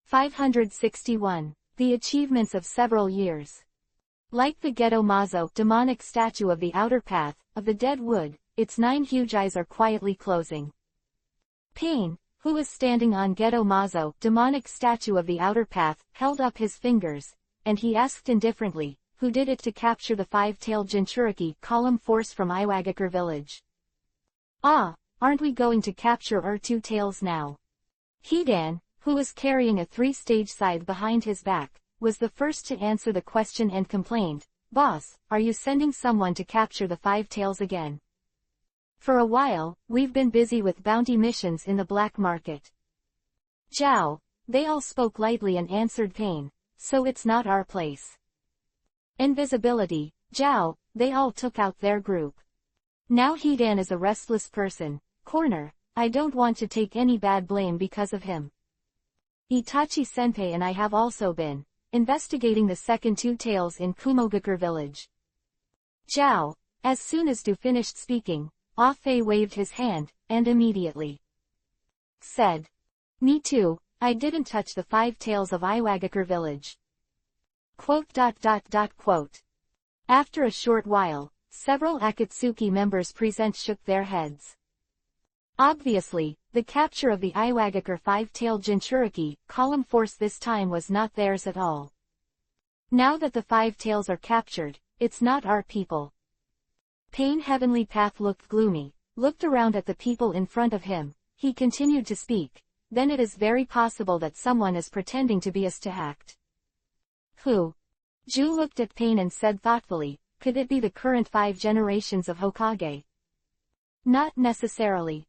561. The achievements of several years. Like the Ghetto Mazo, demonic statue of the outer path, of the dead wood, its 9 huge eyes are quietly closing. Pain, who was standing on Ghetto Mazo, demonic statue of the outer path, held up his fingers, and he asked indifferently, who did it to capture the 5-tailed Jinchuriki column force from Iwagakure village? Ah, aren't we going to capture our 2 tails now? Hidan, who was carrying a 3-stage scythe behind his back, was the first to answer the question and complained, "Boss, are you sending someone to capture the 5 tails again? For a while, we've been busy with bounty missions in the black market." Zhao, they all spoke lightly and answered Pain, "So it's not our place." Invisibility, Zhao, they all took out their group. Now Hidan is a restless person. Corner, I don't want to take any bad blame because of him. Itachi-senpai and I have also been investigating the second 2 tails in Kumogakure village. Zhao, as soon as Du finished speaking, Ah Fei waved his hand, and immediately said, "Me too, I didn't touch the 5 tails of Iwagakure village." After a short while, several Akatsuki members present shook their heads. Obviously, the capture of the Iwagakure 5-tailed Jinchuriki column force this time was not theirs at all. Now that the 5 tails are captured, it's not our people. Pain Heavenly Path looked gloomy, looked around at the people in front of him, he continued to speak, "Then it is very possible that someone is pretending to be us to act." Who? Ju looked at Pain and said thoughtfully, "Could it be the current 5 generations of Hokage?" "Not necessarily."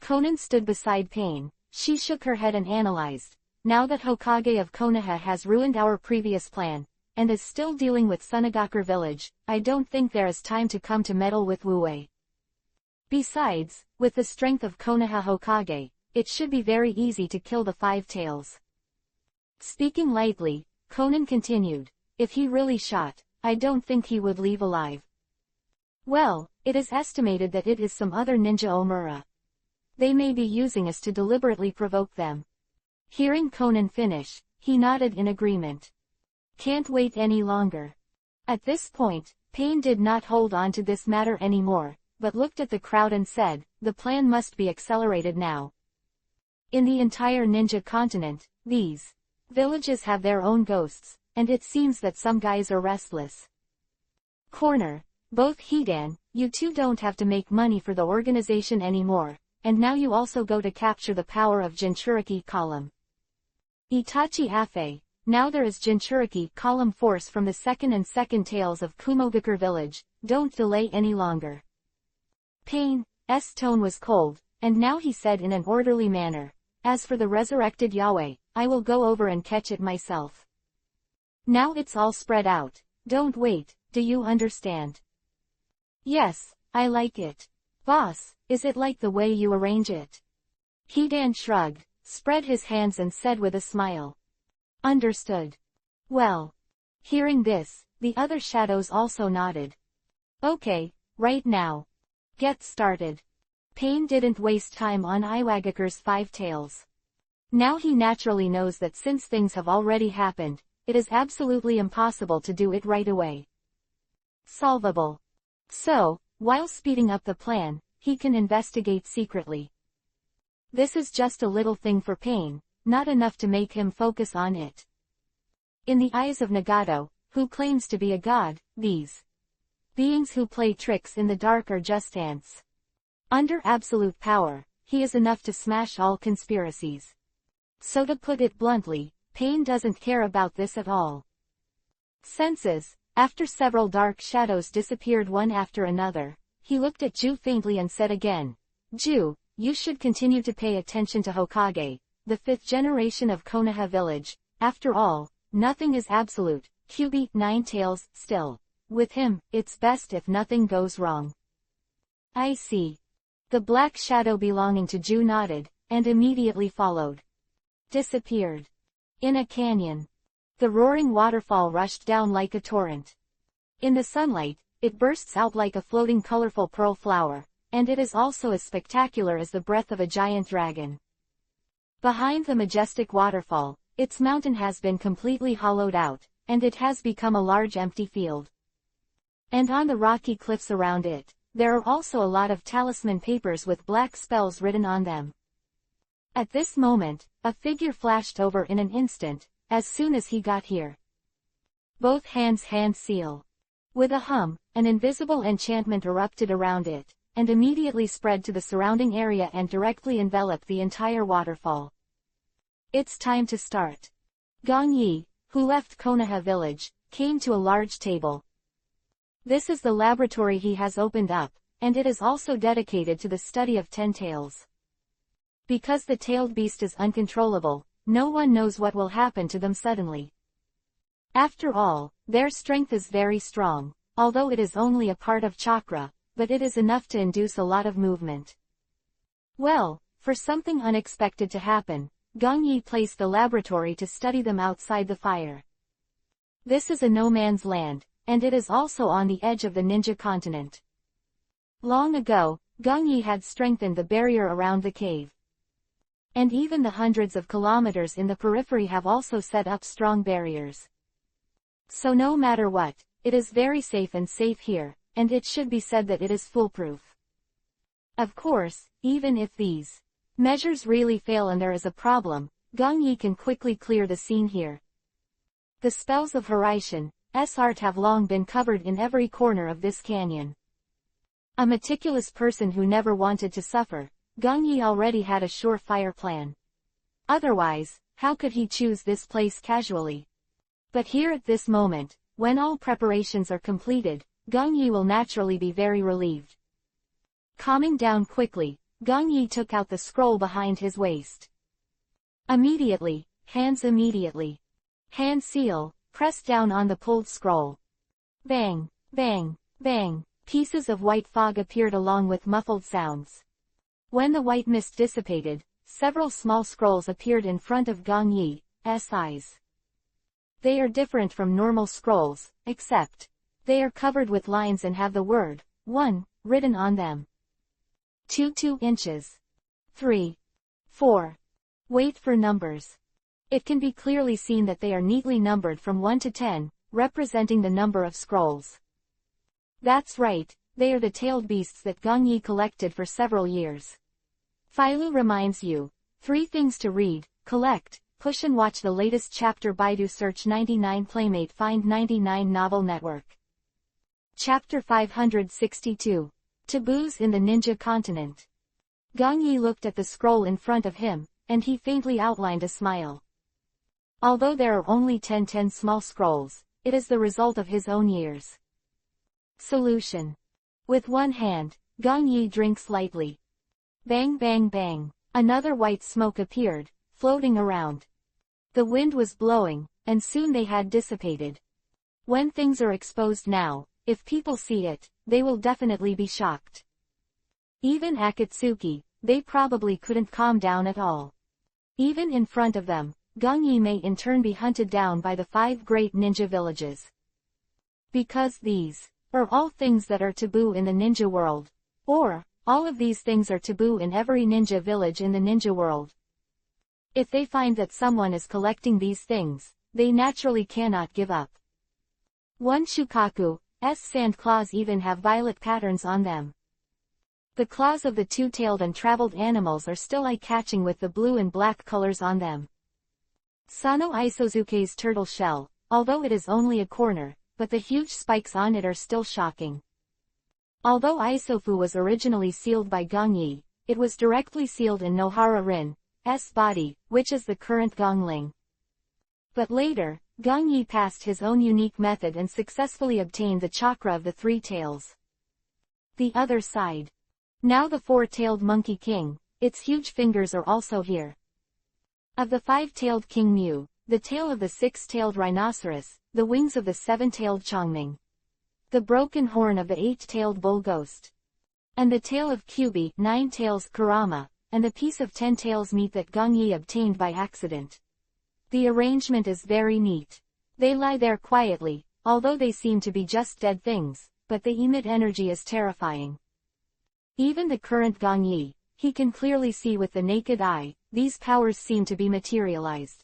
Conan stood beside Pain, she shook her head and analyzed, "Now that Hokage of Konoha has ruined our previous plan, and is still dealing with Sunagakure village, I don't think there is time to come to meddle with Wuwei. Besides, with the strength of Konoha Hokage, it should be very easy to kill the 5 tails." Speaking lightly, Conan continued, "If he really shot, I don't think he would leave alive. Well, it is estimated that it is some other ninja Omura. They may be using us to deliberately provoke them." Hearing Conan finish, he nodded in agreement. "Can't wait any longer." At this point, Pain did not hold on to this matter anymore, but looked at the crowd and said, "The plan must be accelerated now. In the entire ninja continent, these villages have their own ghosts, and it seems that some guys are restless. Corner, both Hidan, you 2 don't have to make money for the organization anymore, and now you also go to capture the power of Jinchuriki column. Itachi Afe, now there is Jinchuriki column force from the second and second tails of Kumogakure village, don't delay any longer." Pain's tone was cold, and now he said in an orderly manner, "As for the resurrected Yahweh, I will go over and catch it myself. Now it's all spread out, don't wait, do you understand?" "Yes, I like it. Boss, is it like the way you arrange it?" Hidan shrugged, spread his hands and said with a smile, "Understood." Well. Hearing this, the other shadows also nodded. "Okay, right now. Get started." Pain didn't waste time on Iwagakure's 5 tails. Now he naturally knows that since things have already happened, it is absolutely impossible to do it right away. Solvable. So, while speeding up the plan, he can investigate secretly. This is just a little thing for Pain, not enough to make him focus on it. In the eyes of Nagato, who claims to be a god, these beings who play tricks in the dark are just ants. Under absolute power, he is enough to smash all conspiracies. So to put it bluntly, Pain doesn't care about this at all. Senses, after several dark shadows disappeared one after another, he looked at Ju faintly and said again, "Ju, you should continue to pay attention to Hokage, the 5th generation of Konoha village. After all, nothing is absolute, QB 9 tails, still. With him, it's best if nothing goes wrong." "I see." The black shadow belonging to Ju nodded, and immediately followed. Disappeared. In a canyon. The roaring waterfall rushed down like a torrent. In the sunlight, it bursts out like a floating colorful pearl flower, and it is also as spectacular as the breath of a giant dragon. Behind the majestic waterfall, its mountain has been completely hollowed out, and it has become a large empty field. And on the rocky cliffs around it, there are also a lot of talisman papers with black spells written on them. At this moment, a figure flashed over in an instant, as soon as he got here. Both hands hand seal. With a hum, an invisible enchantment erupted around it, and immediately spread to the surrounding area and directly enveloped the entire waterfall. It's time to start. Gong Yi, who left Konoha village, came to a large table. This is the laboratory he has opened up, and it is also dedicated to the study of 10 tails. Because the tailed beast is uncontrollable, no one knows what will happen to them suddenly. After all, their strength is very strong, although it is only a part of chakra, but it is enough to induce a lot of movement. Well, for something unexpected to happen, Gong Yi placed the laboratory to study them outside the fire. This is a no-man's land, and it is also on the edge of the ninja continent. Long ago, Gong Yi had strengthened the barrier around the cave. And even the hundreds of kilometers in the periphery have also set up strong barriers. So no matter what, it is very safe here, and it should be said that it is foolproof. Of course, even if these measures really fail and there is a problem, Gong Yi can quickly clear the scene here. The spells of Horaitian's art have long been covered in every corner of this canyon. A meticulous person who never wanted to suffer, Gong Yi already had a surefire plan. Otherwise, how could he choose this place casually? But here at this moment, when all preparations are completed, Gong Yi will naturally be very relieved. Calming down quickly, Gong Yi took out the scroll behind his waist. Immediately, hand seal, pressed down on the pulled scroll. Bang, bang, bang, pieces of white fog appeared along with muffled sounds. When the white mist dissipated, several small scrolls appeared in front of Gong Yi's eyes. They are different from normal scrolls, except they are covered with lines and have the word 1 written on them. 2 inches. 3. 4. Wait for numbers. It can be clearly seen that they are neatly numbered from 1 to 10, representing the number of scrolls. That's right, they are the tailed beasts that Gong Yi collected for several years. Philo reminds you, 3 things to read, collect, push and watch the latest chapter. Baidu search 99 Playmate find 99 Novel Network. Chapter 562. Taboos in the Ninja Continent. Gong Yi looked at the scroll in front of him, and he faintly outlined a smile. Although there are only 10 small scrolls, it is the result of his own years. Solution. With one hand, Gong Yi drinks lightly. Bang bang bang, another white smoke appeared, floating around. The wind was blowing, and soon they had dissipated. When things are exposed now, if people see it, they will definitely be shocked. Even Akatsuki, they probably couldn't calm down at all. Even in front of them, Gong Yi may in turn be hunted down by the 5 great ninja villages. Because these are all things that are taboo in the ninja world. Or, all of these things are taboo in every ninja village in the ninja world. If they find that someone is collecting these things, they naturally cannot give up. One Shukaku's sand claws even have violet patterns on them. The claws of the 2-tailed untraveled animals are still eye-catching with the blue and black colors on them. Sano Isozuke's turtle shell, although it is only a corner, but the huge spikes on it are still shocking. Although Isofu was originally sealed by Gong Yi, it was directly sealed in Nohara Rin's body, which is the current Gongling. But later, Gong Yi passed his own unique method and successfully obtained the chakra of the 3 tails. The other side. Now the 4-tailed Monkey King, its huge fingers are also here. Of the 5-tailed King Mu, the tail of the 6-tailed Rhinoceros, the wings of the 7-tailed Chongming, the broken horn of the 8-tailed Bull Ghost, and the tail of Kyubi, 9 tails Kurama, and the piece of 10 tails meat that Gong Yi obtained by accident. The arrangement is very neat. They lie there quietly, although they seem to be just dead things, but they emit energy as terrifying. Even the current Gong Yi, he can clearly see with the naked eye, these powers seem to be materialized.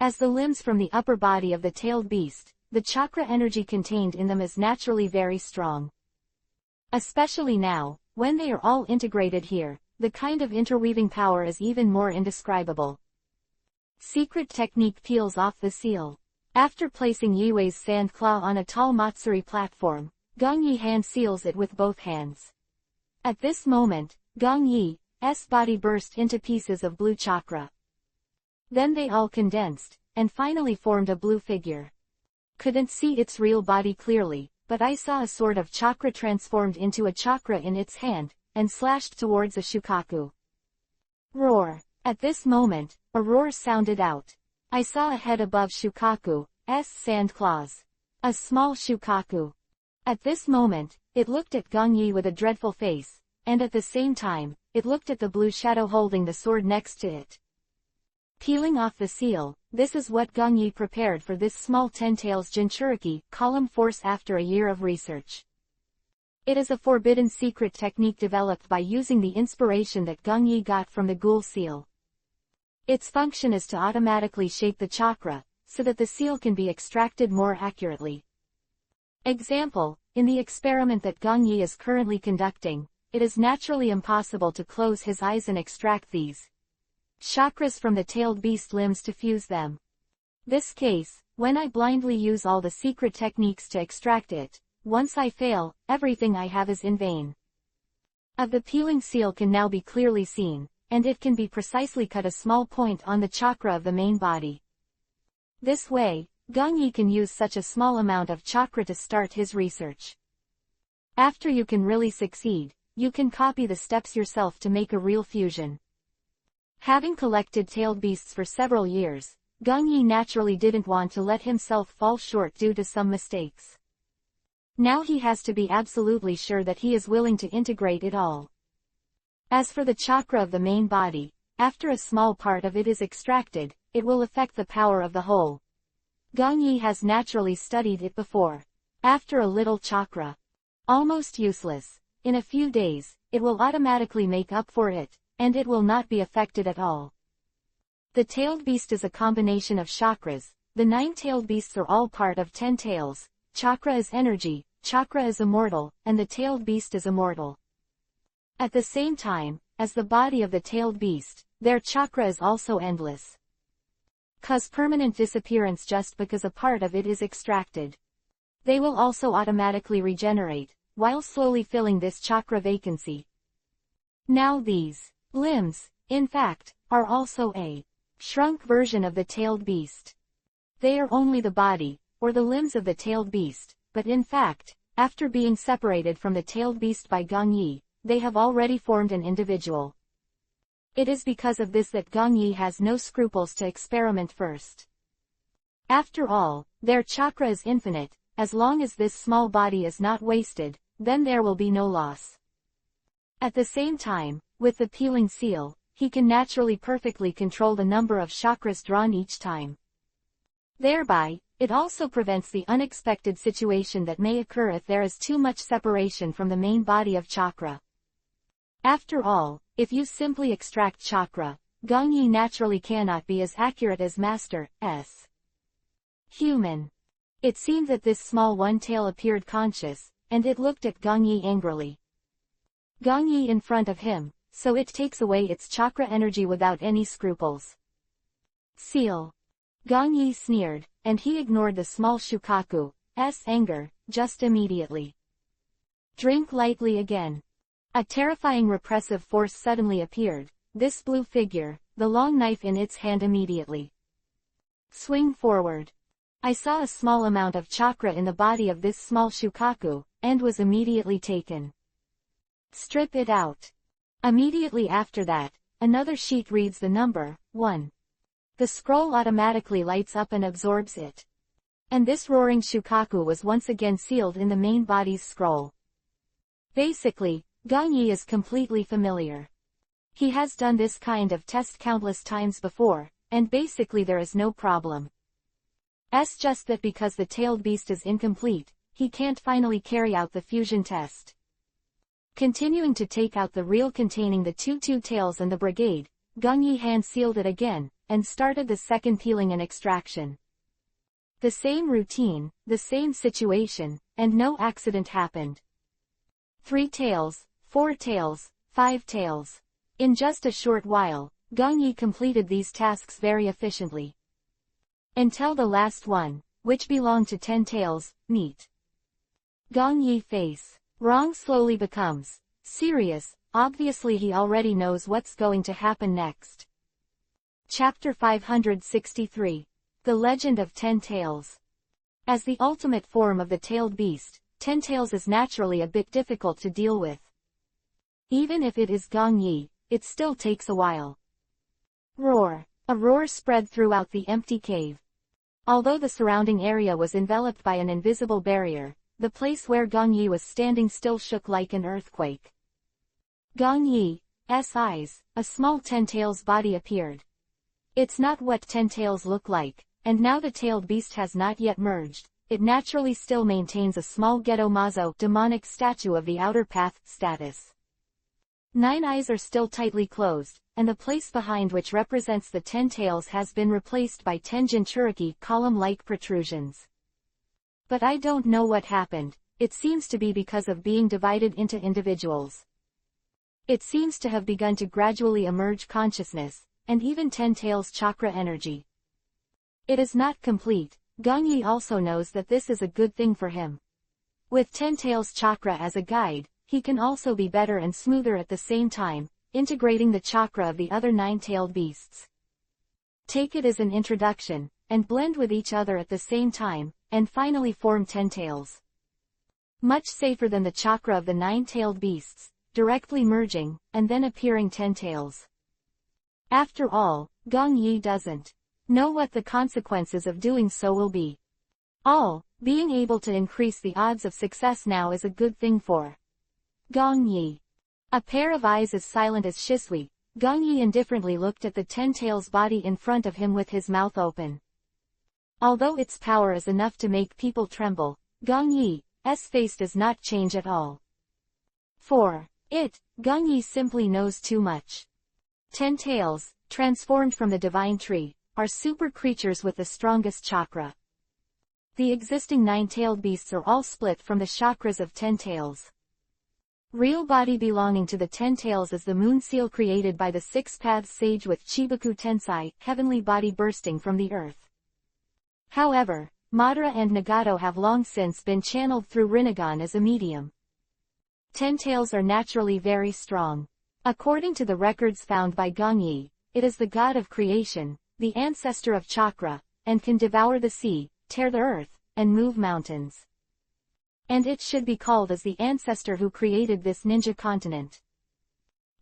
As the limbs from the upper body of the tailed beast, the chakra energy contained in them is naturally very strong. Especially now, when they are all integrated here, the kind of interweaving power is even more indescribable. Secret technique: peels off the seal. After placing Yiwei's sand claw on a tall Matsuri platform, Gong Yi hand seals it with both hands. At this moment, Gong Yi's body burst into pieces of blue chakra. Then they all condensed, and finally formed a blue figure. Couldn't see its real body clearly, but I saw a sword of chakra transformed into a chakra in its hand, and slashed towards a shukaku. Roar! At this moment, a roar sounded out. I saw a head above Shukaku's sand claws. A small Shukaku. At this moment, it looked at Gong Yi with a dreadful face, and at the same time, it looked at the blue shadow holding the sword next to it. Peeling off the seal, this is what Gong Yi prepared for this small ten-tails Jinchuriki column force after a year of research. It is a forbidden secret technique developed by using the inspiration that Gong Yi got from the ghoul seal. Its function is to automatically shape the chakra, so that the seal can be extracted more accurately. Example, in the experiment that Gong Yi is currently conducting, it is naturally impossible to close his eyes and extract these chakras from the tailed beast limbs to fuse them. This case, when I blindly use all the secret techniques to extract it, once I fail, everything I have is in vain. Of the peeling seal can now be clearly seen, and it can be precisely cut a small point on the chakra of the main body. This way, Gong Yi can use such a small amount of chakra to start his research. After you can really succeed, you can copy the steps yourself to make a real fusion. Having collected tailed beasts for several years, Gong Yi naturally didn't want to let himself fall short due to some mistakes. Now he has to be absolutely sure that he is willing to integrate it all. As for the chakra of the main body, after a small part of it is extracted, it will affect the power of the whole. Gong Yi has naturally studied it before. After a little chakra, almost useless, in a few days, it will automatically make up for it, and it will not be affected at all. The tailed beast is a combination of chakras. The 9 tailed beasts are all part of 10 tails. Chakra is energy, chakra is immortal, and the tailed beast is immortal. At the same time, as the body of the tailed beast, their chakra is also endless. Cause permanent disappearance just because a part of it is extracted. They will also automatically regenerate, while slowly filling this chakra vacancy. Now these limbs, in fact, are also a shrunk version of the tailed beast. They are only the body, or the limbs of the tailed beast, but in fact, after being separated from the tailed beast by Gong Yi, they have already formed an individual. It is because of this that Gong Yi has no scruples to experiment first. After all, their chakra is infinite. As long as this small body is not wasted, then there will be no loss. At the same time, with the peeling seal, he can naturally perfectly control the number of chakras drawn each time. Thereby, it also prevents the unexpected situation that may occur if there is too much separation from the main body of chakra. After all, if you simply extract chakra, Gong Yi naturally cannot be as accurate as Master S. Human. It seemed that this small one-tail appeared conscious, and it looked at Gong Yi angrily. Gong Yi in front of him, so it takes away its chakra energy without any scruples. Seal. Gong Yi sneered, and he ignored the small Shukaku's anger, just immediately. Drink lightly again. A terrifying repressive force suddenly appeared, this blue figure, the long knife in its hand immediately. Swing forward. I saw a small amount of chakra in the body of this small Shukaku, and was immediately taken. Strip it out. Immediately after that, another sheet reads the number 1. The scroll automatically lights up and absorbs it. And this roaring Shukaku was once again sealed in the main body's scroll. Basically, Gong Yi is completely familiar. He has done this kind of test countless times before, and basically there is no problem. It's just that because the tailed beast is incomplete, he can't finally carry out the fusion test. Continuing to take out the reel containing the two tails and the brigade, Gong Yi hand sealed it again, and started the second peeling and extraction. The same routine, the same situation, and no accident happened. 3 tails, 4 tails, 5 tails. In just a short while, Gong Yi completed these tasks very efficiently. Until the last one, which belonged to 10 tails, meet. Gong Yi face. Wrong slowly becomes serious. Obviously he already knows what's going to happen next. Chapter 563. The Legend of 10 Tails. As the ultimate form of the tailed beast, 10 Tails is naturally a bit difficult to deal with. Even if it is Gong Yi, it still takes a while. Roar. A roar spread throughout the empty cave. Although the surrounding area was enveloped by an invisible barrier, the place where Gong Yi was standing still shook like an earthquake. Gong Yi's eyes, a small 10 Tails body appeared. It's not what 10 Tails look like, and now the tailed beast has not yet merged. It naturally still maintains a small ghetto mazo demonic statue of the outer path status. 9 eyes are still tightly closed, and the place behind which represents the 10 Tails has been replaced by 10 Jinchuriki column-like protrusions. But I don't know what happened. It seems to be because of being divided into individuals. It seems to have begun to gradually emerge consciousness, and even 10 Tails chakra energy. It is not complete. Gong Yi also knows that this is a good thing for him. With 10 Tails chakra as a guide, he can also be better and smoother at the same time, integrating the chakra of the other 9-tailed beasts. Take it as an introduction, and blend with each other at the same time, and finally form 10 Tails. Much safer than the chakra of the 9-tailed beasts, directly merging, and then appearing 10 Tails. After all, Gong Yi doesn't know what the consequences of doing so will be. Being able to increase the odds of success now is a good thing for Gong Yi. A pair of eyes as silent as Shisui, Gong Yi indifferently looked at the 10 Tails body in front of him with his mouth open. Although its power is enough to make people tremble, Gong Yi's face does not change at all. For it, Gong Yi simply knows too much. 10 Tails, transformed from the divine tree, are super creatures with the strongest chakra. The existing 9-tailed beasts are all split from the chakras of 10 Tails. Real body belonging to the 10 Tails is the moon seal created by the 6 paths sage with Chibaku Tensai, heavenly body bursting from the earth. However, Madara and Nagato have long since been channeled through Rinnegan as a medium. 10 Tails are naturally very strong. According to the records found by Gong Yi, it is the god of creation, the ancestor of chakra, and can devour the sea, tear the earth, and move mountains. And it should be called as the ancestor who created this ninja continent.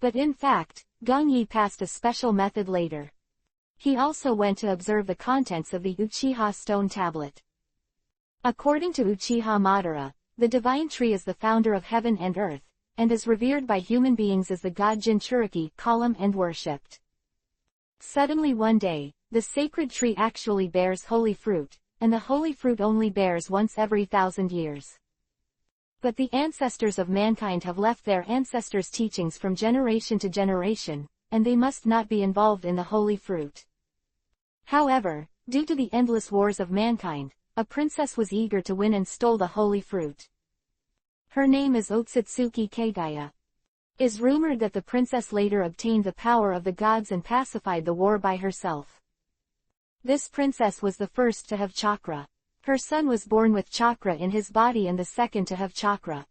But in fact, Gong Yi passed a special method later. He also went to observe the contents of the Uchiha stone tablet. According to Uchiha Madara, the divine tree is the founder of heaven and earth, and is revered by human beings as the god Jinchuriki column and worshipped. Suddenly one day, the sacred tree actually bears holy fruit, and the holy fruit only bears once every 1,000 years. But the ancestors of mankind have left their ancestors' teachings from generation to generation, and they must not be involved in the holy fruit. However, due to the endless wars of mankind, a princess was eager to win and stole the holy fruit. Her name is Otsutsuki Kagaya. Is rumored that the princess later obtained the power of the gods and pacified the war by herself. This princess was the first to have chakra. Her son was born with chakra in his body and the second to have chakra.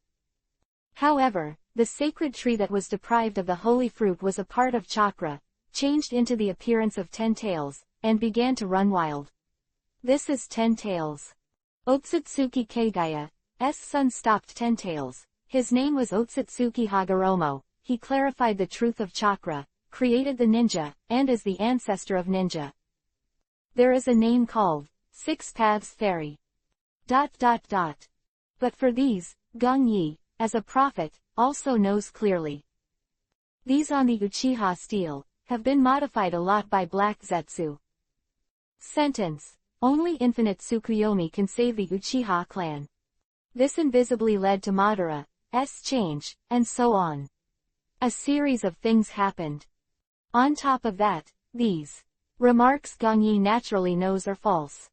However, the sacred tree that was deprived of the holy fruit was a part of chakra, changed into the appearance of 10 Tails, and began to run wild. This is 10 Tails. Otsutsuki Kagaya's son stopped 10 Tails. His name was Otsutsuki Hagoromo. He clarified the truth of chakra, created the ninja, and is the ancestor of ninja. There is a name called 6 Paths Fairy. But for these, Gong Yi, as a prophet, also knows clearly. These on the Uchiha stele have been modified a lot by Black Zetsu. Sentence. Only infinite Tsukuyomi can save the Uchiha clan. This invisibly led to Madara's change, and so on. A series of things happened. On top of that, these Remarks Gong Yi naturally knows are false.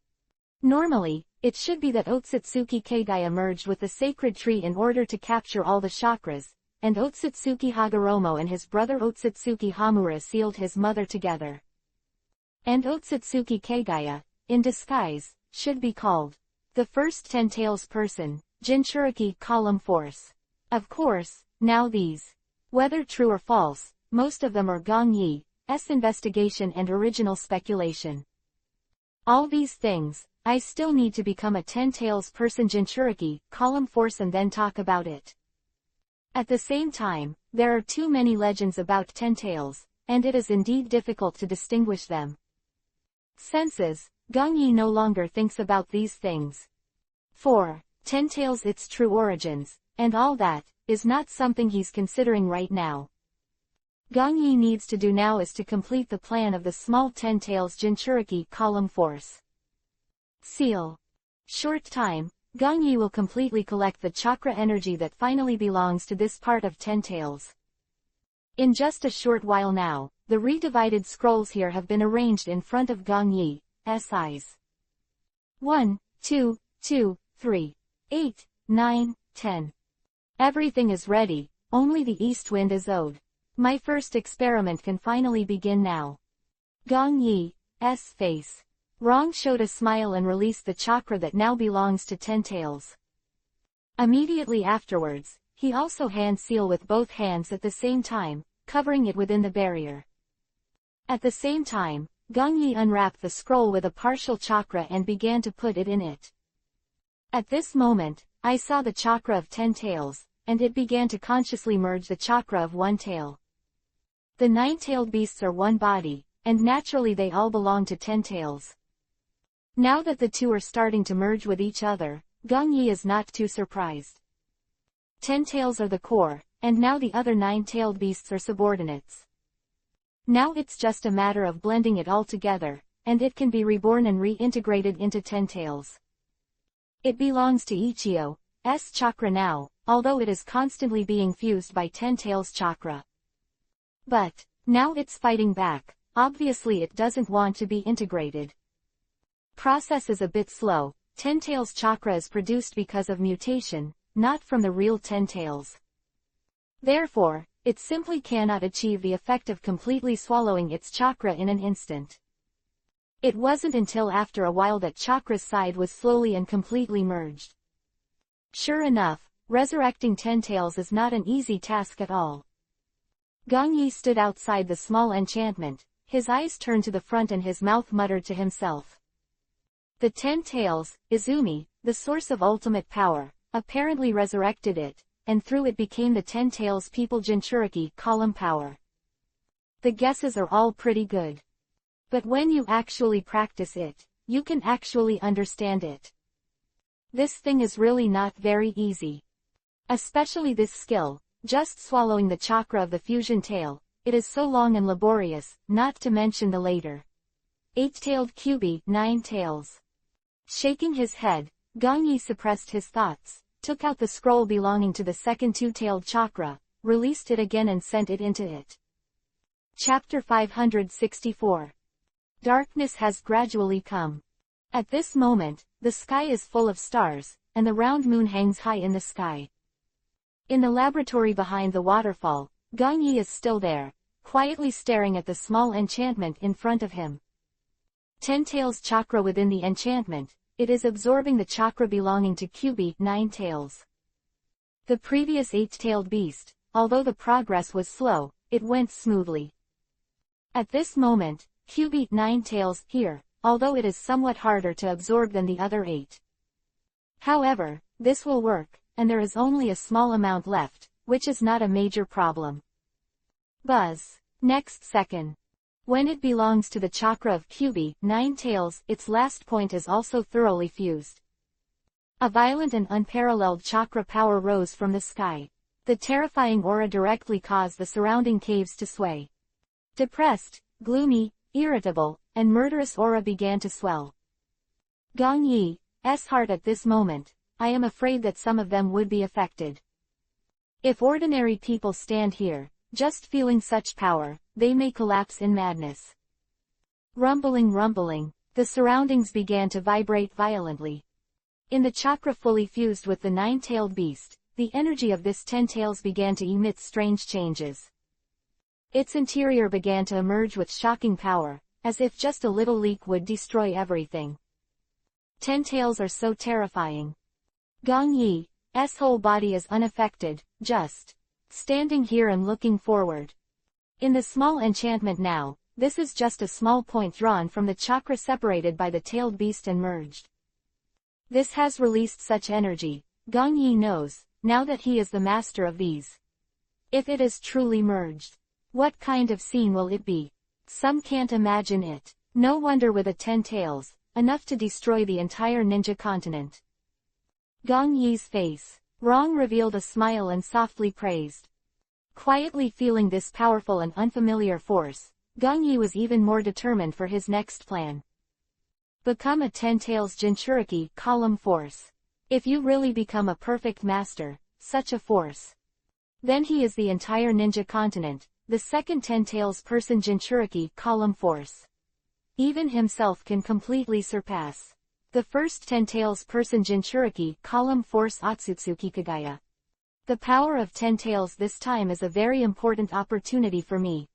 Normally, it should be that Otsutsuki Kagaya merged with the sacred tree in order to capture all the chakras, and Otsutsuki Hagoromo and his brother Otsutsuki Hamura sealed his mother together. And Otsutsuki Kagaya, in disguise, should be called the first Ten Tails person, Jinchuriki column force. Of course, now these, whether true or false, most of them are Gong Yi's investigation and original speculation. All these things, I still need to become a Ten Tails person Jinchuriki column force and then talk about it. At the same time, there are too many legends about Ten Tails, and it is indeed difficult to distinguish them. Senses, Gong Yi no longer thinks about these things. For Ten Tails, its true origins, and all that, is not something he's considering right now. Gong Yi needs to do now is to complete the plan of the small Ten Tails Jinchuriki column force. Seal. Short time, Gong Yi will completely collect the chakra energy that finally belongs to this part of Ten Tails. In just a short while now, the redivided scrolls here have been arranged in front of Gong Yi's eyes. 1, 2, 2, 3, 8, 9, 10. Everything is ready, only the east wind is owed. My first experiment can finally begin now. Gong Yi's face. Rong showed a smile and released the chakra that now belongs to Ten Tails. Immediately afterwards, he also hand seal with both hands at the same time, covering it within the barrier. At the same time, Gong Yi unwrapped the scroll with a partial chakra and began to put it in it. At this moment, I saw the chakra of Ten Tails, and it began to consciously merge the chakra of One Tail. The nine-tailed beasts are one body, and naturally they all belong to Ten Tails. Now that the two are starting to merge with each other, Gong Yi is not too surprised. Ten Tails are the core, and now the other nine-tailed beasts are subordinates. Now it's just a matter of blending it all together, and it can be reborn and reintegrated into Ten Tails. It belongs to Ichio's chakra now, although it is constantly being fused by Ten Tails chakra. But now it's fighting back, obviously it doesn't want to be integrated. Process is a bit slow. Ten Tails chakra is produced because of mutation, not from the real Ten Tails. Therefore, it simply cannot achieve the effect of completely swallowing its chakra in an instant. It wasn't until after a while that chakra's side was slowly and completely merged. Sure enough, resurrecting Ten Tails is not an easy task at all. Gong Yi stood outside the small enchantment, his eyes turned to the front and his mouth muttered to himself. The Ten Tails, Izumi, the source of ultimate power, apparently resurrected it, and through it became the Ten Tails people Jinchuriki column power. The guesses are all pretty good. But when you actually practice it, you can actually understand it. This thing is really not very easy. Especially this skill, just swallowing the chakra of the fusion tail, it is so long and laborious, not to mention the later. Eight-tailed QB, nine tails. Shaking his head, Gong Yi suppressed his thoughts, took out the scroll belonging to the second two-tailed chakra, released it again and sent it into it. Chapter 564. Darkness has gradually come. At this moment, the sky is full of stars, and the round moon hangs high in the sky. In the laboratory behind the waterfall, Gong Yi is still there, quietly staring at the small enchantment in front of him. Ten Tails chakra within the enchantment, it is absorbing the chakra belonging to QB, nine tails. The previous eight-tailed beast, although the progress was slow, it went smoothly. At this moment, QB, nine tails, here, although it is somewhat harder to absorb than the other eight. However, this will work, and there is only a small amount left, which is not a major problem. Buzz. Next second. When it belongs to the chakra of QB, nine tails, its last point is also thoroughly fused. A violent and unparalleled chakra power rose from the sky. The terrifying aura directly caused the surrounding caves to sway. Depressed, gloomy, irritable, and murderous aura began to swell. Gong Yi's heart at this moment, I am afraid that some of them would be affected. If ordinary people stand here, just feeling such power, they may collapse in madness. Rumbling, rumbling, the surroundings began to vibrate violently. In the chakra fully fused with the nine-tailed beast, the energy of this 10 tails began to emit strange changes. Its interior began to emerge with shocking power, as if just a little leak would destroy everything. 10 tails are so terrifying. Gong Yi's whole body is unaffected, just standing here and looking forward. In the small enchantment now, this is just a small point drawn from the chakra separated by the tailed beast and merged. This has released such energy, Gong Yi knows, now that he is the master of these. If it is truly merged, what kind of scene will it be? Some can't imagine it. No wonder with a 10 tails, enough to destroy the entire ninja continent. Gong Yi's face, Rong revealed a smile and softly praised. Quietly feeling this powerful and unfamiliar force, Gong Yi was even more determined for his next plan. Become a 10 tails Jinchuriki column force. If you really become a perfect master, such a force, then he is the entire ninja continent, the second 10 tails person Jinchuriki column force. Even himself can completely surpass the first 10 tails person Jinchuriki column force Otsutsuki Kagaya. The power of 10 tails this time is a very important opportunity for me.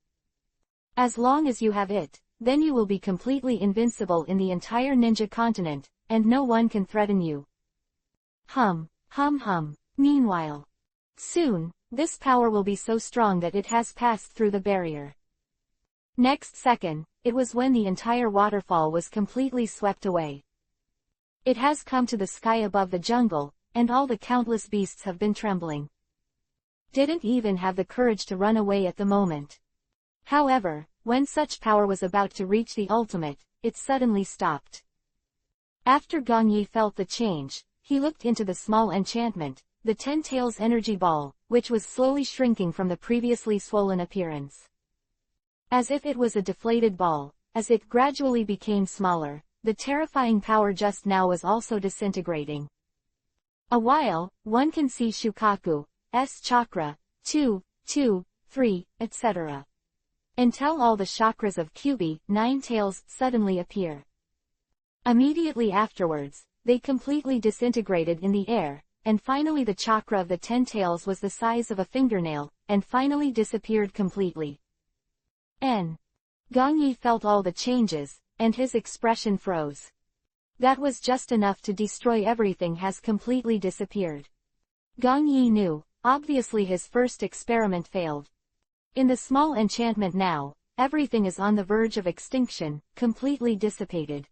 As long as you have it, then you will be completely invincible in the entire ninja continent, and no one can threaten you. Hum, hum hum. Meanwhile, soon, this power will be so strong that it has passed through the barrier. Next second, it was when the entire waterfall was completely swept away. It has come to the sky above the jungle, and all the countless beasts have been trembling. Didn't even have the courage to run away at the moment. However, when such power was about to reach the ultimate, it suddenly stopped. After Gong Yi felt the change, he looked into the small enchantment, the 10 tails energy ball, which was slowly shrinking from the previously swollen appearance. As if it was a deflated ball, as it gradually became smaller, the terrifying power just now was also disintegrating. A while, one can see Shukaku's chakra, 2, 2, 3, etc. Until all the chakras of Kyubi, 9 tails, suddenly appear. Immediately afterwards, they completely disintegrated in the air, and finally the chakra of the 10 tails was the size of a fingernail, and finally disappeared completely. Gong Yi felt all the changes, and his expression froze. That was just enough to destroy everything has completely disappeared. Gong Yi knew, obviously his first experiment failed. In the small enchantment now, everything is on the verge of extinction, completely dissipated.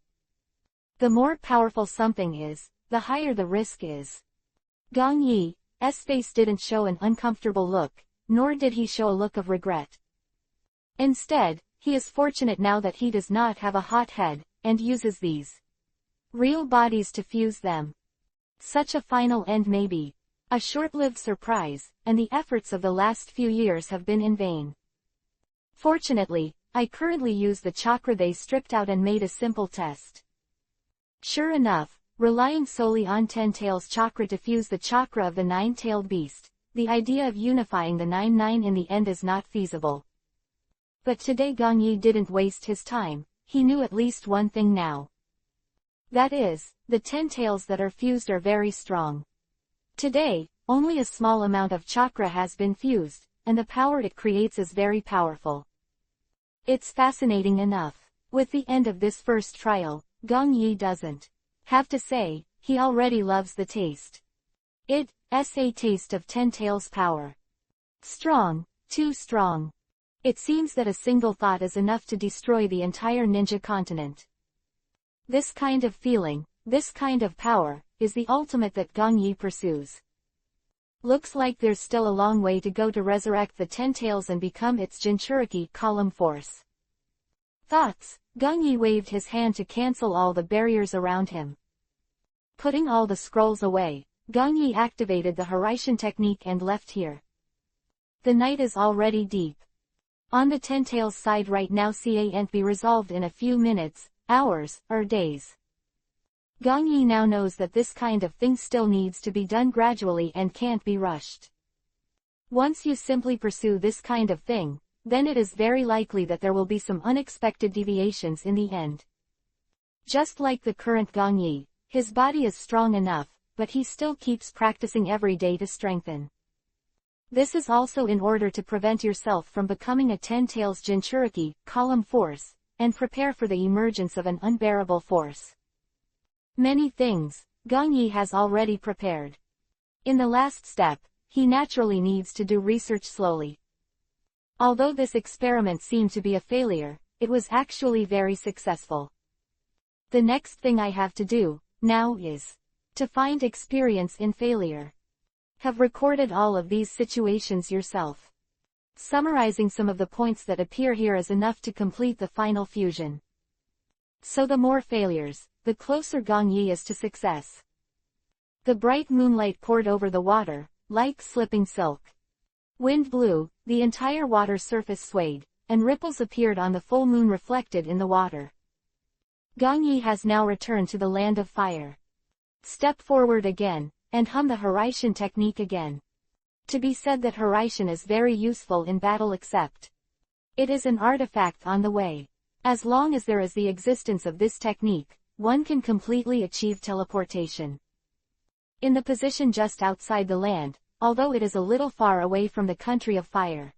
The more powerful something is, the higher the risk is. Gong Yi's face didn't show an uncomfortable look, nor did he show a look of regret. Instead, he is fortunate now that he does not have a hot head, and uses these real bodies to fuse them. Such a final end may be a short-lived surprise, and the efforts of the last few years have been in vain. Fortunately, I currently use the chakra they stripped out and made a simple test. Sure enough, relying solely on 10 tails chakra to fuse the chakra of the 9-tailed beast, the idea of unifying the 9-9 in the end is not feasible. But today Gong Yi didn't waste his time, he knew at least one thing now. That is, the 10 tails that are fused are very strong. Today, only a small amount of chakra has been fused, and the power it creates is very powerful. It's fascinating enough. With the end of this first trial, Gong Yi doesn't have to say, he already loves the taste. It's a taste of 10 tails power. Strong, too strong. It seems that a single thought is enough to destroy the entire ninja continent. This kind of feeling, this kind of power, is the ultimate that Gong Yi pursues. Looks like there's still a long way to go to resurrect the 10 tails and become its Jinchuriki column force. Thoughts. Gong Yi waved his hand to cancel all the barriers around him. Putting all the scrolls away, Gong Yi activated the Hiraishin technique and left here. The night is already deep. On the 10 tails side right now can't be resolved in a few minutes, hours, or days. Gong Yi now knows that this kind of thing still needs to be done gradually and can't be rushed. Once you simply pursue this kind of thing, then it is very likely that there will be some unexpected deviations in the end. Just like the current Gong Yi, his body is strong enough, but he still keeps practicing every day to strengthen. This is also in order to prevent yourself from becoming a 10 tails Jinchuriki, column force, and prepare for the emergence of an unbearable force. Many things, Gong Yi has already prepared. In the last step, he naturally needs to do research slowly. Although this experiment seemed to be a failure, it was actually very successful. The next thing I have to do, now is to find experience in failure. Have recorded all of these situations yourself. Summarizing some of the points that appear here is enough to complete the final fusion. So the more failures, the closer Gong Yi is to success. The bright moonlight poured over the water, like slipping silk. Wind blew, the entire water surface swayed, and ripples appeared on the full moon reflected in the water. Gong Yi has now returned to the land of fire. Step forward again, and hum the Horaishin technique again. To be said that Horaishin is very useful in battle except it is an artifact on the way. As long as there is the existence of this technique, one can completely achieve teleportation. In the position just outside the land, although it is a little far away from the country of fire.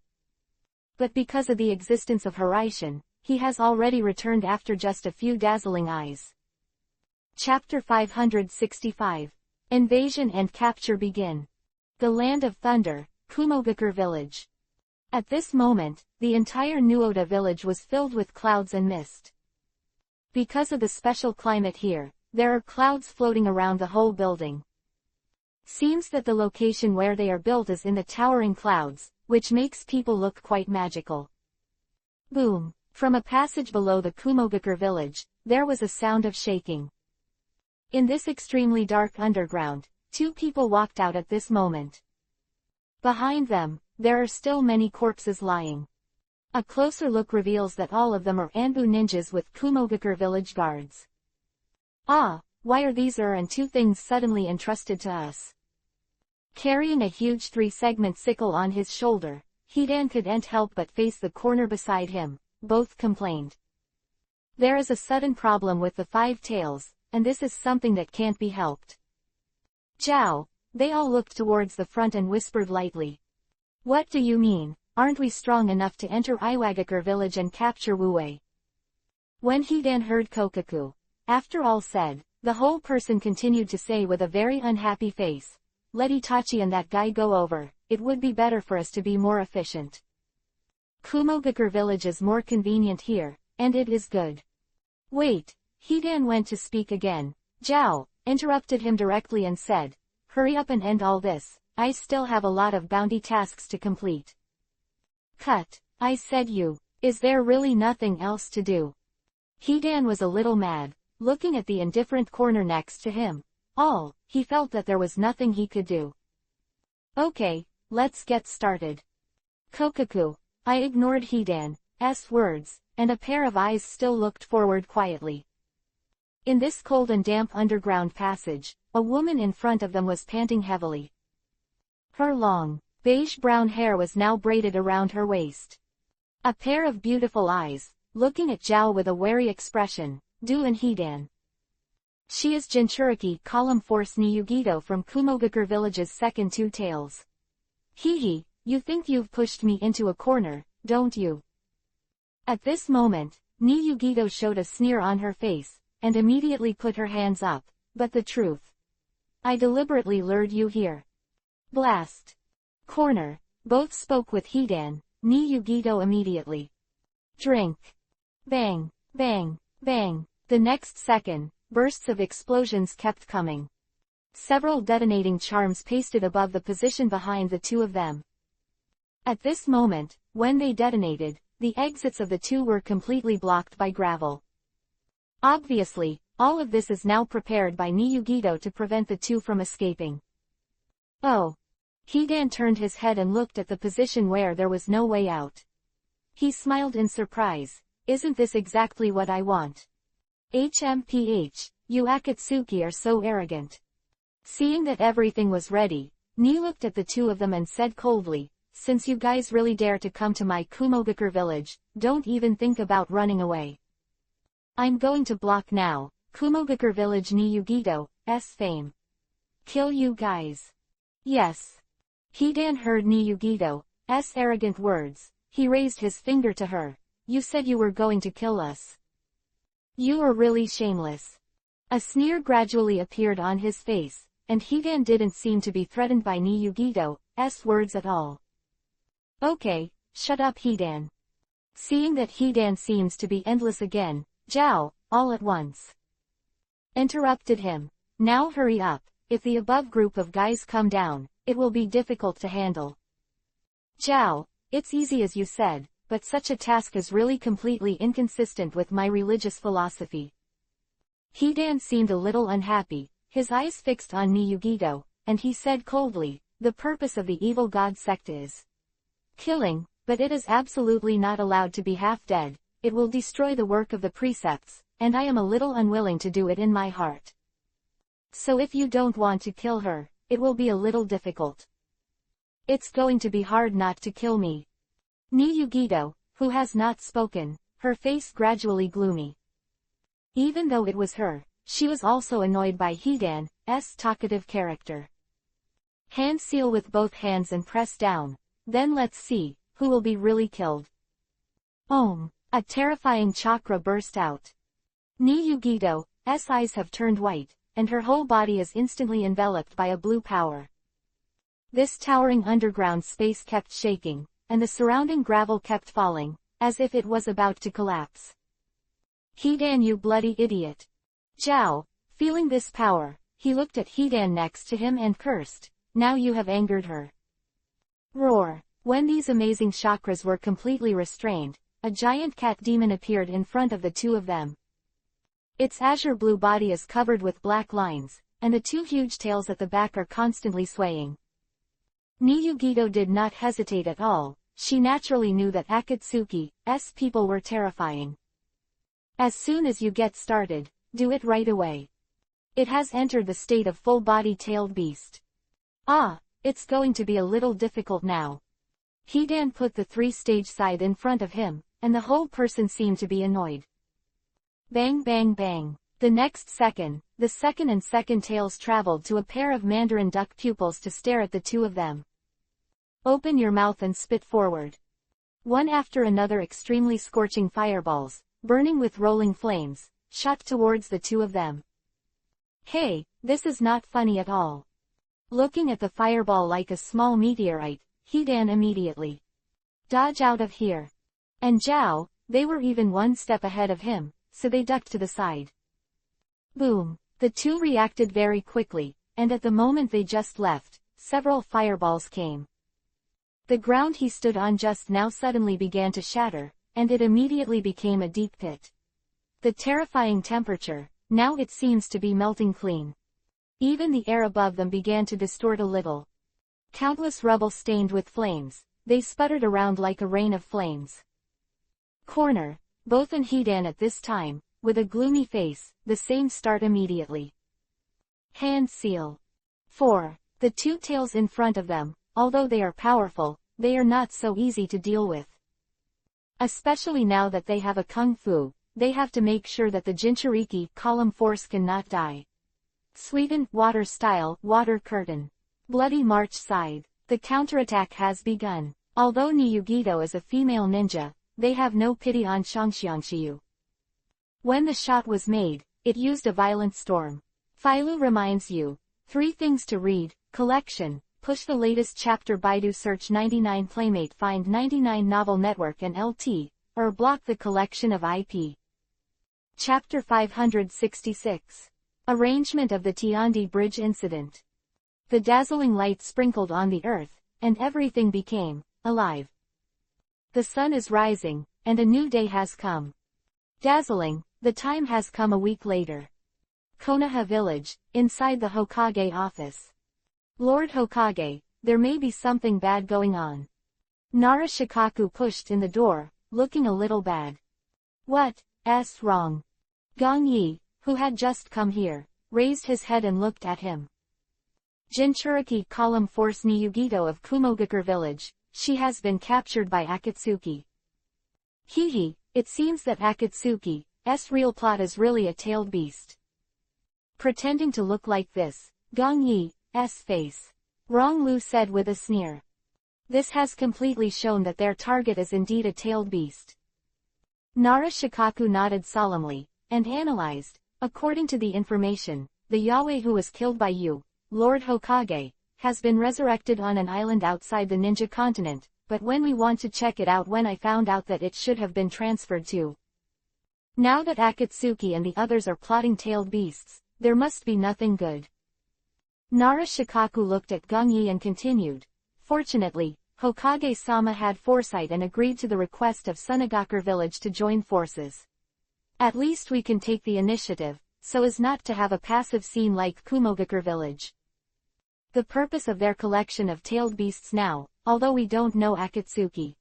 But because of the existence of Horaishin, he has already returned after just a few dazzling eyes. Chapter 565. Invasion and capture begin. The land of thunder, Kumogakure village. At this moment, the entire Nuoda village was filled with clouds and mist. Because of the special climate here, there are clouds floating around the whole building. Seems that the location where they are built is in the towering clouds, which makes people look quite magical. Boom! From a passage below the Kumogakure village, there was a sound of shaking. In this extremely dark underground, two people walked out at this moment. Behind them, there are still many corpses lying. A closer look reveals that all of them are Anbu ninjas with Kumogakure village guards. Ah, why are these and two things suddenly entrusted to us? Carrying a huge 3-segment sickle on his shoulder, Hidan couldn't help but face the corner beside him. Both complained. There is a sudden problem with the 5 tails, and this is something that can't be helped. Zhao, they all looked towards the front and whispered lightly. What do you mean, aren't we strong enough to enter Iwagakure village and capture Wuwei? When Hidan heard Kokaku, after all said, the whole person continued to say with a very unhappy face, let Itachi and that guy go over, it would be better for us to be more efficient. Kumogakure village is more convenient here, and it is good. Wait, Hidan went to speak again. Zhao interrupted him directly and said, hurry up and end all this, I still have a lot of bounty tasks to complete. Cut, I said you, is there really nothing else to do? Hidan was a little mad, looking at the indifferent corner next to him. He felt that there was nothing he could do. Okay, let's get started. Kokaku, I ignored Hidan's words, and a pair of eyes still looked forward quietly. In this cold and damp underground passage, a woman in front of them was panting heavily. Her long, beige-brown hair was now braided around her waist. A pair of beautiful eyes, looking at Zhao with a wary expression, Du and Hidan. She is Jinchuriki column force Niyugito from Kumogakure village's second 2 tails. Hee, you think you've pushed me into a corner, don't you? At this moment, Niyugito showed a sneer on her face, and immediately put her hands up, but the truth. I deliberately lured you here. Blast. Corner, both spoke with Hidan, Niyugito immediately. Drink. Bang, bang, bang. The next second, bursts of explosions kept coming. Several detonating charms pasted above the position behind the two of them. At this moment, when they detonated, the exits of the two were completely blocked by gravel. Obviously, all of this is now prepared by Niyugito to prevent the two from escaping. Oh. Hidan turned his head and looked at the position where there was no way out. He smiled in surprise. Isn't this exactly what I want? HMPH, you Akatsuki are so arrogant. Seeing that everything was ready, Ni looked at the two of them and said coldly, since you guys really dare to come to my Kumogakure village, don't even think about running away. I'm going to block now, Kumogakure village ni Yugito's fame. Kill you guys. Yes. Hidan heard ni Yugito's arrogant words. He raised his finger to her. You said you were going to kill us. You are really shameless. A sneer gradually appeared on his face, and Hidan didn't seem to be threatened by ni Yugito's words at all. Okay, shut up Hidan. Seeing that Hidan seems to be endless again, Zhao, all at once, interrupted him. Now hurry up, if the above group of guys come down, it will be difficult to handle. Zhao, it's easy as you said, but such a task is really completely inconsistent with my religious philosophy. Hidan seemed a little unhappy, his eyes fixed on ni Yugito, and he said coldly, the purpose of the evil god sect is killing, but it is absolutely not allowed to be half dead. It will destroy the work of the precepts, and I am a little unwilling to do it in my heart. So if you don't want to kill her, it will be a little difficult. It's going to be hard not to kill me. Ni Yugito, who has not spoken, her face gradually gloomy. Even though it was her, she was also annoyed by Hidan's talkative character. Hand seal with both hands and press down, then let's see, who will be really killed. A terrifying chakra burst out. Ni Yugito's eyes have turned white, and her whole body is instantly enveloped by a blue power. This towering underground space kept shaking, and the surrounding gravel kept falling, as if it was about to collapse. Hidan, you bloody idiot. Zhao, feeling this power, he looked at Hidan next to him and cursed, now you have angered her. Roar. When these amazing chakras were completely restrained, a giant cat demon appeared in front of the two of them. Its azure blue body is covered with black lines, and the two huge tails at the back are constantly swaying. Ni Yugito did not hesitate at all, she naturally knew that Akatsuki's people were terrifying. As soon as you get started, do it right away. It has entered the state of full-body tailed beast. It's going to be a little difficult now. Hidan put the three-stage scythe in front of him, and the whole person seemed to be annoyed. Bang bang bang. The next second, the second and second tails traveled to a pair of mandarin duck pupils to stare at the two of them. Open your mouth and spit forward. One after another extremely scorching fireballs, burning with rolling flames, shot towards the two of them. Hey, this is not funny at all. Looking at the fireball like a small meteorite, Hidan immediately dodge out of here. And Zhao, they were even one step ahead of him, so they ducked to the side. Boom. The two reacted very quickly, and at the moment they just left, several fireballs came. The ground he stood on just now suddenly began to shatter, and it immediately became a deep pit. The terrifying temperature, now it seems to be melting clean. Even the air above them began to distort a little. Countless rubble stained with flames, they sputtered around like a rain of flames. Corner, both and Hidan at this time, with a gloomy face, the same start immediately. Hand seal. 4. The two tails in front of them, although they are powerful, they are not so easy to deal with. Especially now that they have a kung fu, they have to make sure that the Jinchuriki column force cannot die. Sweden, water style, water curtain. Bloody march side. The counterattack has begun. Although Ni Yugito is a female ninja, they have no pity on Shangxiangxiu. When the shot was made, it used a violent storm. Filu reminds you. 3 things to read. Collection. Push the latest chapter. Baidu search 99 Playmate, find 99 Novel Network and LT, or block the collection of IP. Chapter 566. Arrangement of the Tiandi Bridge Incident. The dazzling light sprinkled on the earth, and everything became alive. The sun is rising, and a new day has come. Dazzling, the time has come a week later. Konoha Village, inside the Hokage office. Lord Hokage, there may be something bad going on. Nara Shikaku pushed in the door, looking a little bad. What's wrong? Gong Yi, who had just come here, raised his head and looked at him. Jinchuriki column force Ni Yugito of Kumogakure village, she has been captured by Akatsuki. Hehe, it seems that Akatsuki's real plot is really a tailed beast. Pretending to look like this, Gong Yi's face. Wrong, Lu said with a sneer. This has completely shown that their target is indeed a tailed beast. Nara Shikaku nodded solemnly, and analyzed. According to the information, the Yahweh who was killed by you, Lord Hokage, has been resurrected on an island outside the ninja continent, but when we want to check it out, when I found out that it should have been transferred to. Now that Akatsuki and the others are plotting tailed beasts, there must be nothing good. Nara Shikaku looked at Gong Yi and continued. Fortunately, Hokage-sama had foresight and agreed to the request of Sunagakure village to join forces. At least we can take the initiative, so as not to have a passive scene like Kumogakure village. The purpose of their collection of tailed beasts now, although we don't know Akatsuki.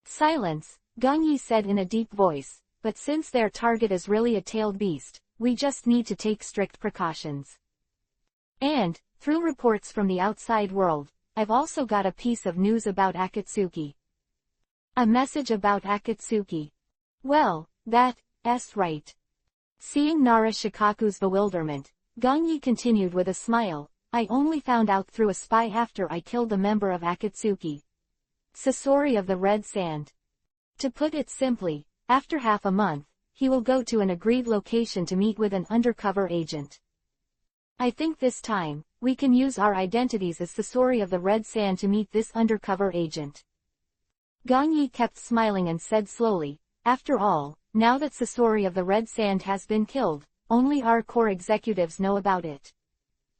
Silence, Gong Yi said in a deep voice, but since their target is really a tailed beast, we just need to take strict precautions. And, through reports from the outside world, I've also got a piece of news about Akatsuki. A message about Akatsuki. Well, that's right. Seeing Nara Shikaku's bewilderment, Gong Yi continued with a smile. I only found out through a spy after I killed the member of Akatsuki. Sasori of the Red Sand. To put it simply, after half a month, he will go to an agreed location to meet with an undercover agent. I think this time, we can use our identities as Sasori of the Red Sand to meet this undercover agent. Gong Yi kept smiling and said slowly, after all, now that Sasori of the Red Sand has been killed, only our core executives know about it.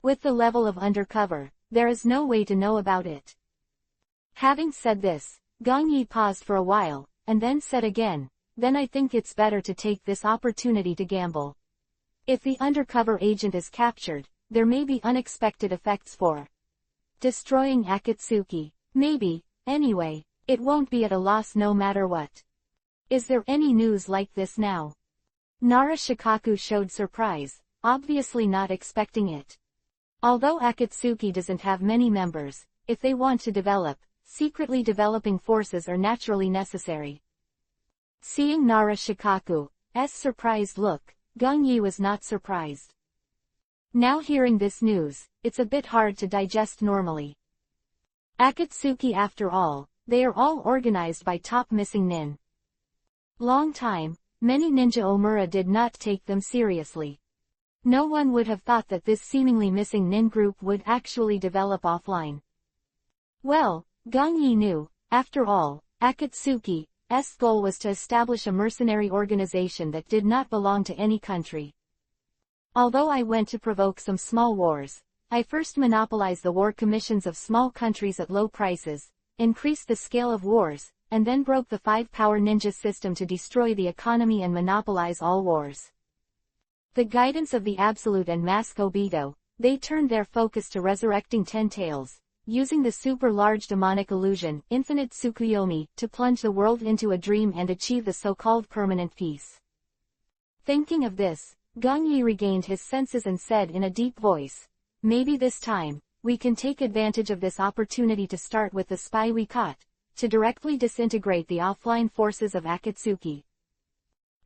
With the level of undercover, there is no way to know about it. Having said this, Gong Yi paused for a while, and then said again, then I think it's better to take this opportunity to gamble. If the undercover agent is captured, there may be unexpected effects for destroying Akatsuki. Maybe, anyway, it won't be at a loss no matter what. Is there any news like this now? Nara Shikaku showed surprise, obviously not expecting it. Although Akatsuki doesn't have many members, if they want to develop, secretly developing forces are naturally necessary. Seeing Nara Shikaku's surprised look, Gong Yi was not surprised. Now hearing this news, it's a bit hard to digest normally. Akatsuki after all, they are all organized by top missing nin. Long time, many ninja Omura did not take them seriously. No one would have thought that this seemingly missing nin group would actually develop offline. Well, Gong Yi knew, after all, Akatsuki's goal was to establish a mercenary organization that did not belong to any country. Although I went to provoke some small wars, I first monopolized the war commissions of small countries at low prices, increased the scale of wars, and then broke the 5-power ninja system to destroy the economy and monopolize all wars. The guidance of the Absolute and Mask Obito, they turned their focus to resurrecting 10 tails, using the super-large demonic illusion, Infinite Tsukuyomi, to plunge the world into a dream and achieve the so-called permanent peace. Thinking of this, Gong Yi regained his senses and said in a deep voice, maybe this time, we can take advantage of this opportunity to start with the spy we caught, to directly disintegrate the offline forces of Akatsuki.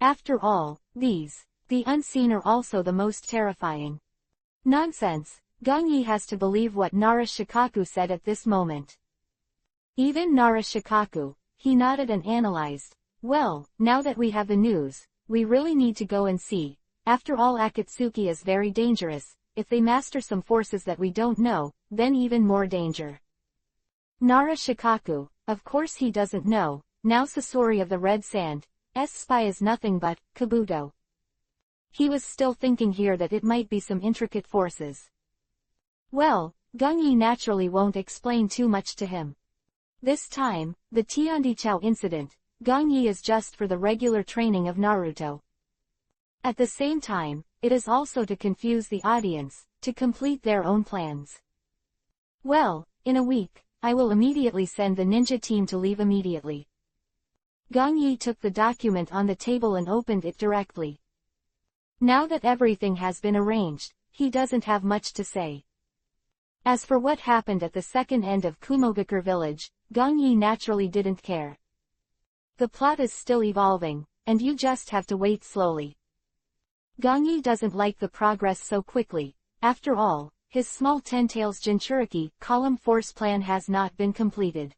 After all, the unseen are also the most terrifying. Nonsense, Gong Yi has to believe what Nara Shikaku said at this moment. Even Nara Shikaku, he nodded and analyzed, well, now that we have the news, we really need to go and see. After all, Akatsuki is very dangerous. If they master some forces that we don't know, then even more danger. Nara Shikaku, of course he doesn't know, now Sasori of the Red Sand, spy is nothing but Kabuto. He was still thinking here that it might be some intricate forces. Well, Gong Yi naturally won't explain too much to him. This time, the Tiandichao incident, Gong Yi is just for the regular training of Naruto. At the same time, it is also to confuse the audience, to complete their own plans. Well, in a week, I will immediately send the ninja team to leave immediately. Gong Yi took the document on the table and opened it directly. Now that everything has been arranged, he doesn't have much to say. As for what happened at the second end of Kumogakure village, Gong Yi naturally didn't care. The plot is still evolving, and you just have to wait slowly. Gong Yi doesn't like the progress so quickly. After all, his small Ten Tails Jinchuriki column force plan has not been completed.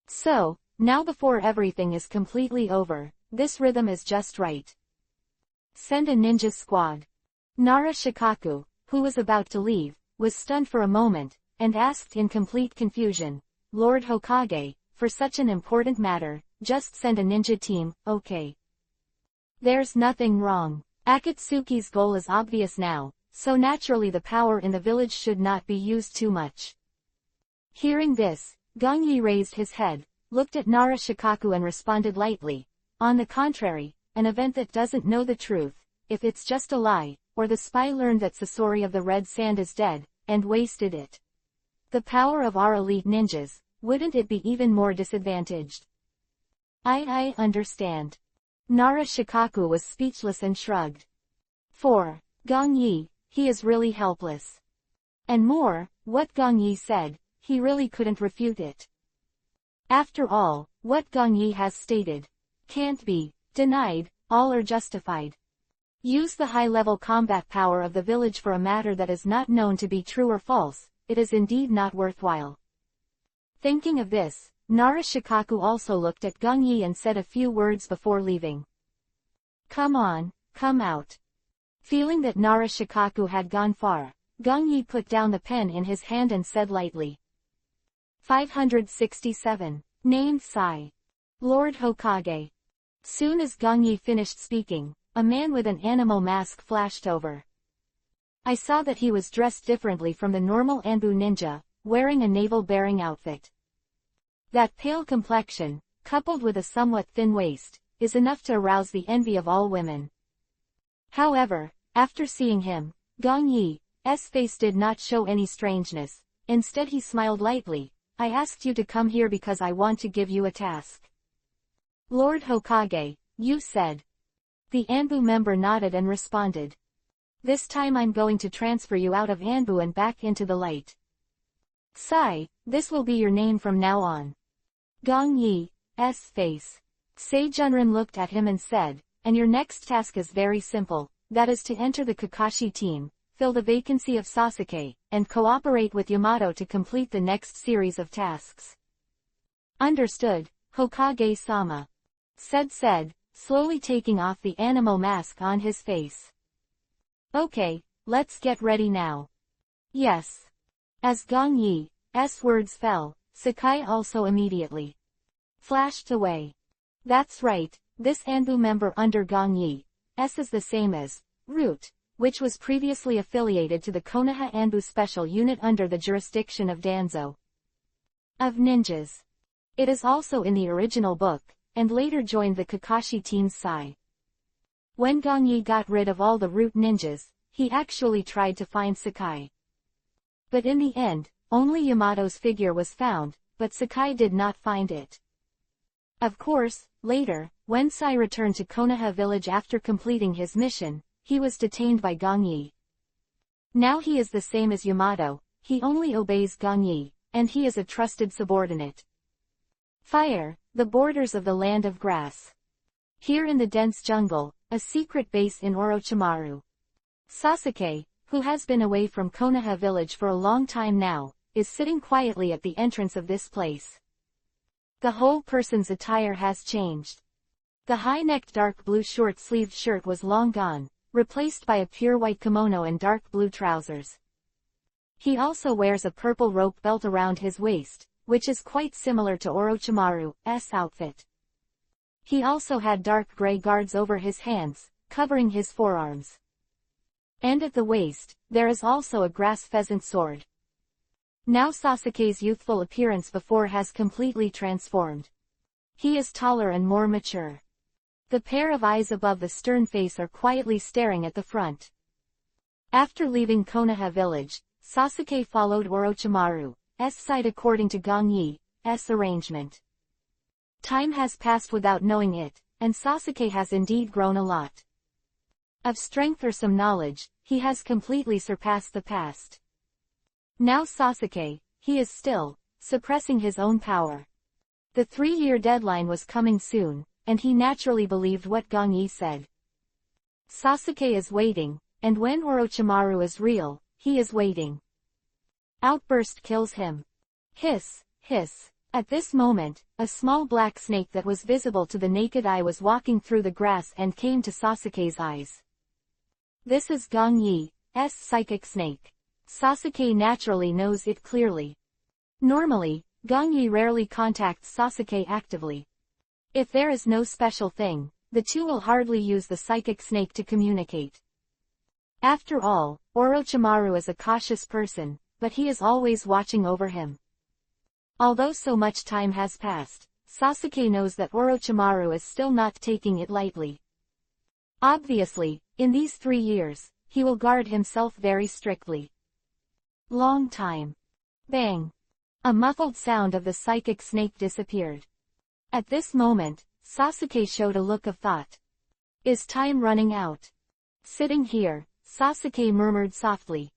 So, now before everything is completely over, this rhythm is just right. Send a ninja squad. Nara Shikaku, who was about to leave, was stunned for a moment, and asked in complete confusion, Lord Hokage, for such an important matter, just send a ninja team, okay? There's nothing wrong. Akatsuki's goal is obvious now, so naturally the power in the village should not be used too much. Hearing this, Gong Yi raised his head, looked at Nara Shikaku and responded lightly, on the contrary, an event that doesn't know the truth, if it's just a lie, or the spy learned that Sasori of the Red Sand is dead, and wasted it. The power of our elite ninjas, wouldn't it be even more disadvantaged? I understand. Nara Shikaku was speechless and shrugged. For Gong Yi, he is really helpless. And more, what Gong Yi said, he really couldn't refute it. After all, what Gong Yi has stated can't be denied, all are justified. Use the high-level combat power of the village for a matter that is not known to be true or false, it is indeed not worthwhile. Thinking of this, Nara Shikaku also looked at Gong Yi and said a few words before leaving. Come on, come out. Feeling that Nara Shikaku had gone far, Gong Yi put down the pen in his hand and said lightly. 567. Named Sai. Lord Hokage. Soon as Gong Yi finished speaking, a man with an animal mask flashed over. I saw that he was dressed differently from the normal Anbu ninja, wearing a navel-bearing outfit. That pale complexion, coupled with a somewhat thin waist, is enough to arouse the envy of all women. However, after seeing him, Gong Yi's face did not show any strangeness, instead he smiled lightly. I asked you to come here because I want to give you a task. Lord Hokage, you said. The Anbu member nodded and responded. This time I'm going to transfer you out of Anbu and back into the light. Sai, this will be your name from now on. Gong Yi's face. Seijunrin looked at him and said, and your next task is very simple, that is to enter the Kakashi team, fill the vacancy of Sasuke, and cooperate with Yamato to complete the next series of tasks. Understood, Hokage-sama. Said, slowly taking off the animal mask on his face. Okay, let's get ready now. Yes. As Gong Yi's words fell, Sakai also immediately flashed away. That's right, this Anbu member under Gong Yi's is the same as Root, which was previously affiliated to the Konoha Anbu Special Unit under the jurisdiction of Danzo of Ninjas. It is also in the original book, and later joined the Kakashi team's Sai. When Gong Yi got rid of all the Root ninjas, he actually tried to find Sakai. But in the end, only Yamato's figure was found, but Sakai did not find it. Of course, later, when Sai returned to Konoha village after completing his mission, he was detained by Gong Yi. Now he is the same as Yamato, he only obeys Gong Yi, and he is a trusted subordinate. Fire, the borders of the land of grass. Here in the dense jungle, a secret base in Orochimaru. Sasuke, who has been away from Konoha village for a long time now, is sitting quietly at the entrance of this place. The whole person's attire has changed. The high-necked dark blue short-sleeved shirt was long gone, replaced by a pure white kimono and dark blue trousers. He also wears a purple rope belt around his waist, which is quite similar to Orochimaru's outfit. He also had dark gray guards over his hands, covering his forearms. And at the waist, there is also a grass pheasant sword. Now Sasuke's youthful appearance before has completely transformed. He is taller and more mature. The pair of eyes above the stern face are quietly staring at the front. After leaving Konoha village, Sasuke followed Orochimaru's side according to Gong Yi's arrangement. Time has passed without knowing it, and Sasuke has indeed grown a lot. Of strength or some knowledge, he has completely surpassed the past. Now Sasuke, he is still, suppressing his own power. The 3-year deadline was coming soon, and he naturally believed what Gongyi said. Sasuke is waiting, and when Orochimaru is real, he is waiting. Outburst kills him. Hiss, hiss. At this moment, a small black snake that was visible to the naked eye was walking through the grass and came to Sasuke's eyes. This is Gongyi's psychic snake. Sasuke naturally knows it clearly. Normally, Gongyi rarely contacts Sasuke actively. If there is no special thing, the two will hardly use the psychic snake to communicate. After all, Orochimaru is a cautious person, but he is always watching over him. Although so much time has passed, Sasuke knows that Orochimaru is still not taking it lightly. Obviously, in these 3 years, he will guard himself very strictly. Long time. Bang. A muffled sound of the psychic snake disappeared. At this moment, Sasuke showed a look of thought. Is time running out? Sitting here, Sasuke murmured softly.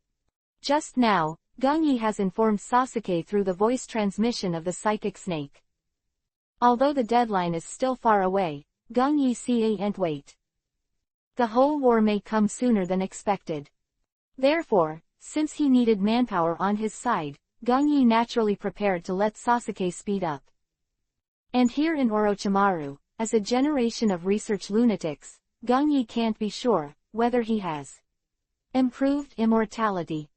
Just now, Gongyi has informed Sasuke through the voice transmission of the psychic snake. Although the deadline is still far away, Gongyi can't wait. The whole war may come sooner than expected. Therefore, since he needed manpower on his side, Gongyi naturally prepared to let Sasuke speed up. And here in Orochimaru, as a generation of research lunatics, Gongyi can't be sure whether he has improved immortality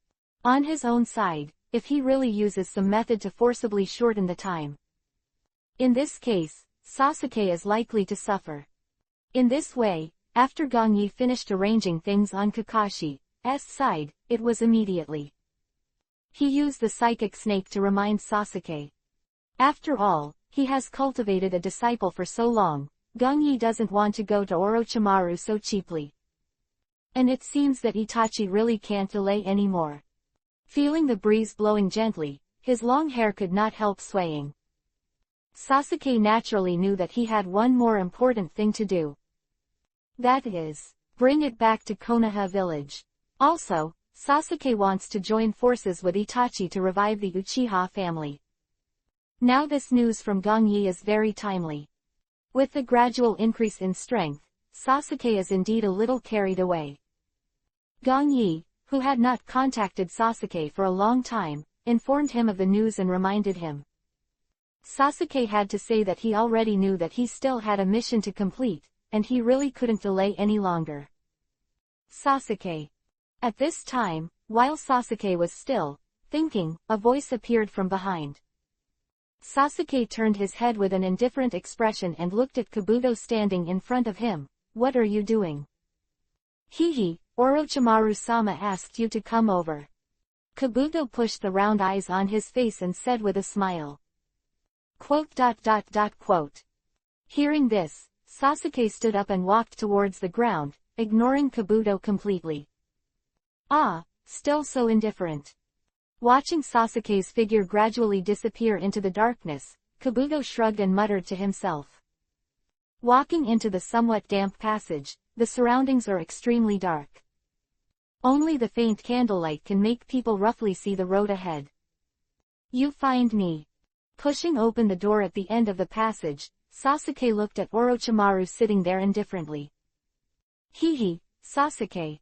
on his own side, if he really uses some method to forcibly shorten the time. In this case, Sasuke is likely to suffer. In this way, after Gongyi finished arranging things on Kakashi's side, it was immediately. He used the psychic snake to remind Sasuke. After all, he has cultivated a disciple for so long, Gongyi doesn't want to go to Orochimaru so cheaply. And it seems that Itachi really can't delay anymore. Feeling the breeze blowing gently, his long hair could not help swaying. Sasuke naturally knew that he had one more important thing to do. That is, bring it back to Konoha village. Also, Sasuke wants to join forces with Itachi to revive the Uchiha family. Now this news from Gongyi is very timely. With the gradual increase in strength, Sasuke is indeed a little carried away. Gongyi, who had not contacted Sasuke for a long time, informed him of the news and reminded him. Sasuke had to say that he already knew that he still had a mission to complete, and he really couldn't delay any longer. Sasuke. At this time, while Sasuke was still thinking, a voice appeared from behind. Sasuke turned his head with an indifferent expression and looked at Kabuto standing in front of him. What are you doing? Hehe, Orochimaru-sama asked you to come over. Kabuto pushed the round eyes on his face and said with a smile. Quote. Hearing this, Sasuke stood up and walked towards the ground, ignoring Kabuto completely. Ah, still so indifferent. Watching Sasuke's figure gradually disappear into the darkness, Kabuto shrugged and muttered to himself. Walking into the somewhat damp passage, the surroundings are extremely dark. Only the faint candlelight can make people roughly see the road ahead. You find me. Pushing open the door at the end of the passage, Sasuke looked at Orochimaru sitting there indifferently. Hehe, Sasuke.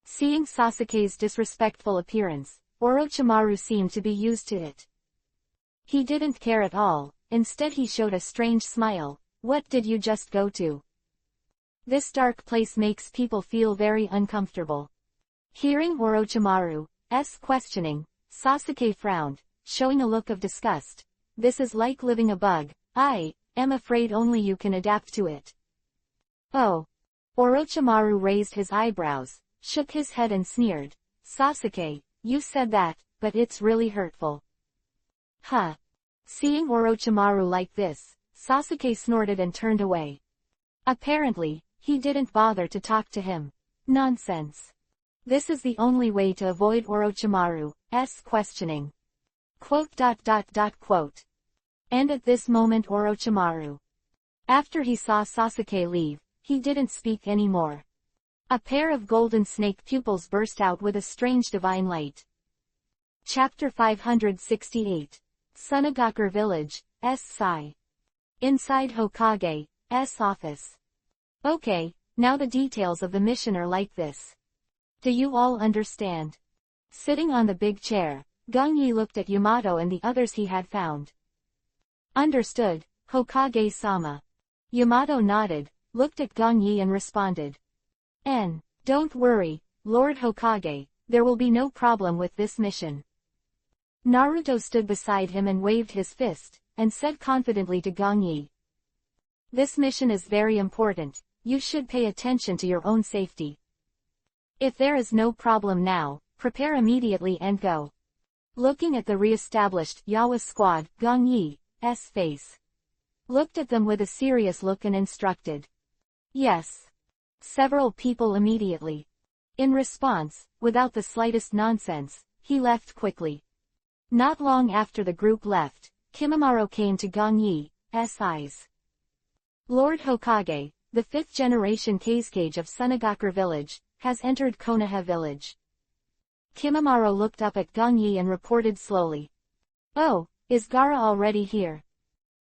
Seeing Sasuke's disrespectful appearance, Orochimaru seemed to be used to it. He didn't care at all, instead he showed a strange smile. What did you just go to? This dark place makes people feel very uncomfortable. Hearing Orochimaru's questioning, Sasuke frowned, showing a look of disgust. This is like living a bug. I am afraid only you can adapt to it. Oh. Orochimaru raised his eyebrows, shook his head and sneered. Sasuke, you said that, but it's really hurtful. Huh. Seeing Orochimaru like this, Sasuke snorted and turned away. Apparently, he didn't bother to talk to him. Nonsense. This is the only way to avoid Orochimaru's questioning. Quote. And at this moment Orochimaru. After he saw Sasuke leave, he didn't speak anymore. A pair of golden snake pupils burst out with a strange divine light. Chapter 568. Sunagakur Village, Sci. Inside Hokage's office. Okay, now the details of the mission are like this. Do you all understand? Sitting on the big chair, Gangyi looked at Yamato and the others he had found. Understood, Hokage-sama. Yamato nodded, looked at Gangyi and responded. Don't worry, Lord Hokage, there will be no problem with this mission. Naruto stood beside him and waved his fist, and said confidently to Gangyi. This mission is very important, you should pay attention to your own safety. If there is no problem now, prepare immediately and go. Looking at the re-established Yawa squad, Gangyi's face looked at them with a serious look and instructed. Yes. Several people immediately. In response, without the slightest nonsense, he left quickly. Not long after the group left, Kimimaro came to Gangyi's eyes. Lord Hokage, the 5th generation Kazekage of Sunagakur Village, has entered Konoha Village. Kimimaro looked up at Gangyi and reported slowly. Oh, is Gaara already here?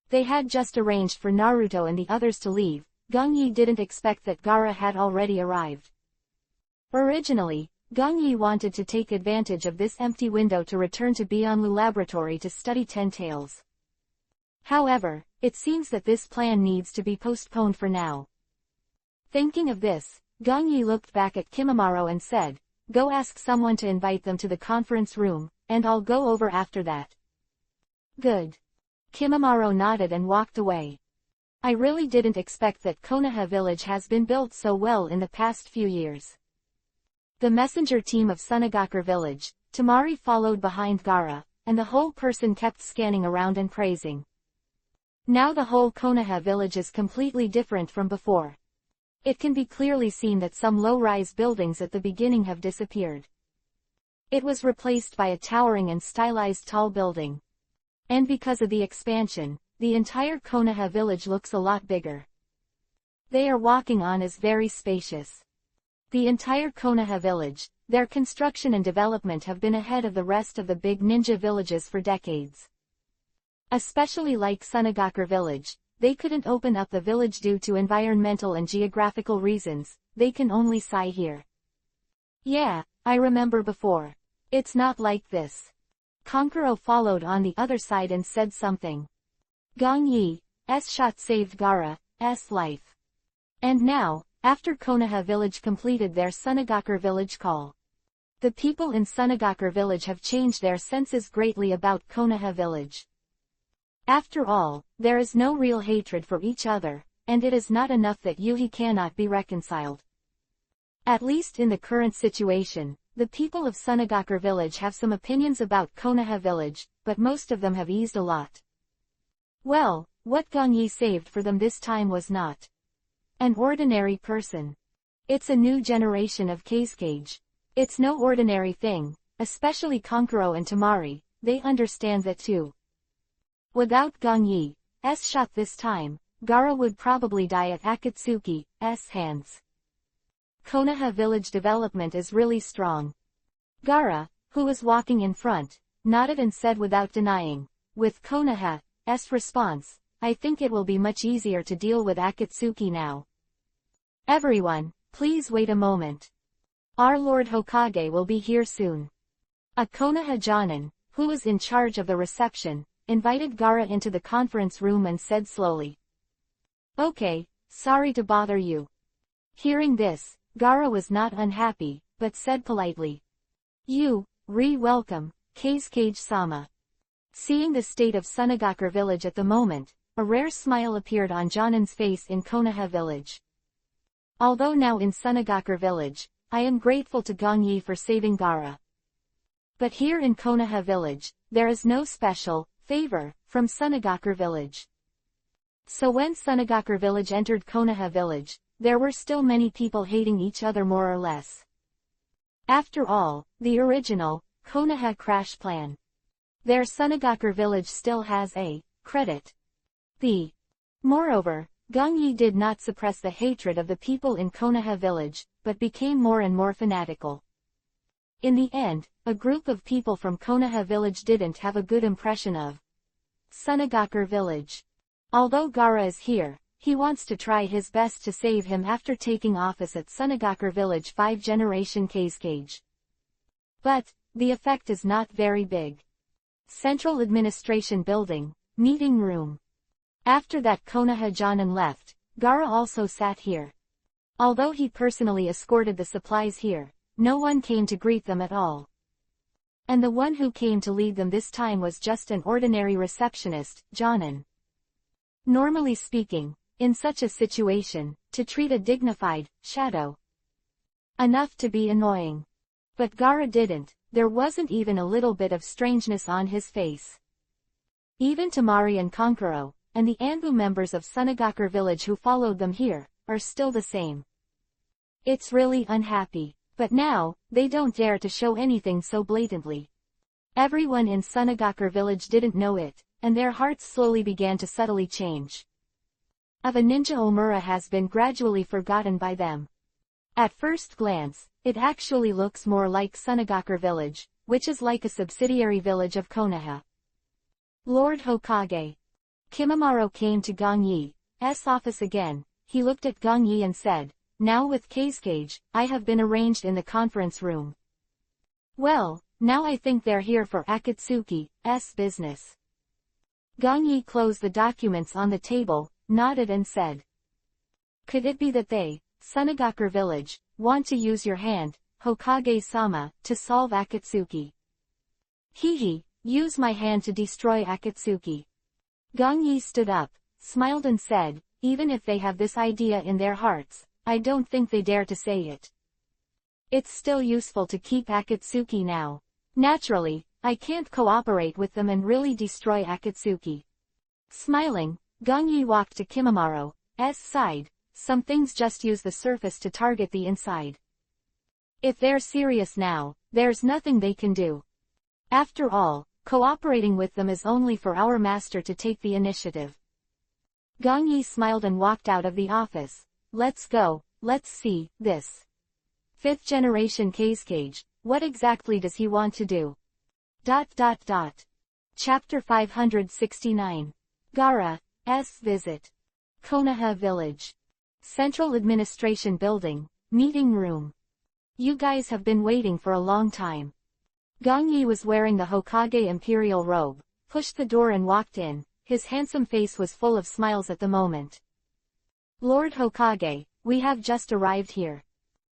They had just arranged for Naruto and the others to leave. Gangyi didn't expect that Gaara had already arrived. Originally, Gangyi wanted to take advantage of this empty window to return to Bionlu Laboratory to study Ten Tails. However, it seems that this plan needs to be postponed for now. Thinking of this, Gangyi looked back at Kimimaro and said, go ask someone to invite them to the conference room, and I'll go over after that. Good. Kimimaro nodded and walked away. I really didn't expect that Konoha Village has been built so well in the past few years. The messenger team of Sunagakur Village, Tamari followed behind Gaara, and the whole person kept scanning around and praising. Now the whole Konoha Village is completely different from before. It can be clearly seen that some low-rise buildings at the beginning have disappeared. It was replaced by a towering and stylized tall building. And because of the expansion, the entire Konoha Village looks a lot bigger. They are walking on is very spacious. The entire Konoha Village, their construction and development have been ahead of the rest of the big ninja villages for decades. Especially like Sunagakur Village, they couldn't open up the village due to environmental and geographical reasons, they can only sigh here. Yeah, I remember before. It's not like this. Kankuro followed on the other side and said something. Gangyi's shot saved Gaara's life. And now, after Konoha Village completed their Sunagakur Village call, the people in Sunagakur Village have changed their senses greatly about Konoha Village. After all, there is no real hatred for each other, and it is not enough that Yuhi cannot be reconciled. At least in the current situation, the people of Sunagakur Village have some opinions about Konoha Village, but most of them have eased a lot. Well, what Gangyi saved for them this time was not an ordinary person. It's a new generation of Kazekage. It's no ordinary thing, especially Kankuro and Tamari, they understand that too. Without Gangyi's shot this time, Gaara would probably die at Akatsuki's hands. Konoha Village development is really strong. Gaara, who was walking in front, nodded and said without denying, with Konoha's response, I think it will be much easier to deal with Akatsuki now. Everyone, please wait a moment. Our Lord Hokage will be here soon. A Konoha Jonin, who was in charge of the reception, invited Gaara into the conference room and said slowly. Okay, sorry to bother you. Hearing this, Gaara was not unhappy, but said politely. You, welcome, Kazekage-sama. Seeing the state of Sunagakur Village at the moment, a rare smile appeared on Jonin's face in Konoha Village. Although now in Sunagakur Village, I am grateful to Gangyi for saving Gaara. But here in Konoha Village, there is no special favor from Sunagakur Village. So when Sunagakur Village entered Konoha Village, there were still many people hating each other more or less. After all, the original Konoha crash plan. Their Sunagakur Village still has a credit. Moreover, Gangyi did not suppress the hatred of the people in Konoha Village, but became more and more fanatical. In the end, a group of people from Konoha village didn't have a good impression of Sunagakure village. Although Gaara is here, he wants to try his best to save him after taking office at Sunagakure village 5 generation Cage. But, the effect is not very big. Central Administration Building, Meeting Room. After that Konoha Jonin left, Gaara also sat here. Although he personally escorted the supplies here, no one came to greet them at all. And the one who came to lead them this time was just an ordinary receptionist, Jonin. Normally speaking, in such a situation, to treat a dignified shadow enough to be annoying. But Gaara didn't, there wasn't even a little bit of strangeness on his face. Even Tamari and Konkuro, and the Anbu members of Sunagakure village who followed them here, are still the same. It's really unhappy. But now, they don't dare to show anything so blatantly. Everyone in Sunagakure village didn't know it, and their hearts slowly began to subtly change. Of a ninja Omura has been gradually forgotten by them. At first glance, it actually looks more like Sunagakure village, which is like a subsidiary village of Konoha. Lord Hokage. Kimimaro came to Gong Yi's office again. He looked at Gong Yi and said, "Now with Cage, I have been arranged in the conference room. Well, now I think they're here for Akatsuki's business." Gong Yi closed the documents on the table, nodded and said, "Could it be that they, Sunagakure village, want to use your hand, Hokage-sama, to solve Akatsuki?" "Hehe, use my hand to destroy Akatsuki." Gong Yi stood up, smiled and said, "Even if they have this idea in their hearts, I don't think they dare to say it. It's still useful to keep Akatsuki now. Naturally, I can't cooperate with them and really destroy Akatsuki." Smiling, Gong Yi walked to Kimimaro's side. "Some things just use the surface to target the inside. If they're serious now, there's nothing they can do. After all, cooperating with them is only for our master to take the initiative." Gong Yi smiled and walked out of the office. "Let's go, let's see this 5th generation Cage, what exactly does he want to do?" Chapter 569. Gaara's visit. Konoha village. Central Administration Building, Meeting Room. "You guys have been waiting for a long time." Gong Yi was wearing the Hokage imperial robe, pushed the door and walked in. His handsome face was full of smiles at the moment. "Lord Hokage, we have just arrived here."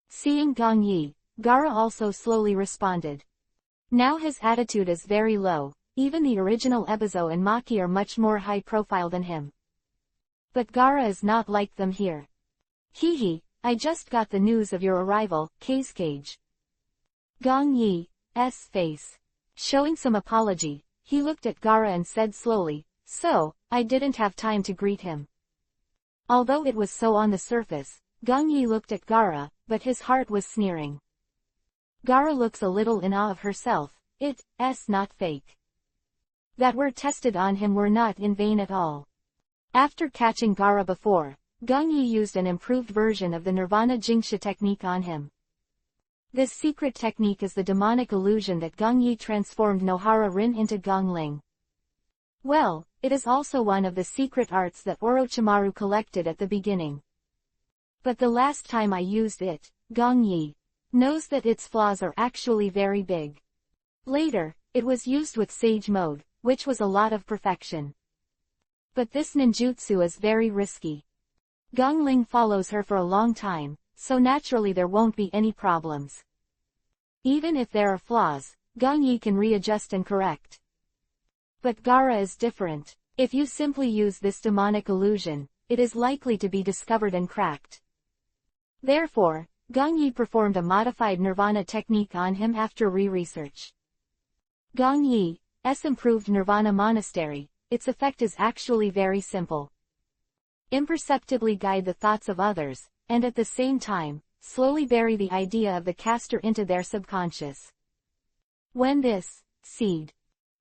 Seeing Gong Yi, Gaara also slowly responded. Now his attitude is very low, even the original Ebizo and Maki are much more high profile than him. But Gaara is not like them here. "Hehe, I just got the news of your arrival, Cage." Gong Yi's face showing some apology, he looked at Gaara and said slowly, "So, I didn't have time to greet him." Although it was so on the surface, Gong Yi looked at Gaara, but his heart was sneering. Gaara looks a little in awe of herself. It's not fake. That were tested on him were not in vain at all. After catching Gaara before, Gong Yi used an improved version of the Nirvana Jingsha technique on him. This secret technique is the demonic illusion that Gong Yi transformed Nohara Rin into Gongling. Well, it is also one of the secret arts that Orochimaru collected at the beginning. But the last time I used it, Gong Yi knows that its flaws are actually very big. Later, it was used with Sage Mode, which was a lot of perfection. But this ninjutsu is very risky. Gongling follows her for a long time, so naturally there won't be any problems. Even if there are flaws, Gong Yi can readjust and correct. But Gaara is different. If you simply use this demonic illusion, it is likely to be discovered and cracked. Therefore, Gong Yi performed a modified Nirvana technique on him after re-research. Gong Yi's improved Nirvana monastery, its effect is actually very simple. Imperceptibly guide the thoughts of others, and at the same time, slowly bury the idea of the caster into their subconscious. When this seed,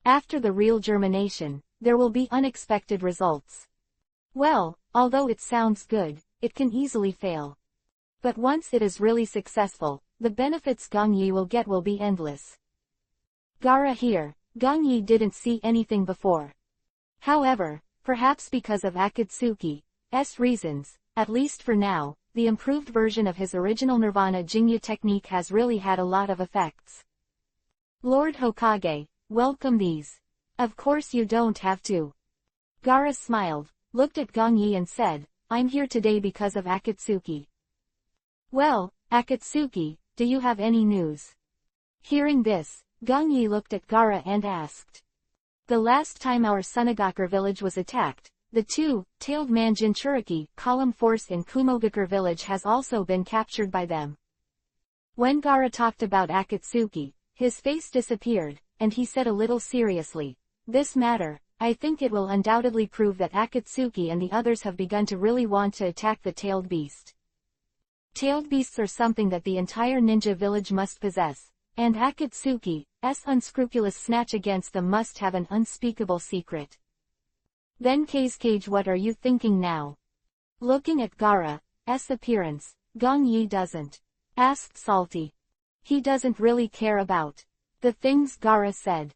after the real germination, there will be unexpected results. Well, although it sounds good, it can easily fail. But once it is really successful, the benefits Gong Yi will get will be endless. Gaara here, Gong Yi didn't see anything before. However, perhaps because of Akatsuki's reasons, at least for now, the improved version of his original Nirvana Jingya technique has really had a lot of effects. Lord Hokage, welcome these. Of course you don't have to. Gaara smiled, looked at Gong Yi and said, I'm here today because of Akatsuki. Well, Akatsuki, do you have any news? Hearing this, Gong Yi looked at Gaara and asked. The last time our Sunagakure village was attacked, the two-tailed man Jinchuriki column force in Kumogakure village has also been captured by them. When Gaara talked about Akatsuki, his face disappeared, and he said a little seriously, this matter, I think it will undoubtedly prove that Akatsuki and the others have begun to really want to attack the tailed beast. Tailed beasts are something that the entire ninja village must possess, and Akatsuki's unscrupulous snatch against them must have an unspeakable secret. Then Cage, what are you thinking now? Looking at Gaara's appearance, Gong Yi doesn't ask salty. He doesn't really care about the things Gaara said.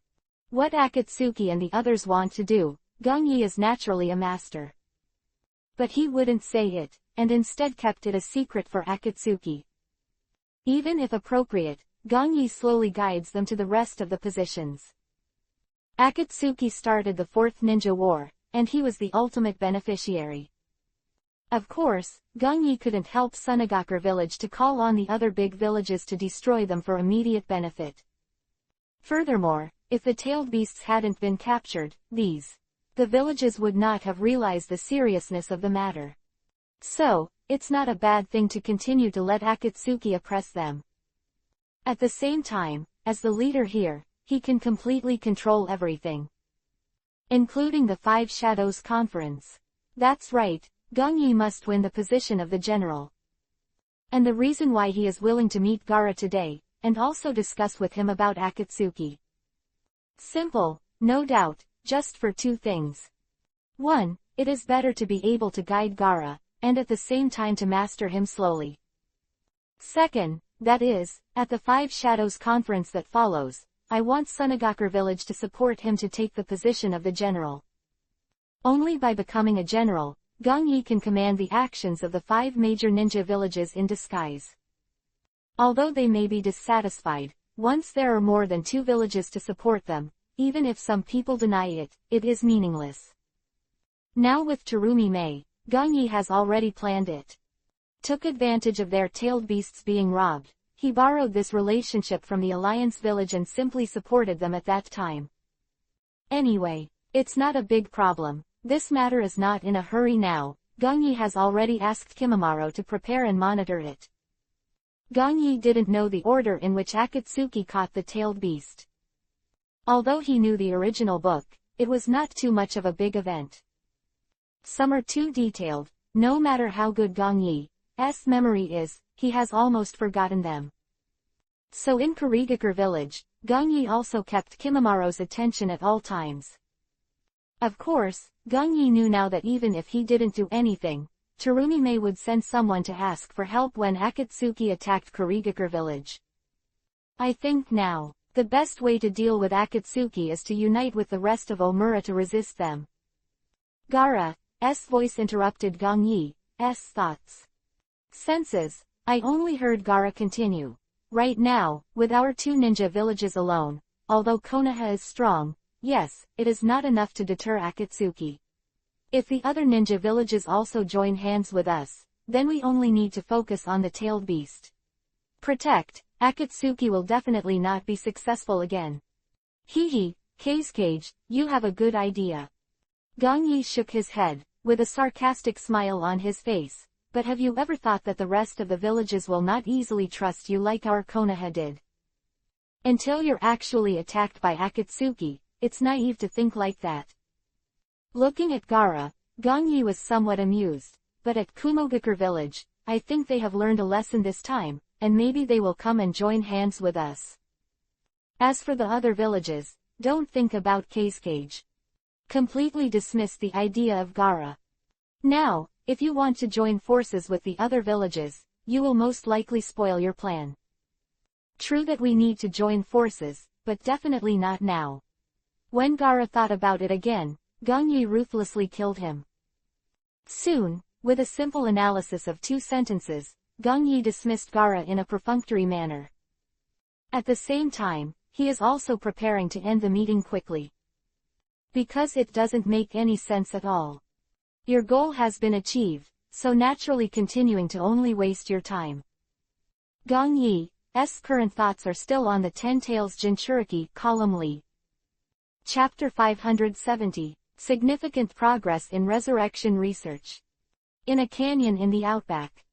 What Akatsuki and the others want to do, Gong Yi is naturally a master. But he wouldn't say it, and instead kept it a secret for Akatsuki. Even if appropriate, Gong Yi slowly guides them to the rest of the positions. Akatsuki started the Fourth Ninja War, and he was the ultimate beneficiary. Of course, Gong Yi couldn't help Sunagakure village to call on the other big villages to destroy them for immediate benefit. Furthermore, if the tailed beasts hadn't been captured, the villages would not have realized the seriousness of the matter. So, it's not a bad thing to continue to let Akatsuki oppress them. At the same time, as the leader here, he can completely control everything. Including the Five Shadows Conference. That's right, Gong Yi must win the position of the general. And the reason why he is willing to meet Gaara today, and also discuss with him about Akatsuki. Simple, no doubt, just for two things. 1. It is better to be able to guide Gaara, and at the same time to master him slowly. 2. That is, at the Five Shadows Conference that follows, I want Sunagakure village to support him to take the position of the general. Only by becoming a general, Gong Yi can command the actions of the 5 major ninja villages in disguise. Although they may be dissatisfied, once there are more than 2 villages to support them, even if some people deny it, it is meaningless. Now with Terumi Mei, Gong Yi has already planned it. Took advantage of their tailed beasts being robbed, he borrowed this relationship from the Alliance village and simply supported them at that time. Anyway, it's not a big problem, this matter is not in a hurry now, Gong Yi has already asked Kimimaro to prepare and monitor it. Gong Yi didn't know the order in which Akatsuki caught the tailed beast. Although he knew the original book, it was not too much of a big event. Some are too detailed, no matter how good Gong Yi's memory is, he has almost forgotten them. So in Kurigakure village, Gong Yi also kept Kimimaro's attention at all times. Of course, Gong Yi knew now that even if he didn't do anything, Terumi Mei would send someone to ask for help when Akatsuki attacked Kurigakure village. I think now, the best way to deal with Akatsuki is to unite with the rest of Omura to resist them. Gaara's voice interrupted Gong Yi's thoughts. Senses, I only heard Gaara continue. Right now, with our 2 ninja villages alone, although Konoha is strong, yes, it is not enough to deter Akatsuki. If the other ninja villages also join hands with us, then we only need to focus on the tailed beast. Protect, Akatsuki will definitely not be successful again. Hee, Cage, you have a good idea. Gong Yi shook his head, with a sarcastic smile on his face, but have you ever thought that the rest of the villages will not easily trust you like our Konoha did? Until you're actually attacked by Akatsuki, it's naive to think like that. Looking at Gaara, Gong Yi was somewhat amused, but at Kumogakure village, I think they have learned a lesson this time, and maybe they will come and join hands with us. As for the other villages, don't think about Cage. Completely dismiss the idea of Gaara. Now, if you want to join forces with the other villages, you will most likely spoil your plan. True that we need to join forces, but definitely not now. When Gaara thought about it again, Gong Yi ruthlessly killed him. Soon, with a simple analysis of 2 sentences, Gong Yi dismissed Gaara in a perfunctory manner. At the same time, he is also preparing to end the meeting quickly. Because it doesn't make any sense at all. Your goal has been achieved, so naturally continuing to only waste your time. Gong Yi's current thoughts are still on the 10 Tails Jinchuriki column Li. Chapter 570, Significant Progress in Resurrection Research. In a canyon in the outback.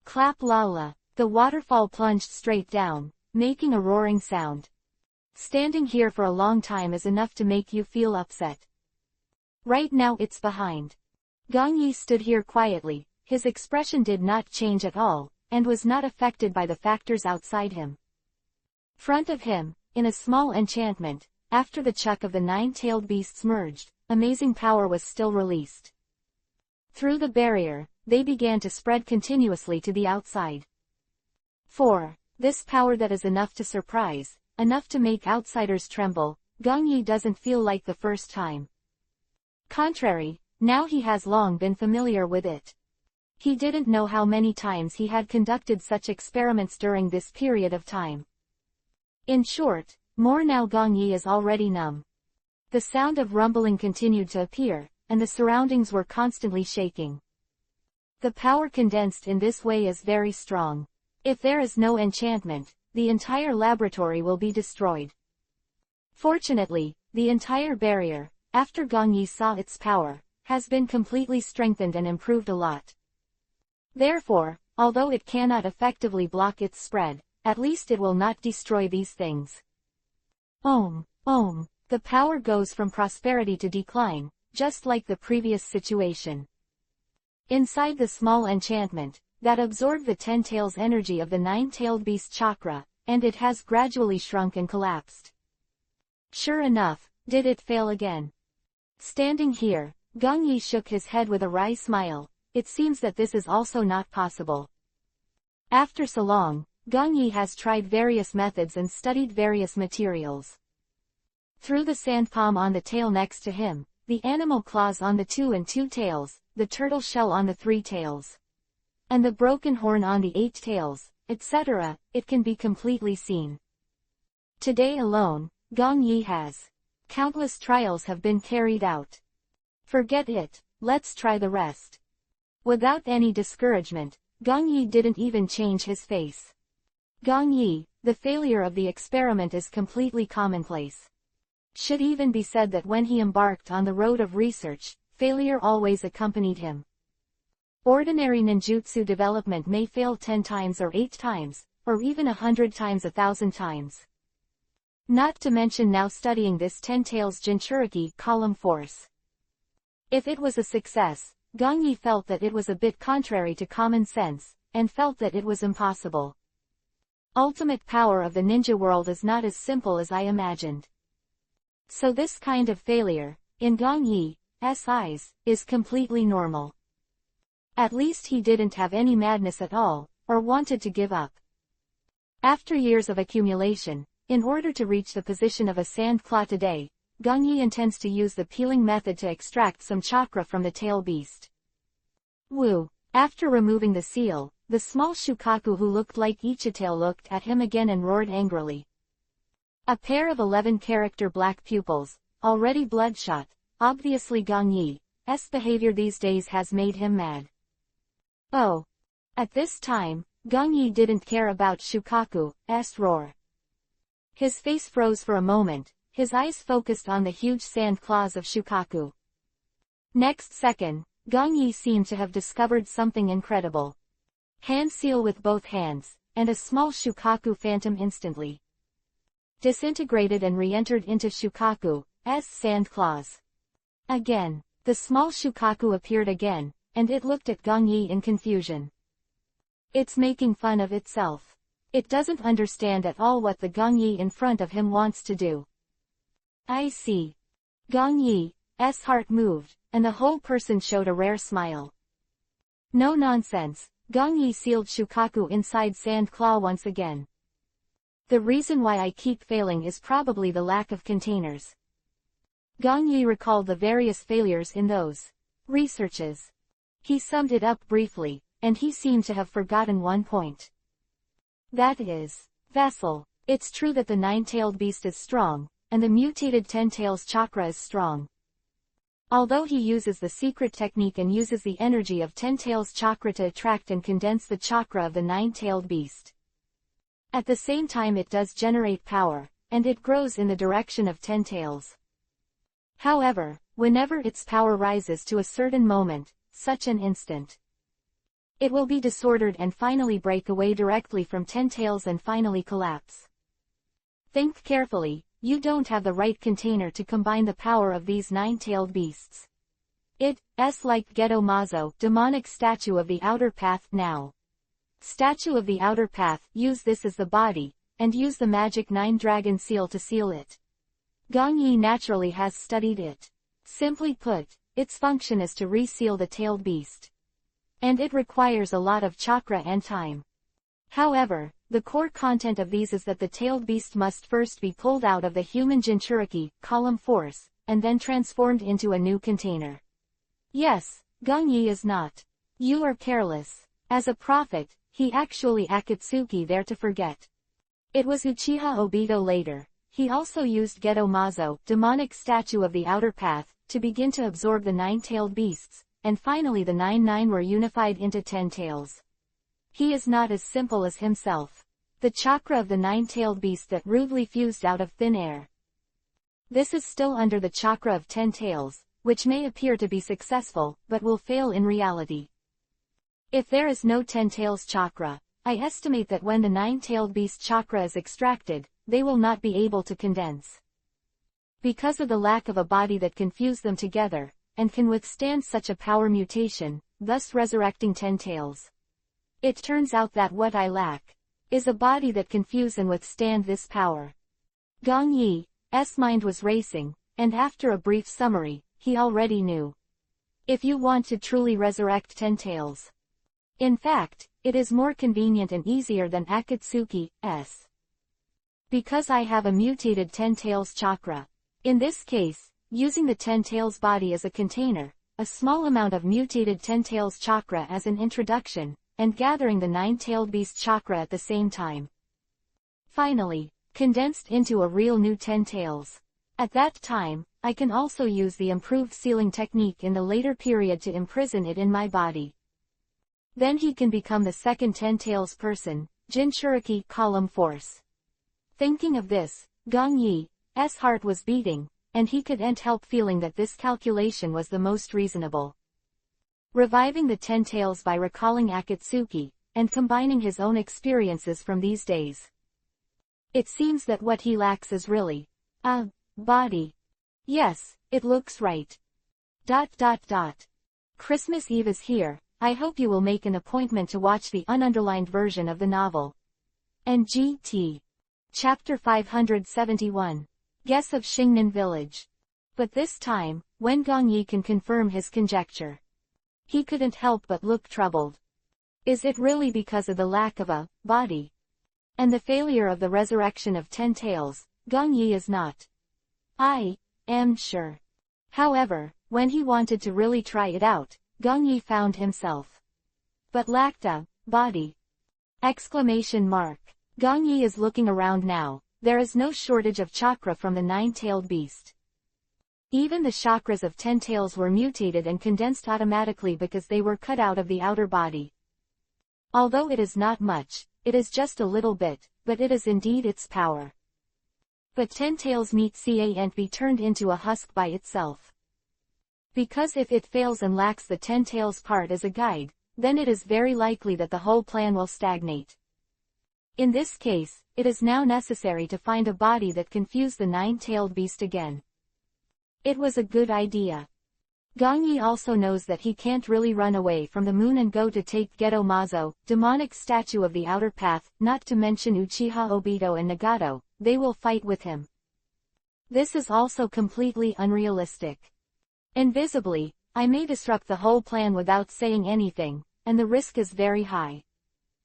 Clap Lala, the waterfall plunged straight down, making a roaring sound. Standing here for a long time is enough to make you feel upset. Right now it's behind. Gong Yi stood here quietly, his expression did not change at all, and was not affected by the factors outside him. Front of him, in a small enchantment, after the chuck of the 9-tailed beasts merged, amazing power was still released. Through the barrier, they began to spread continuously to the outside. 4. This power that is enough to surprise, enough to make outsiders tremble, Gong Yi doesn't feel like the first time. Contrary, now he has long been familiar with it. He didn't know how many times he had conducted such experiments during this period of time. In short, more now Gong Yi is already numb. The sound of rumbling continued to appear, and the surroundings were constantly shaking. The power condensed in this way is very strong. If there is no enchantment, the entire laboratory will be destroyed. Fortunately, the entire barrier, after Gong Yi saw its power, has been completely strengthened and improved a lot. Therefore, although it cannot effectively block its spread, at least it will not destroy these things. Om. The power goes from prosperity to decline, just like the previous situation. Inside the small enchantment, that absorbed the 10 tails energy of the 9-tailed beast chakra, and it has gradually shrunk and collapsed. Sure enough, did it fail again. Standing here, Gong Yi shook his head with a wry smile. It seems that this is also not possible. After so long, Gong Yi has tried various methods and studied various materials. Through the sand palm on the tail next to him, the animal claws on the 2 and 2 tails, the turtle shell on the 3 tails, and the broken horn on the 8 tails, etc., it can be completely seen. Today alone, Gong Yi has. Countless trials have been carried out. Forget it, let's try the rest. Without any discouragement, Gong Yi didn't even change his face. Gong Yi, the failure of the experiment is completely commonplace. Should even be said that when he embarked on the road of research, failure always accompanied him. Ordinary ninjutsu development may fail 10 times or 8 times, or even 100 times 1,000 times. Not to mention now studying this 10 tails Jinchuriki column force. If it was a success, Gong Yi felt that it was a bit contrary to common sense, and felt that it was impossible. Ultimate power of the ninja world is not as simple as I imagined. So this kind of failure, in Gong Yi's eyes, is completely normal. At least he didn't have any madness at all, or wanted to give up. After years of accumulation, in order to reach the position of a sand claw today, Gong Yi intends to use the peeling method to extract some chakra from the tail beast. Woo! After removing the seal, the small Shukaku who looked like Ichitail looked at him again and roared angrily. A pair of 11-character black pupils, already bloodshot, obviously Gong Yi's behavior these days has made him mad. Oh! At this time, Gong Yi didn't care about Shukaku's roar. His face froze for a moment, his eyes focused on the huge sand claws of Shukaku. Next second, Gong Yi seemed to have discovered something incredible. Hand seal with both hands, and a small Shukaku phantom instantly disintegrated and re-entered into Shukaku's sand claws. Again, the small Shukaku appeared again, and it looked at Gong Yi in confusion. It's making fun of itself. It doesn't understand at all what the Gong Yi in front of him wants to do. I see. Gong Yi's heart moved, and the whole person showed a rare smile. No nonsense, Gong Yi sealed Shukaku inside Sand Claw once again. The reason why I keep failing is probably the lack of containers. Gong Yi recalled the various failures in those researches. He summed it up briefly, and he seemed to have forgotten one point. That is, vessel. It's true that the nine-tailed beast is strong, and the mutated ten-tails chakra is strong. Although he uses the secret technique and uses the energy of ten-tails chakra to attract and condense the chakra of the nine-tailed beast. At the same time it does generate power, and it grows in the direction of ten tails. However, whenever its power rises to a certain moment, such an instant, it will be disordered and finally break away directly from ten tails and finally collapse. Think carefully, you don't have the right container to combine the power of these nine-tailed beasts. It's like Geto Mazo, demonic statue of the outer path now. Statue of the outer path, use this as the body, and use the magic 9-dragon seal to seal it. Gong Yi naturally has studied it. Simply put, its function is to reseal the tailed beast. And it requires a lot of chakra and time. However, the core content of these is that the tailed beast must first be pulled out of the human Jinchuriki, column force, and then transformed into a new container. Yes, Gong Yi is not. You are careless. As a prophet, he actually Akatsuki there to forget. It was Uchiha Obito later. He also used Geto Mazo, demonic statue of the outer path, to begin to absorb the nine-tailed beasts, and finally the 9 were unified into 10 tails. He is not as simple as himself. The chakra of the nine-tailed beast that rudely fused out of thin air. This is still under the chakra of 10 tails, which may appear to be successful, but will fail in reality. If there is no 10 tails chakra, I estimate that when the nine-tailed beast chakra is extracted, they will not be able to condense. Because of the lack of a body that can fuse them together, and can withstand such a power mutation, thus resurrecting 10 tails. It turns out that what I lack is a body that can fuse and withstand this power. Gong Yi's mind was racing, and after a brief summary, he already knew. If you want to truly resurrect 10 tails. In fact, it is more convenient and easier than Akatsuki's. Because I have a mutated 10 tails chakra. In this case, using the 10 tails body as a container, a small amount of mutated 10 tails chakra as an introduction, and gathering the 9-tailed beast chakra at the same time. Finally, condensed into a real new 10 tails. At that time, I can also use the improved sealing technique in the later period to imprison it in my body. Then he can become the second 10 tails person, Jinchuriki column force. Thinking of this, Gong Yi's heart was beating, and he couldn't help feeling that this calculation was the most reasonable. Reviving the 10 tails by recalling Akatsuki, and combining his own experiences from these days. It seems that what he lacks is really a body. Yes, it looks right. Christmas Eve is here. I hope you will make an appointment to watch the ununderlined version of the novel. NGT. Chapter 571. Guess of Xingnan Village. But this time, when Gong Yi can confirm his conjecture, he couldn't help but look troubled. Is it really because of the lack of a body? And the failure of the resurrection of 10 tails, Gong Yi is not. I am sure. However, when he wanted to really try it out, Gong Yi found himself. But lacked a body. Exclamation mark. Gong Yi is looking around now. There is no shortage of chakra from the 9-tailed beast. Even the chakras of 10 tails were mutated and condensed automatically because they were cut out of the outer body. Although it is not much, it is just a little bit, but it is indeed its power. But 10 tails need can't be turned into a husk by itself. Because if it fails and lacks the 10 tails part as a guide, then it is very likely that the whole plan will stagnate. In this case, it is now necessary to find a body that can fuse the 9-tailed beast again. It was a good idea. Gong Yi also knows that he can't really run away from the moon and go to take Geto Mazo, demonic statue of the outer path, not to mention Uchiha Obito and Nagato, they will fight with him. This is also completely unrealistic. Invisibly, I may disrupt the whole plan without saying anything, and the risk is very high.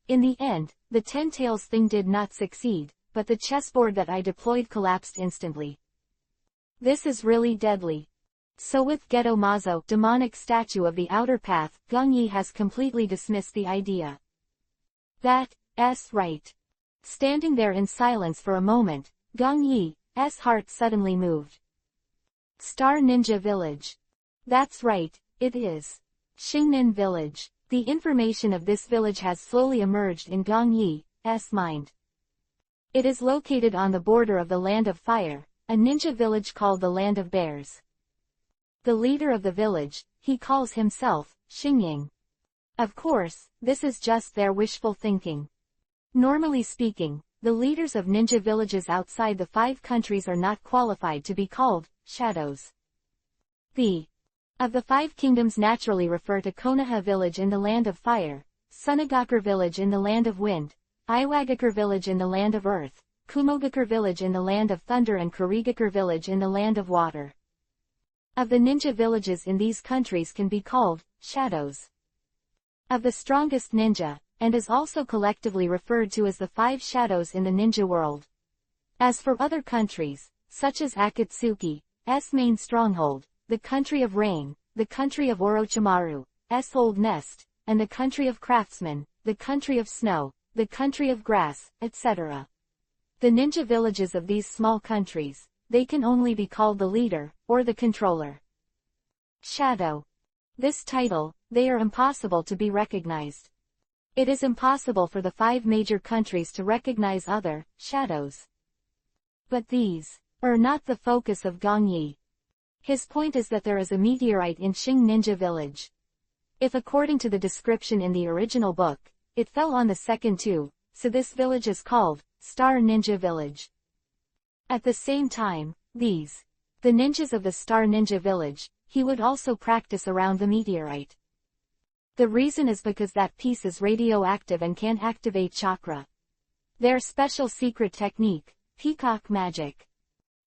In the end, the 10 tails thing did not succeed, but the chessboard that I deployed collapsed instantly. This is really deadly. So with Geto Mazo, demonic statue of the outer path, Gong Yi has completely dismissed the idea. That's right. Standing there in silence for a moment, Gong Yi's heart suddenly moved. Star Ninja Village. That's right, it is. Xingnin Village. The information of this village has slowly emerged in Gong Yi's mind. It is located on the border of the Land of Fire, a ninja village called the Land of Bears. The leader of the village, he calls himself Xingying. Of course, this is just their wishful thinking. Normally speaking, the leaders of ninja villages outside the 5 countries are not qualified to be called shadows. Of the 5 kingdoms naturally refer to Konoha village in the Land of Fire, Sunagakure village in the Land of Wind, Iwagakure village in the Land of Earth, Kumogakure village in the Land of Thunder and Kurigakure village in the Land of Water. Of the ninja villages in these countries can be called shadows. Of the strongest ninja, and is also collectively referred to as the 5 shadows in the ninja world. As for other countries, such as Akatsuki's main stronghold, the country of rain, the country of Orochimaru's old nest, and the country of craftsmen, the country of snow, the country of grass, etc. The ninja villages of these small countries, they can only be called the leader, or the controller. Shadow. This title, they are impossible to be recognized. It is impossible for the 5 major countries to recognize other shadows. But these are not the focus of Gong Yi. His point is that there is a meteorite in Xing Ninja Village. If according to the description in the original book, it fell on the second too, so this village is called Star Ninja Village. At the same time, the ninjas of the Star Ninja Village, he would also practice around the meteorite. The reason is because that piece is radioactive and can activate chakra. Their special secret technique, peacock magic.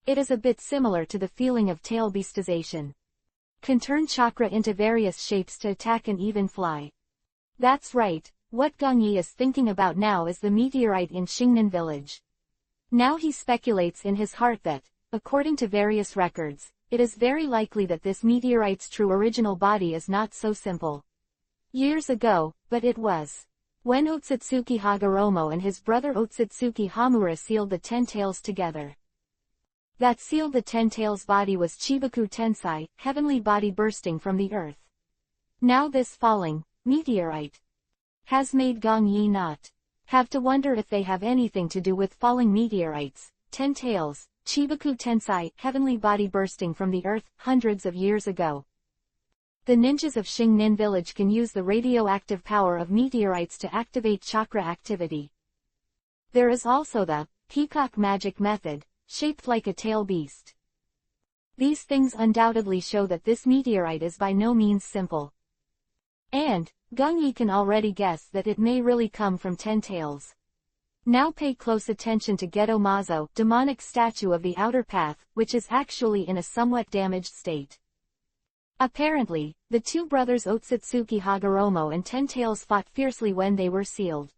It is a bit similar to the feeling of tail beastization. Can turn chakra into various shapes to attack and even fly. That's right, what Gong Yi is thinking about now is the meteorite in Xingnan Village. Now he speculates in his heart that, according to various records, it is very likely that this meteorite's true original body is not so simple. Years ago, but it was. When Otsutsuki Hagoromo and his brother Otsutsuki Hamura sealed the 10 tails together. That sealed the 10 tails body was Chibaku Tensai, heavenly body bursting from the earth. Now this falling meteorite has made Gong Yi not have to wonder if they have anything to do with falling meteorites, 10 tails, Chibaku Tensai, heavenly body bursting from the earth, hundreds of years ago. The ninjas of Xingnin Village can use the radioactive power of meteorites to activate chakra activity. There is also the peacock magic method, shaped like a tail beast. These things undoubtedly show that this meteorite is by no means simple. And, Gong Yi can already guess that it may really come from 10 tails. Now pay close attention to Geto Mazo, demonic statue of the outer path, which is actually in a somewhat damaged state. Apparently, the 2 brothers Otsutsuki Hagoromo and 10 Tails fought fiercely when they were sealed.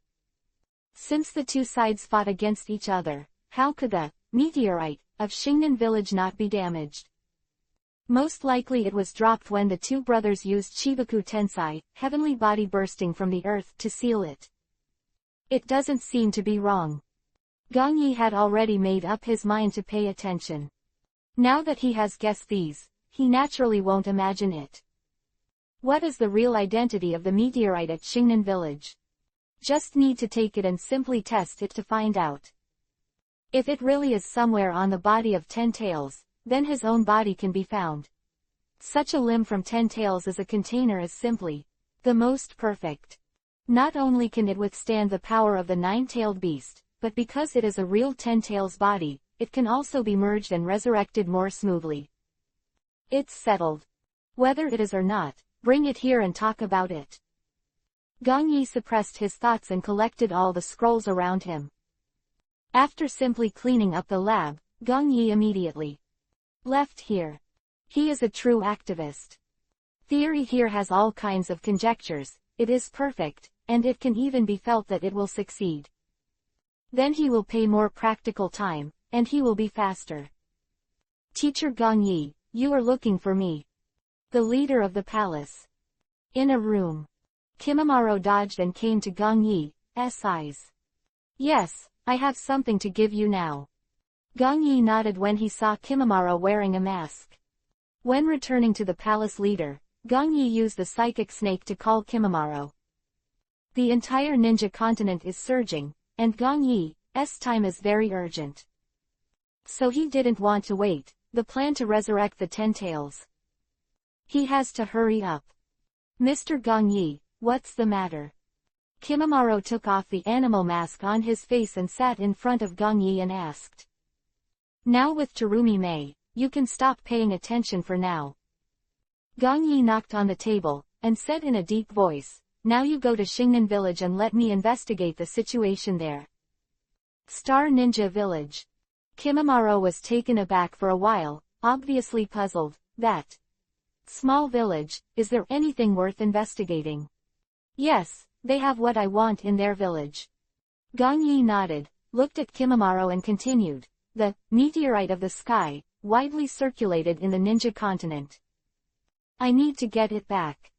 Since the 2 sides fought against each other, how could the meteorite of Xingnan Village not be damaged? Most likely it was dropped when the 2 brothers used Chibaku Tensai, heavenly body bursting from the earth, to seal it. It doesn't seem to be wrong. Gong Yi had already made up his mind to pay attention. Now that he has guessed these, he naturally won't imagine it. What is the real identity of the meteorite at Xingnan Village? Just need to take it and simply test it to find out. If it really is somewhere on the body of 10 Tails, then his own body can be found. Such a limb from 10 Tails as a container is simply the most perfect. Not only can it withstand the power of the 9-tailed beast, but because it is a real 10 Tails body, it can also be merged and resurrected more smoothly. It's settled. Whether it is or not, bring it here and talk about it. Gong Yi suppressed his thoughts and collected all the scrolls around him. After simply cleaning up the lab, Gong Yi immediately left here. He is a true activist. Theory here has all kinds of conjectures, it is perfect, and it can even be felt that it will succeed. Then he will pay more practical time, and he will be faster. Teacher Gong Yi, you are looking for me. The leader of the palace. In a room. Kimimaro dodged and came to Gong Yi's eyes. Yes, I have something to give you now. Gong Yi nodded when he saw Kimimaro wearing a mask. When returning to the palace leader, Gong Yi used the psychic snake to call Kimimaro. The entire ninja continent is surging, and Gong Yi's time is very urgent. So he didn't want to wait, the plan to resurrect the 10 tails. He has to hurry up. Mr. Gong Yi, what's the matter? Kimimaro took off the animal mask on his face and sat in front of Gong Yi and asked. Now with Terumi Mei, you can stop paying attention for now. Gong Yi knocked on the table, and said in a deep voice, now you go to Xingnan village and let me investigate the situation there. Star Ninja Village. Kimimaro was taken aback for a while, obviously puzzled. That small village, is there anything worth investigating? Yes, they have what I want in their village. Gong Yi nodded, looked at Kimimaro and continued. The meteorite of the sky, widely circulated in the ninja continent. I need to get it back.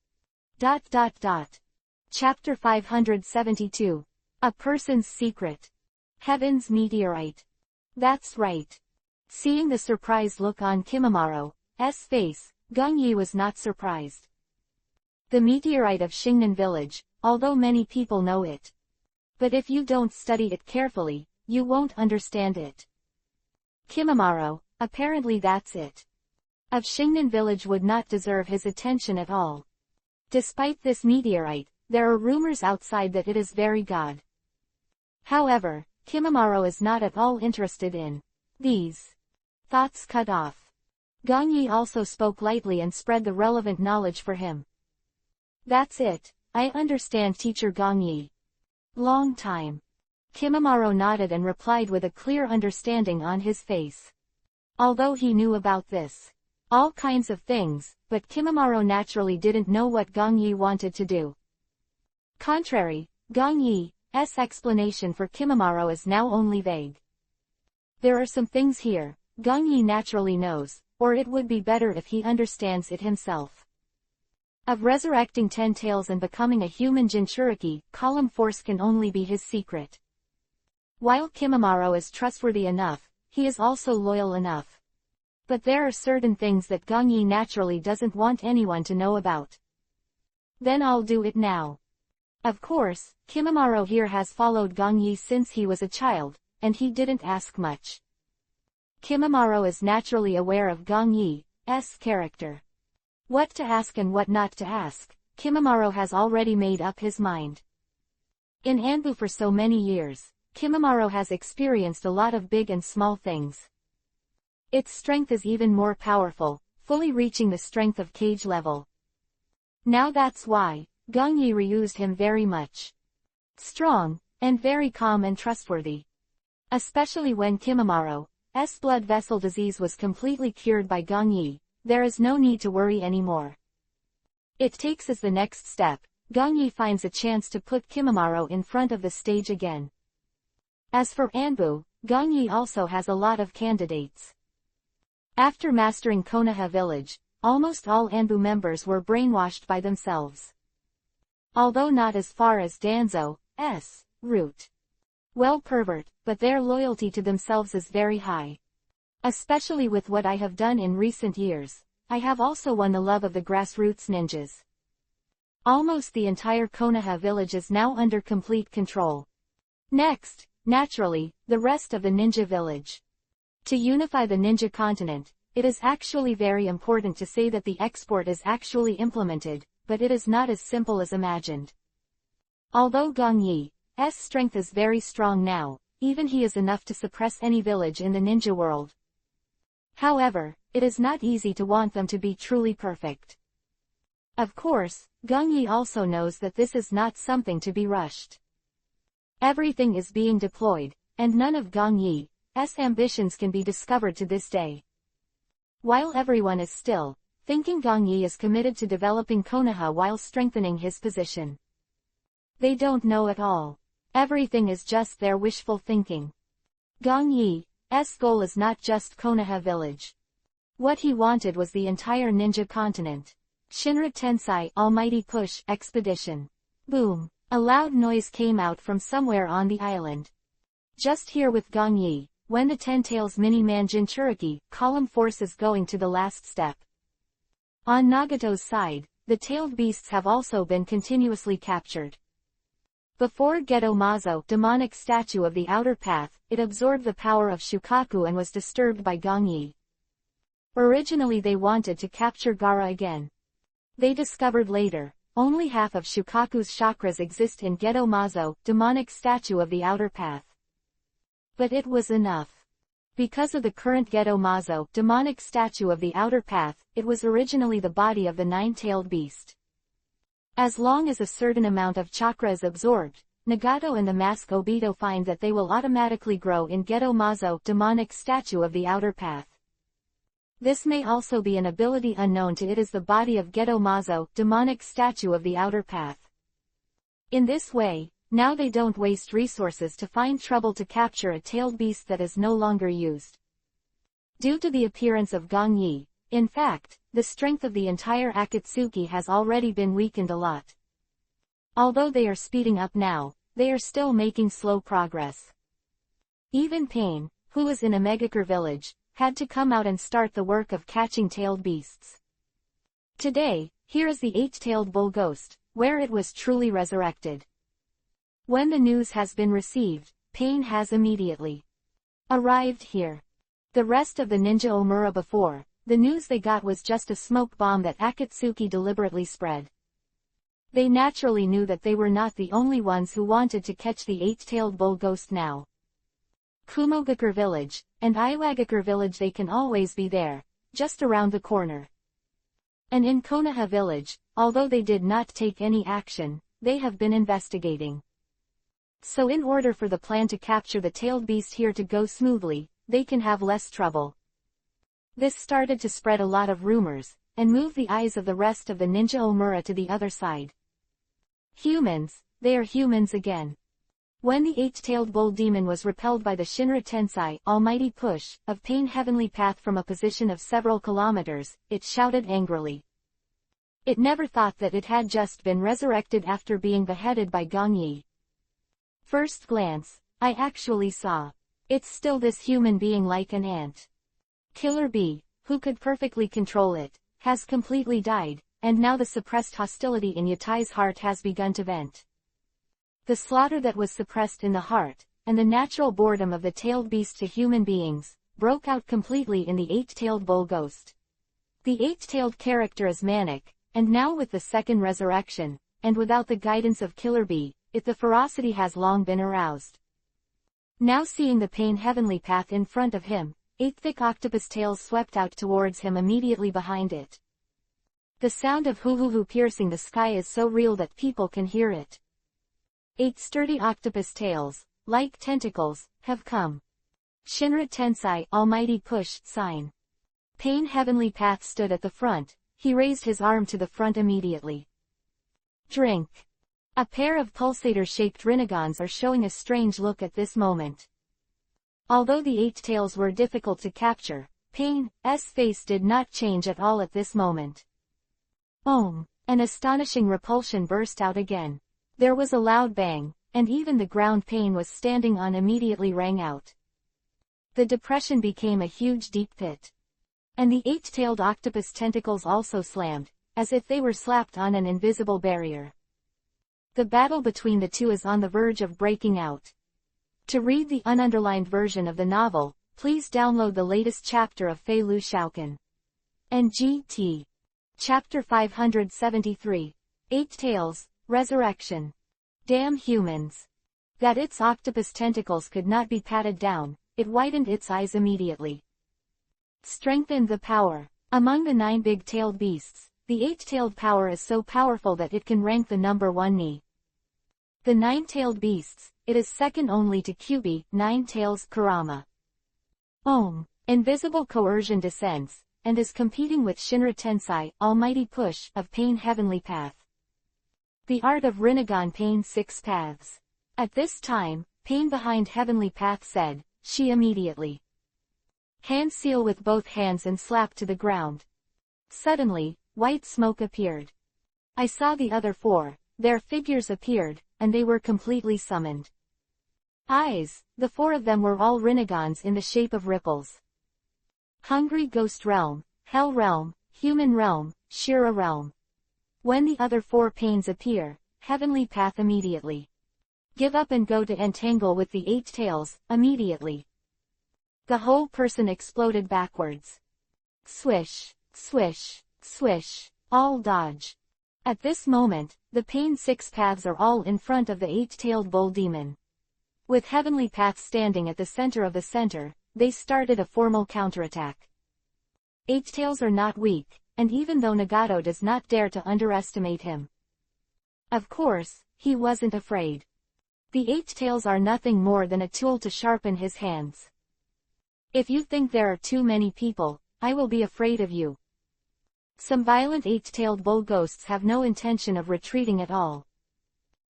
Chapter 572. A Person's Secret. Heaven's Meteorite. That's right. Seeing the surprised look on Kimimaro's face, Gong Yi was not surprised. The meteorite of Xingnan village, although many people know it. But if you don't study it carefully, you won't understand it. Kimimaro, apparently that's it. Of Xingnan village would not deserve his attention at all. Despite this meteorite, there are rumors outside that it is very god. However, Kimimaro is not at all interested in these thoughts cut off. Gong Yi also spoke lightly and spread the relevant knowledge for him. That's it, I understand Teacher Gong Yi. Long time. Kimimaro nodded and replied with a clear understanding on his face. Although he knew about this all kinds of things, but Kimimaro naturally didn't know what Gong Yi wanted to do. Contrary, Gong Yi's explanation for Kimimaro is now only vague. There are some things here, Gong Yi naturally knows, or it would be better if he understands it himself. Of resurrecting 10 tails and becoming a human Jinchuriki, column force can only be his secret. While Kimimaro is trustworthy enough, he is also loyal enough. But there are certain things that Gong Yi naturally doesn't want anyone to know about. Then I'll do it now. Of course, Kimimaro here has followed Gong Yi since he was a child, and he didn't ask much. Kimimaro is naturally aware of Gong Yi's character. What to ask and what not to ask, Kimimaro has already made up his mind. In Anbu for so many years, Kimimaro has experienced a lot of big and small things. Its strength is even more powerful, fully reaching the strength of cage level. Now that's why Gong Yi reused him very much. Strong, and very calm and trustworthy. Especially when Kimimaro's blood vessel disease was completely cured by Gong Yi, there is no need to worry anymore. It takes as the next step, Gong Yi finds a chance to put Kimimaro in front of the stage again. As for Anbu, Gong Yi also has a lot of candidates. After mastering Konoha village, almost all Anbu members were brainwashed by themselves. Although not as far as Danzo's route. Well, pervert, but their loyalty to themselves is very high. Especially with what I have done in recent years, I have also won the love of the grassroots ninjas. Almost the entire Konoha village is now under complete control. Next, naturally, the rest of the ninja village. To unify the ninja continent, it is actually very important to say that the export is actually implemented, but it is not as simple as imagined. Although Gong Yi's strength is very strong now, even he is enough to suppress any village in the ninja world. However, it is not easy to want them to be truly perfect. Of course, Gong Yi also knows that this is not something to be rushed. Everything is being deployed, and none of Gong Yi's ambitions can be discovered to this day. While everyone is still thinking Gong Yi is committed to developing Konoha while strengthening his position. They don't know at all. Everything is just their wishful thinking. Gong Yi's goal is not just Konoha village. What he wanted was the entire ninja continent. Shinra Tensei Almighty Push Expedition. Boom. A loud noise came out from somewhere on the island. Just here with Gong Yi, when the Ten Tails Mini-Man Jinchuriki column force is going to the last step. On Nagato's side, the tailed beasts have also been continuously captured. Before Geto Mazo, demonic statue of the outer path, it absorbed the power of Shukaku and was disturbed by Gong Yi. Originally they wanted to capture Gaara again. They discovered later, only half of Shukaku's chakras exist in Geto Mazo, demonic statue of the outer path. But it was enough. Because of the current Geto Mazo, demonic statue of the outer path, it was originally the body of the nine-tailed beast. As long as a certain amount of chakra is absorbed, Nagato and the mask Obito find that they will automatically grow in Geto Mazo, demonic statue of the outer path. This may also be an ability unknown to it as the body of Geto Mazo, demonic statue of the outer path. In this way, now they don't waste resources to find trouble to capture a tailed beast that is no longer used. Due to the appearance of Gong Yi, in fact, the strength of the entire Akatsuki has already been weakened a lot. Although they are speeding up now, they are still making slow progress. Even Pain, who is in Omegakure village, had to come out and start the work of catching tailed beasts. Today, here is the eight-tailed bull ghost, where it was truly resurrected. When the news has been received, Pain has immediately arrived here. The rest of the ninja Omura before, the news they got was just a smoke bomb that Akatsuki deliberately spread. They naturally knew that they were not the only ones who wanted to catch the eight-tailed bull ghost now. Kumogakure village, and Iwagakure village, they can always be there, just around the corner. And in Konoha village, although they did not take any action, they have been investigating. So in order for the plan to capture the tailed beast here to go smoothly, they can have less trouble. This started to spread a lot of rumors, and move the eyes of the rest of the ninja Omura to the other side. Humans, they are humans again. When the eight-tailed bull demon was repelled by the Shinra Tensei Almighty Push of Pain Heavenly Path from a position of several kilometers, it shouted angrily. It never thought that it had just been resurrected after being beheaded by Gong Yi. First glance, I actually saw. It's still this human being like an ant. Killer Bee, who could perfectly control it, has completely died, and now the suppressed hostility in Yatai's heart has begun to vent. The slaughter that was suppressed in the heart, and the natural boredom of the tailed beast to human beings, broke out completely in the eight-tailed bull ghost. The eight-tailed character is manic, and now with the second resurrection, and without the guidance of Killer Bee, the ferocity has long been aroused. Now seeing the Pain Heavenly Path in front of him, eight thick octopus tails swept out towards him immediately behind it. The sound of hoo-hoo-hoo piercing the sky is so real that people can hear it. Eight sturdy octopus tails, like tentacles, have come. Shinra Tensei Almighty Push sign. Pain Heavenly Path stood at the front, he raised his arm to the front immediately. Drink. A pair of pulsator-shaped Rinnegan's are showing a strange look at this moment. Although the eight tails were difficult to capture, Pain's face did not change at all at this moment. An astonishing repulsion burst out again. There was a loud bang, and even the ground Pain was standing on immediately rang out. The depression became a huge deep pit. And the eight-tailed octopus tentacles also slammed, as if they were slapped on an invisible barrier. The battle between the two is on the verge of breaking out. To read the ununderlined version of the novel, please download the latest chapter of Fei Lu Shaokan. NGT. Chapter 573. Eight Tails, Resurrection. Damn humans. That its octopus tentacles could not be patted down, it widened its eyes immediately. Strengthened the power. Among the 9 big-tailed beasts, the 8-tailed power is so powerful that it can rank the number 1 knee. The 9-tailed beasts, it is second only to Kyubi, 9 tails Kurama. Invisible coercion descends, and is competing with Shinra Tensei, Almighty Push, of Pain Heavenly Path. The art of Rinnegan Pain 6 Paths. At this time, Pain behind Heavenly Path said, she immediately hand seal with both hands and slapped to the ground. Suddenly, white smoke appeared. I saw the other four, their figures appeared, and they were completely summoned. Eyes, the four of them were all Rinagons in the shape of ripples. Hungry Ghost Realm, Hell Realm, Human Realm, Shira Realm. When the other four pains appear, Heavenly Path immediately give up and go to entangle with the 8 tails, immediately. The whole person exploded backwards. Swish, swish, swish, all dodge. At this moment, the Pain 6 paths are all in front of the 8-tailed bull demon. With Heavenly Path standing at the center of the center, they started a formal counterattack. 8 tails are not weak, and even though Nagato does not dare to underestimate him. Of course, he wasn't afraid. The 8 tails are nothing more than a tool to sharpen his hands. If you think there are too many people, I will be afraid of you. Some violent 8-tailed bull ghosts have no intention of retreating at all.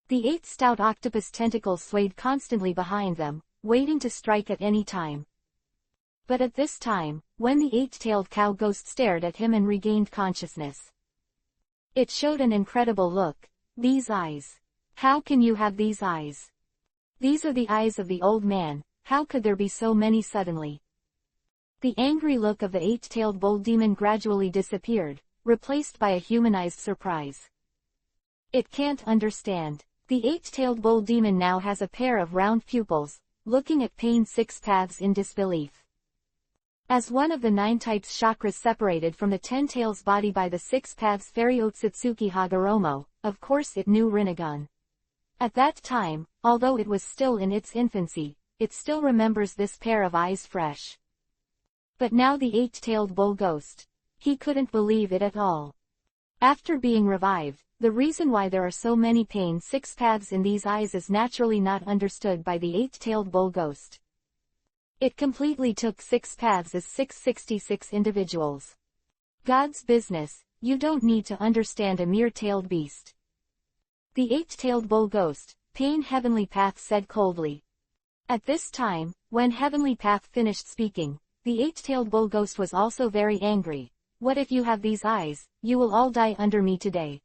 The 8 stout octopus tentacles swayed constantly behind them, waiting to strike at any time. But at this time, when the 8-tailed cow ghost stared at him and regained consciousness, it showed an incredible look. These eyes. How can you have these eyes? These are the eyes of the old man, how could there be so many suddenly? The angry look of the 8-tailed bull demon gradually disappeared, replaced by a humanized surprise. It can't understand. The 8-tailed bull demon now has a pair of round pupils, looking at Pain 6 paths in disbelief. As one of the 9 types chakras separated from the 10 tails body by the 6 paths Fairy Otsutsuki Hagoromo, of course it knew Rinnegan. At that time, although it was still in its infancy, it still remembers this pair of eyes fresh. But now the 8-tailed bull ghost. He couldn't believe it at all. After being revived, the reason why there are so many Pain 6 paths in these eyes is naturally not understood by the 8-tailed bull ghost. It completely took 6 paths as 666 individuals. God's business, you don't need to understand a mere tailed beast. The 8-tailed bull ghost, Pain Heavenly Path said coldly. At this time, when Heavenly Path finished speaking, the 8-tailed bull ghost was also very angry. What if you have these eyes, you will all die under me today.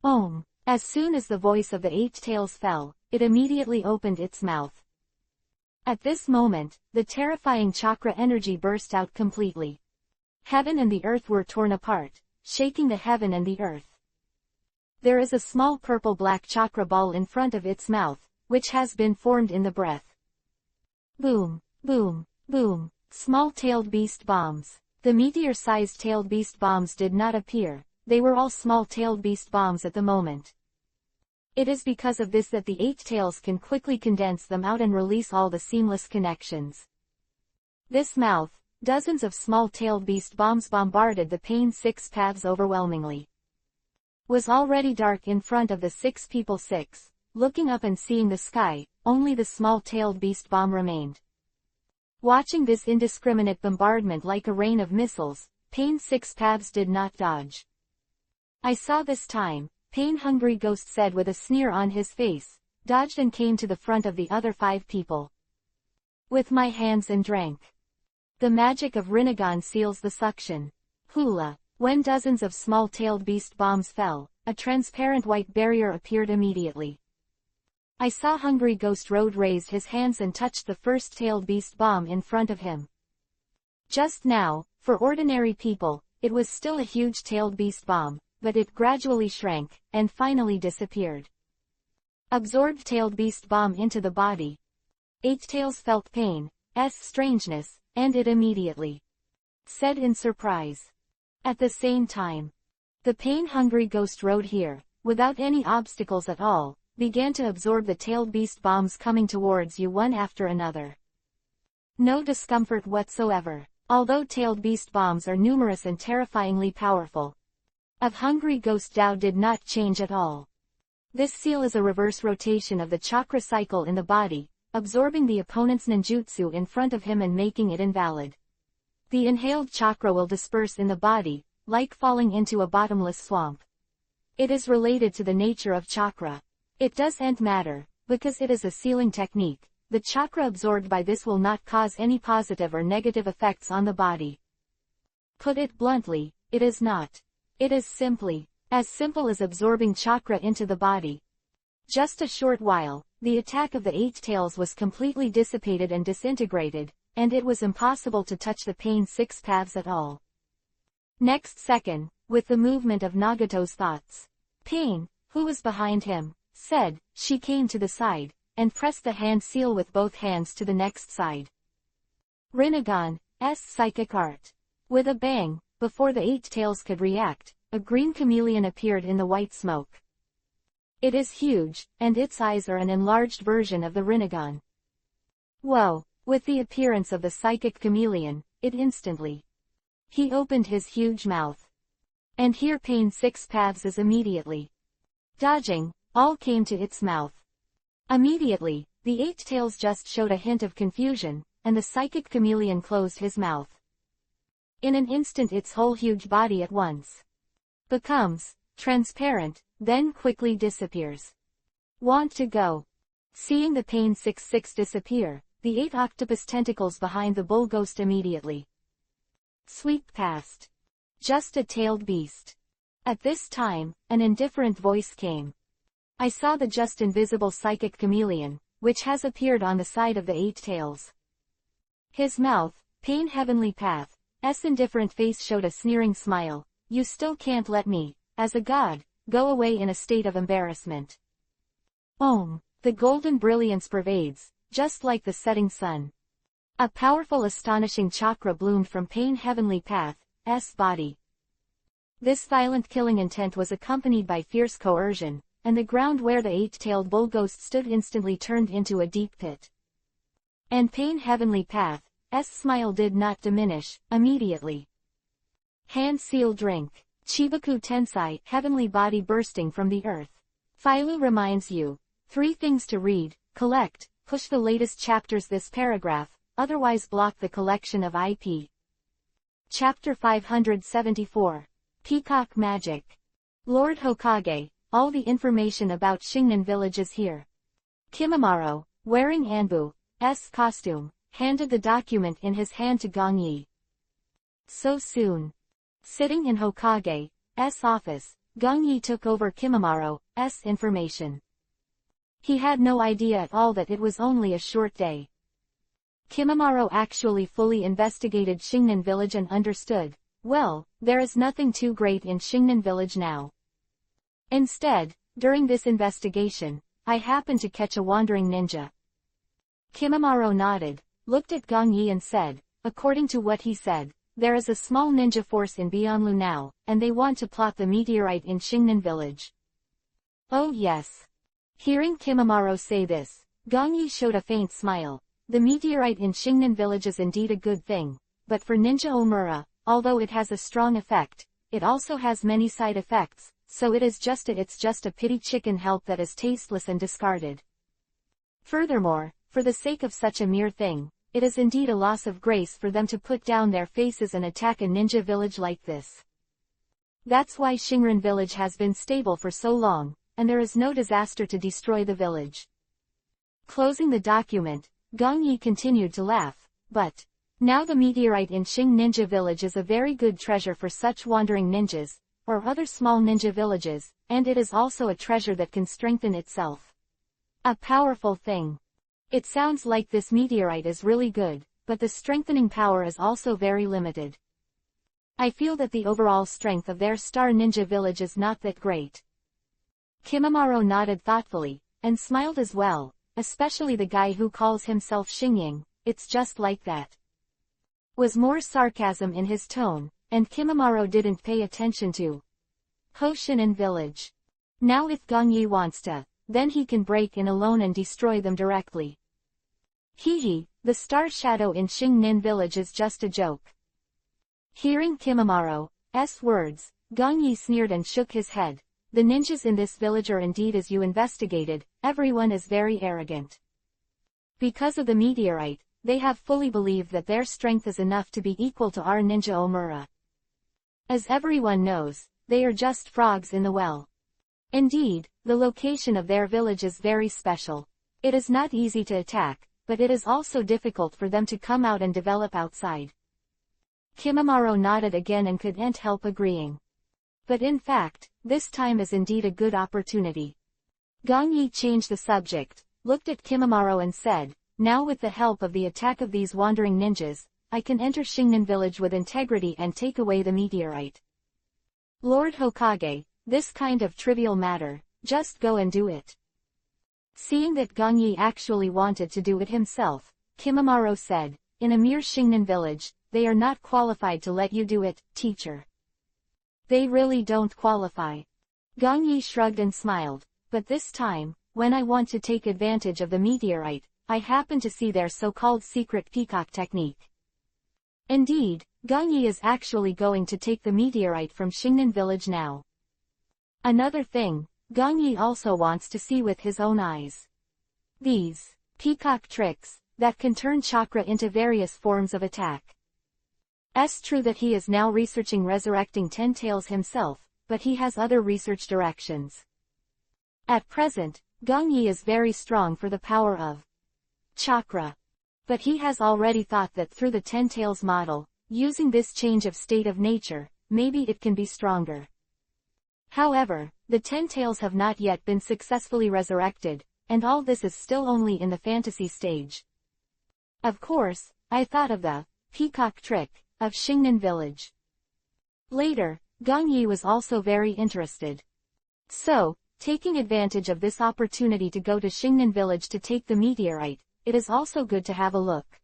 Om. As soon as the voice of the 8 tails fell, it immediately opened its mouth. At this moment, the terrifying chakra energy burst out completely. Heaven and the earth were torn apart, shaking the heaven and the earth. There is a small purple-black chakra ball in front of its mouth, which has been formed in the breath. Boom, boom, boom, small-tailed beast bombs. The meteor-sized tailed beast bombs did not appear, they were all small-tailed beast bombs at the moment. It is because of this that the 8 tails can quickly condense them out and release all the seamless connections. This mouth, dozens of small-tailed beast bombs bombarded the Pain 6 paths overwhelmingly. Was already dark in front of the 6 people 6, looking up and seeing the sky, only the small-tailed beast bomb remained. Watching this indiscriminate bombardment like a rain of missiles, Pain 6 paths did not dodge. I saw this time, Pain Hungry Ghost said with a sneer on his face, dodged and came to the front of the other 5 people. With my hands and drank. The magic of Rinnegan seals the suction. Hula. When dozens of small-tailed beast bombs fell, a transparent white barrier appeared immediately. I saw Hungry Ghost Road raised his hands and touched the first tailed beast bomb in front of him. Just now, for ordinary people, it was still a huge tailed beast bomb, but it gradually shrank, and finally disappeared. Absorbed tailed beast bomb into the body. 8 tails felt pain, strangeness, and it immediately said in surprise. At the same time, the pain-hungry ghost rode here, without any obstacles at all, began to absorb the tailed beast bombs coming towards you one after another. No discomfort whatsoever, although tailed beast bombs are numerous and terrifyingly powerful. Of Hungry Ghost Dao did not change at all. This seal is a reverse rotation of the chakra cycle in the body, absorbing the opponent's ninjutsu in front of him and making it invalid. The inhaled chakra will disperse in the body, like falling into a bottomless swamp. It is related to the nature of chakra. It doesn't matter, because it is a sealing technique. The chakra absorbed by this will not cause any positive or negative effects on the body. Put it bluntly, it is not. It is simply as simple as absorbing chakra into the body. Just a short while, the attack of the 8 tails was completely dissipated and disintegrated, and it was impossible to touch the pain 6 paths at all. Next second, with the movement of Nagato's thoughts, Pain, who was behind him, said, she came to the side, and pressed the hand seal with both hands to the next side. Rinnegan's psychic art. With a bang, before the 8 tails could react, a green chameleon appeared in the white smoke. It is huge, and its eyes are an enlarged version of the Rinnegan. Whoa! With the appearance of the psychic chameleon, it instantly. He opened his huge mouth. And here Pain 6 paths is immediately. Dodging, all came to its mouth. Immediately, the 8 tails just showed a hint of confusion, and the psychic chameleon closed his mouth. In an instant its whole huge body at once becomes transparent, then quickly disappears. Want to go? Seeing the Pain 6 disappear, the 8 octopus tentacles behind the bull ghost immediately sweep past. Just a tailed beast. At this time, an indifferent voice came. I saw the just invisible psychic chameleon, which has appeared on the side of the 8 tails. His mouth, Pain Heavenly Path's indifferent face showed a sneering smile. You still can't let me, as a god, go away in a state of embarrassment. The golden brilliance pervades, just like the setting sun. A powerful astonishing chakra bloomed from Pain Heavenly Path's body. This violent killing intent was accompanied by fierce coercion, and the ground where the 8-tailed bull ghost stood instantly turned into a deep pit. And Pain Heavenly Path's smile did not diminish, immediately. Hand seal drink. Chibaku Tensai, heavenly body bursting from the earth. Philo reminds you. 3 things to read, collect, push the latest chapters this paragraph, otherwise block the collection of IP. Chapter 574. Peacock Magic. Lord Hokage, all the information about Shingnan Village is here. Kimimaro, wearing Anbu's costume, handed the document in his hand to Gong Yi. So soon. Sitting in Hokage's office, Gong Yi took over Kimimaro's information. He had no idea at all that it was only a short day. Kimimaro actually fully investigated Shingnan Village and understood, well, there is nothing too great in Shingnan Village now. Instead, during this investigation, I happened to catch a wandering ninja. Kimimaro nodded, looked at Gong Yi and said, according to what he said, there is a small ninja force in Bionlu now, and they want to plot the meteorite in Shingnan Village. Oh yes. Hearing Kimimaro say this, Gong Yi showed a faint smile. The meteorite in Shingnan Village is indeed a good thing, but for Ninja Omura, although it has a strong effect, it also has many side effects, so it's just a pity chicken help that is tasteless and discarded. Furthermore, for the sake of such a mere thing, it is indeed a loss of grace for them to put down their faces and attack a ninja village like this. That's why Shingnan Village has been stable for so long, and there is no disaster to destroy the village. Closing the document, Gong Yi continued to laugh, but now the meteorite in Shing Ninja Village is a very good treasure for such wandering ninjas, or other small ninja villages, and it is also a treasure that can strengthen itself. A powerful thing. It sounds like this meteorite is really good, but the strengthening power is also very limited. I feel that the overall strength of their Star Ninja Village is not that great. Kimimaro nodded thoughtfully, and smiled as well, especially the guy who calls himself Xingying, it's just like that. Was more sarcasm in his tone, and Kimimaro didn't pay attention to Hoshinin Village. Now if Gong Yi wants to, then he can break in alone and destroy them directly. Hee, the star shadow in Shingnan Village is just a joke. Hearing Kimimaro's words, Gong Yi sneered and shook his head. The ninjas in this village are indeed as you investigated, everyone is very arrogant. Because of the meteorite, they have fully believed that their strength is enough to be equal to our ninja Omura. As everyone knows, they are just frogs in the well. Indeed, the location of their village is very special. It is not easy to attack, but it is also difficult for them to come out and develop outside. Kimimaro nodded again and couldn't help agreeing. But in fact, this time is indeed a good opportunity. Gong Yi changed the subject, looked at Kimimaro and said, "Now with the help of the attack of these wandering ninjas, I can enter Shingnan village with integrity and take away the meteorite." "Lord Hokage, this kind of trivial matter, just go and do it." Seeing that Gong Yi actually wanted to do it himself, Kimimaro said, "In a mere Shingnan village, they are not qualified to let you do it, teacher." "They really don't qualify." Gong Yi shrugged and smiled, "But this time, when I want to take advantage of the meteorite, I happen to see their so-called secret peacock technique." Indeed, Gong Yi is actually going to take the meteorite from Shingnan village now. Another thing, Gong Yi also wants to see with his own eyes. These peacock tricks, that can turn chakra into various forms of attack. It's true that he is now researching resurrecting 10 tails himself, but he has other research directions. At present, Gong Yi is very strong for the power of chakra. But he has already thought that through the 10 tails model, using this change of state of nature, maybe it can be stronger. However, the 10 tails have not yet been successfully resurrected, and all this is still only in the fantasy stage. Of course, I thought of the peacock trick of Shingnan village. Later, Gong Yi was also very interested. So, taking advantage of this opportunity to go to Shingnan village to take the meteorite, it is also good to have a look.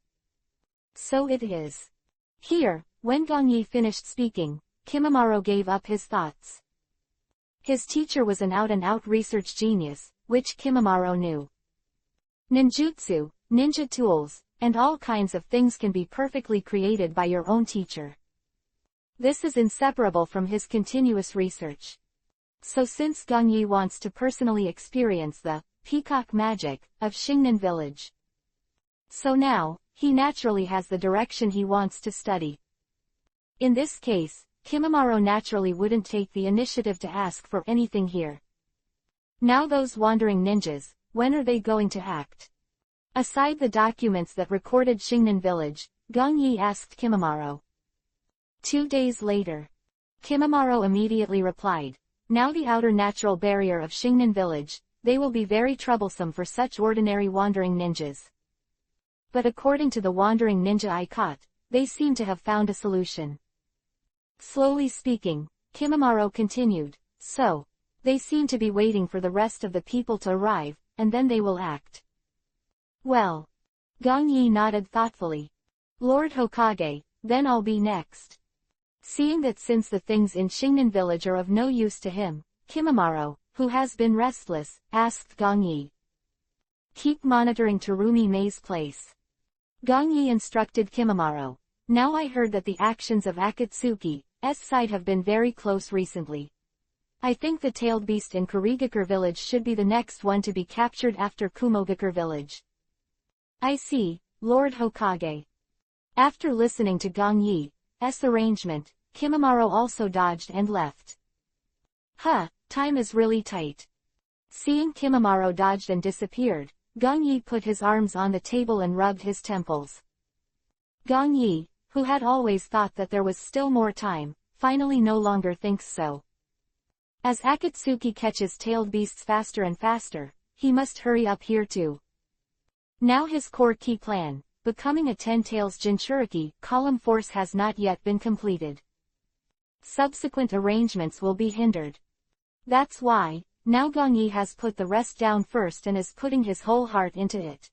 So it is. Here, when Gong Yi finished speaking, Kimimaro gave up his thoughts. His teacher was an out-and-out research genius, which Kimimaro knew. Ninjutsu, ninja tools, and all kinds of things can be perfectly created by your own teacher. This is inseparable from his continuous research. So since Gong Yi wants to personally experience the peacock magic of Shingnan village, so now, he naturally has the direction he wants to study. In this case, Kimimaro naturally wouldn't take the initiative to ask for anything here. Now those wandering ninjas, when are they going to act? Aside the documents that recorded Shingnan village, Gong Yi asked Kimimaro. 2 days later. Kimimaro immediately replied, "Now the outer natural barrier of Shingnan village, they will be very troublesome for such ordinary wandering ninjas. But according to the wandering ninja I caught, they seem to have found a solution." Slowly speaking, Kimimaro continued, "So, they seem to be waiting for the rest of the people to arrive, and then they will act." "Well." Gong Yi nodded thoughtfully. "Lord Hokage, then I'll be next." Seeing that since the things in Shingnan village are of no use to him, Kimimaro, who has been restless, asked Gong Yi. "Keep monitoring Terumi Mei's place." Gong Yi instructed Kimimaro. "Now I heard that the actions of Akatsuki's side have been very close recently. I think the tailed beast in Kurigakure village should be the next one to be captured after Kumogakure village." "I see, Lord Hokage." After listening to Gong Yi's arrangement, Kimimaro also dodged and left. Time is really tight. Seeing Kimimaro dodged and disappeared, Gong Yi put his arms on the table and rubbed his temples. Gong Yi, who had always thought that there was still more time, finally no longer thinks so. As Akatsuki catches tailed beasts faster and faster, he must hurry up here too. Now his core key plan, becoming a 10 tails Jinchuriki column force, has not yet been completed. Subsequent arrangements will be hindered. That's why, now Gong Yi has put the rest down first and is putting his whole heart into it.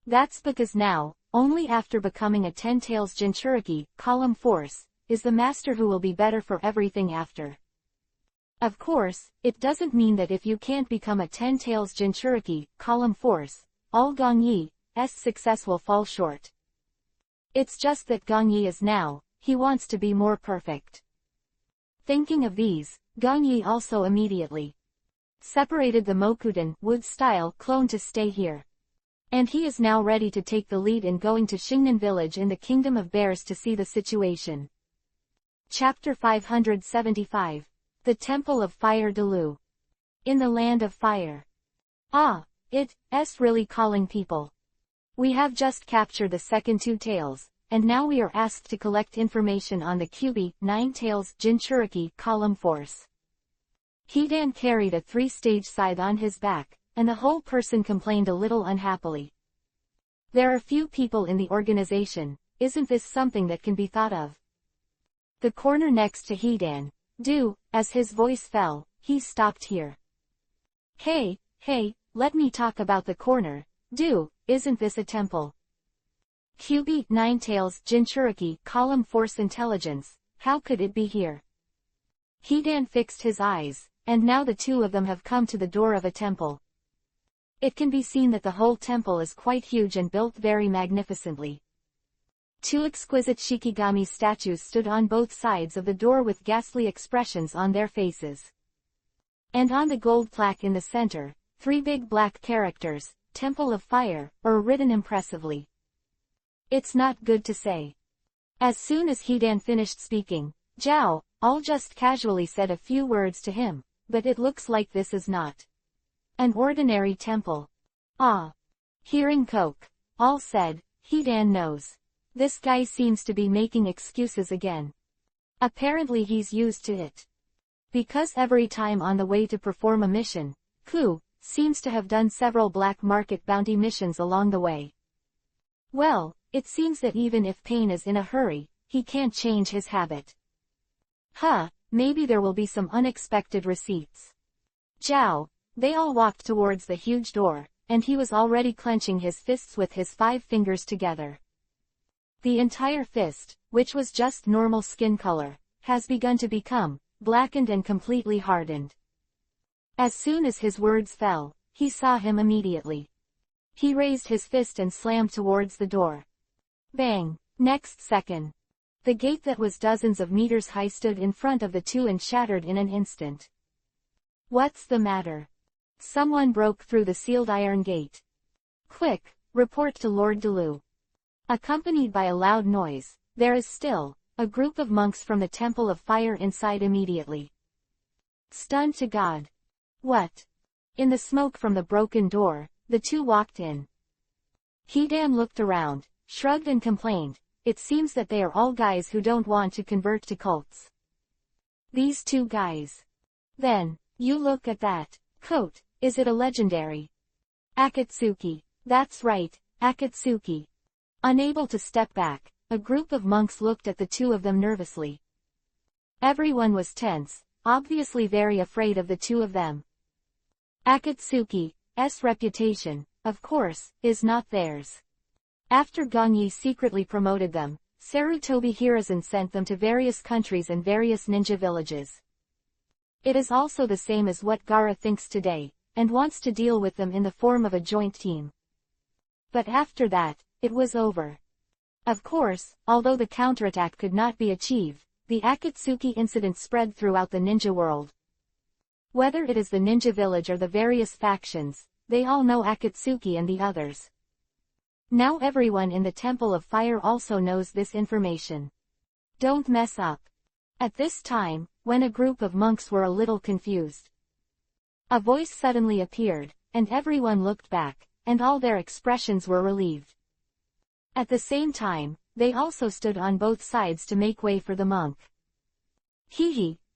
That's because now, only after becoming a 10 tails Jinchuriki column force, is the master who will be better for everything after. Of course, it doesn't mean that if you can't become a 10 tails Jinchuriki column force, all Gong Yi's success will fall short. It's just that Gong Yi is now, he wants to be more perfect. Thinking of these, Gong Yi also immediately separated the Mokudan wood-style clone to stay here. And he is now ready to take the lead in going to Shingnan village in the Kingdom of Bears to see the situation. Chapter 575. The Temple of Fire Delu. In the Land of Fire. It's really calling people. We have just captured the second two tails, and now we are asked to collect information on the EPUB, 9 tails, Jinchuriki, column force. Hidan carried a 3-stage scythe on his back, and the whole person complained a little unhappily. There are few people in the organization, isn't this something that can be thought of? The corner next to Hidan, as his voice fell, he stopped here. Hey, let me talk about the corner, isn't this a temple? EPUB, 9 tails, Jinchuriki, column force intelligence, how could it be here? Hidan fixed his eyes, and now the two of them have come to the door of a temple. It can be seen that the whole temple is quite huge and built very magnificently. 2 exquisite Shikigami statues stood on both sides of the door with ghastly expressions on their faces. And on the gold plaque in the center, 3 big black characters, Temple of Fire, are written impressively. It's not good to say. As soon as Hidan finished speaking, Zhao, all just casually said a few words to him, but it looks like this is not an ordinary temple. Hearing Coke, all said, Hidan knows. This guy seems to be making excuses again. Apparently he's used to it. Because every time on the way to perform a mission, Ku seems to have done several black market bounty missions along the way. Well, it seems that even if Pain is in a hurry, he can't change his habit. Maybe there will be some unexpected receipts. Zhao, they all walked towards the huge door, and he was already clenching his fists with his 5 fingers together. The entire fist, which was just normal skin color, has begun to become blackened and completely hardened. As soon as his words fell, he saw him immediately. He raised his fist and slammed towards the door. Bang! Next second, the gate that was dozens of meters high stood in front of the two and shattered in an instant. What's the matter? Someone broke through the sealed iron gate. Quick, report to Lord Delu. Accompanied by a loud noise, there is still a group of monks from the Temple of Fire inside immediately. Stunned to God. What? In the smoke from the broken door, the two walked in. Hidan looked around, shrugged and complained, it seems that they are all guys who don't want to convert to cults. These 2 guys. Then, you look at that coat, is it a legendary? Akatsuki. That's right, Akatsuki. Unable to step back, a group of monks looked at the 2 of them nervously. Everyone was tense, obviously very afraid of the 2 of them. Akatsuki's reputation, of course, is not theirs. After Gongyi secretly promoted them, Sarutobi Hiruzen sent them to various countries and various ninja villages. It is also the same as what Gaara thinks today, and wants to deal with them in the form of a joint team. But after that, it was over. Of course, although the counterattack could not be achieved, the Akatsuki incident spread throughout the ninja world. Whether it is the ninja village or the various factions, they all know Akatsuki and the others. Now everyone in the Temple of Fire also knows this information. Don't mess up. At this time, when a group of monks were a little confused, a voice suddenly appeared, and everyone looked back, and all their expressions were relieved. At the same time, they also stood on both sides to make way for the monk.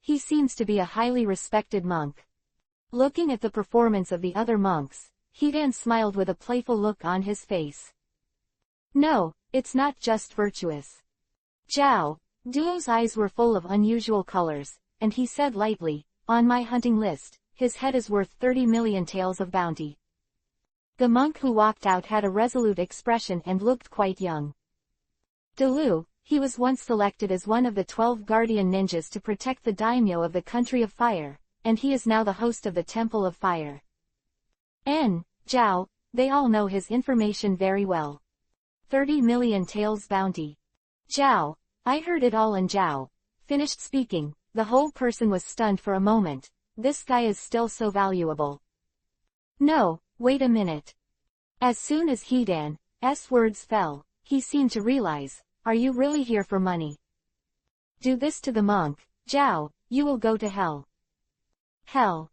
He seems to be a highly respected monk. Looking at the performance of the other monks, Hidan smiled with a playful look on his face. No, it's not just virtuous. Zhao Duo's eyes were full of unusual colors, and he said lightly, on my hunting list, his head is worth 30 million taels of bounty. The monk who walked out had a resolute expression and looked quite young. Delu, he was once selected as one of the 12 guardian ninjas to protect the daimyo of the country of fire, and he is now the host of the Temple of Fire. Zhao, they all know his information very well. 30 million taels bounty. Zhao, I heard it all, and Zhao finished speaking. The whole person was stunned for a moment. This guy is still so valuable. No, wait a minute. As soon as Hidan's words fell, he seemed to realize, are you really here for money? Do this to the monk, Zhao, you will go to hell. Hell.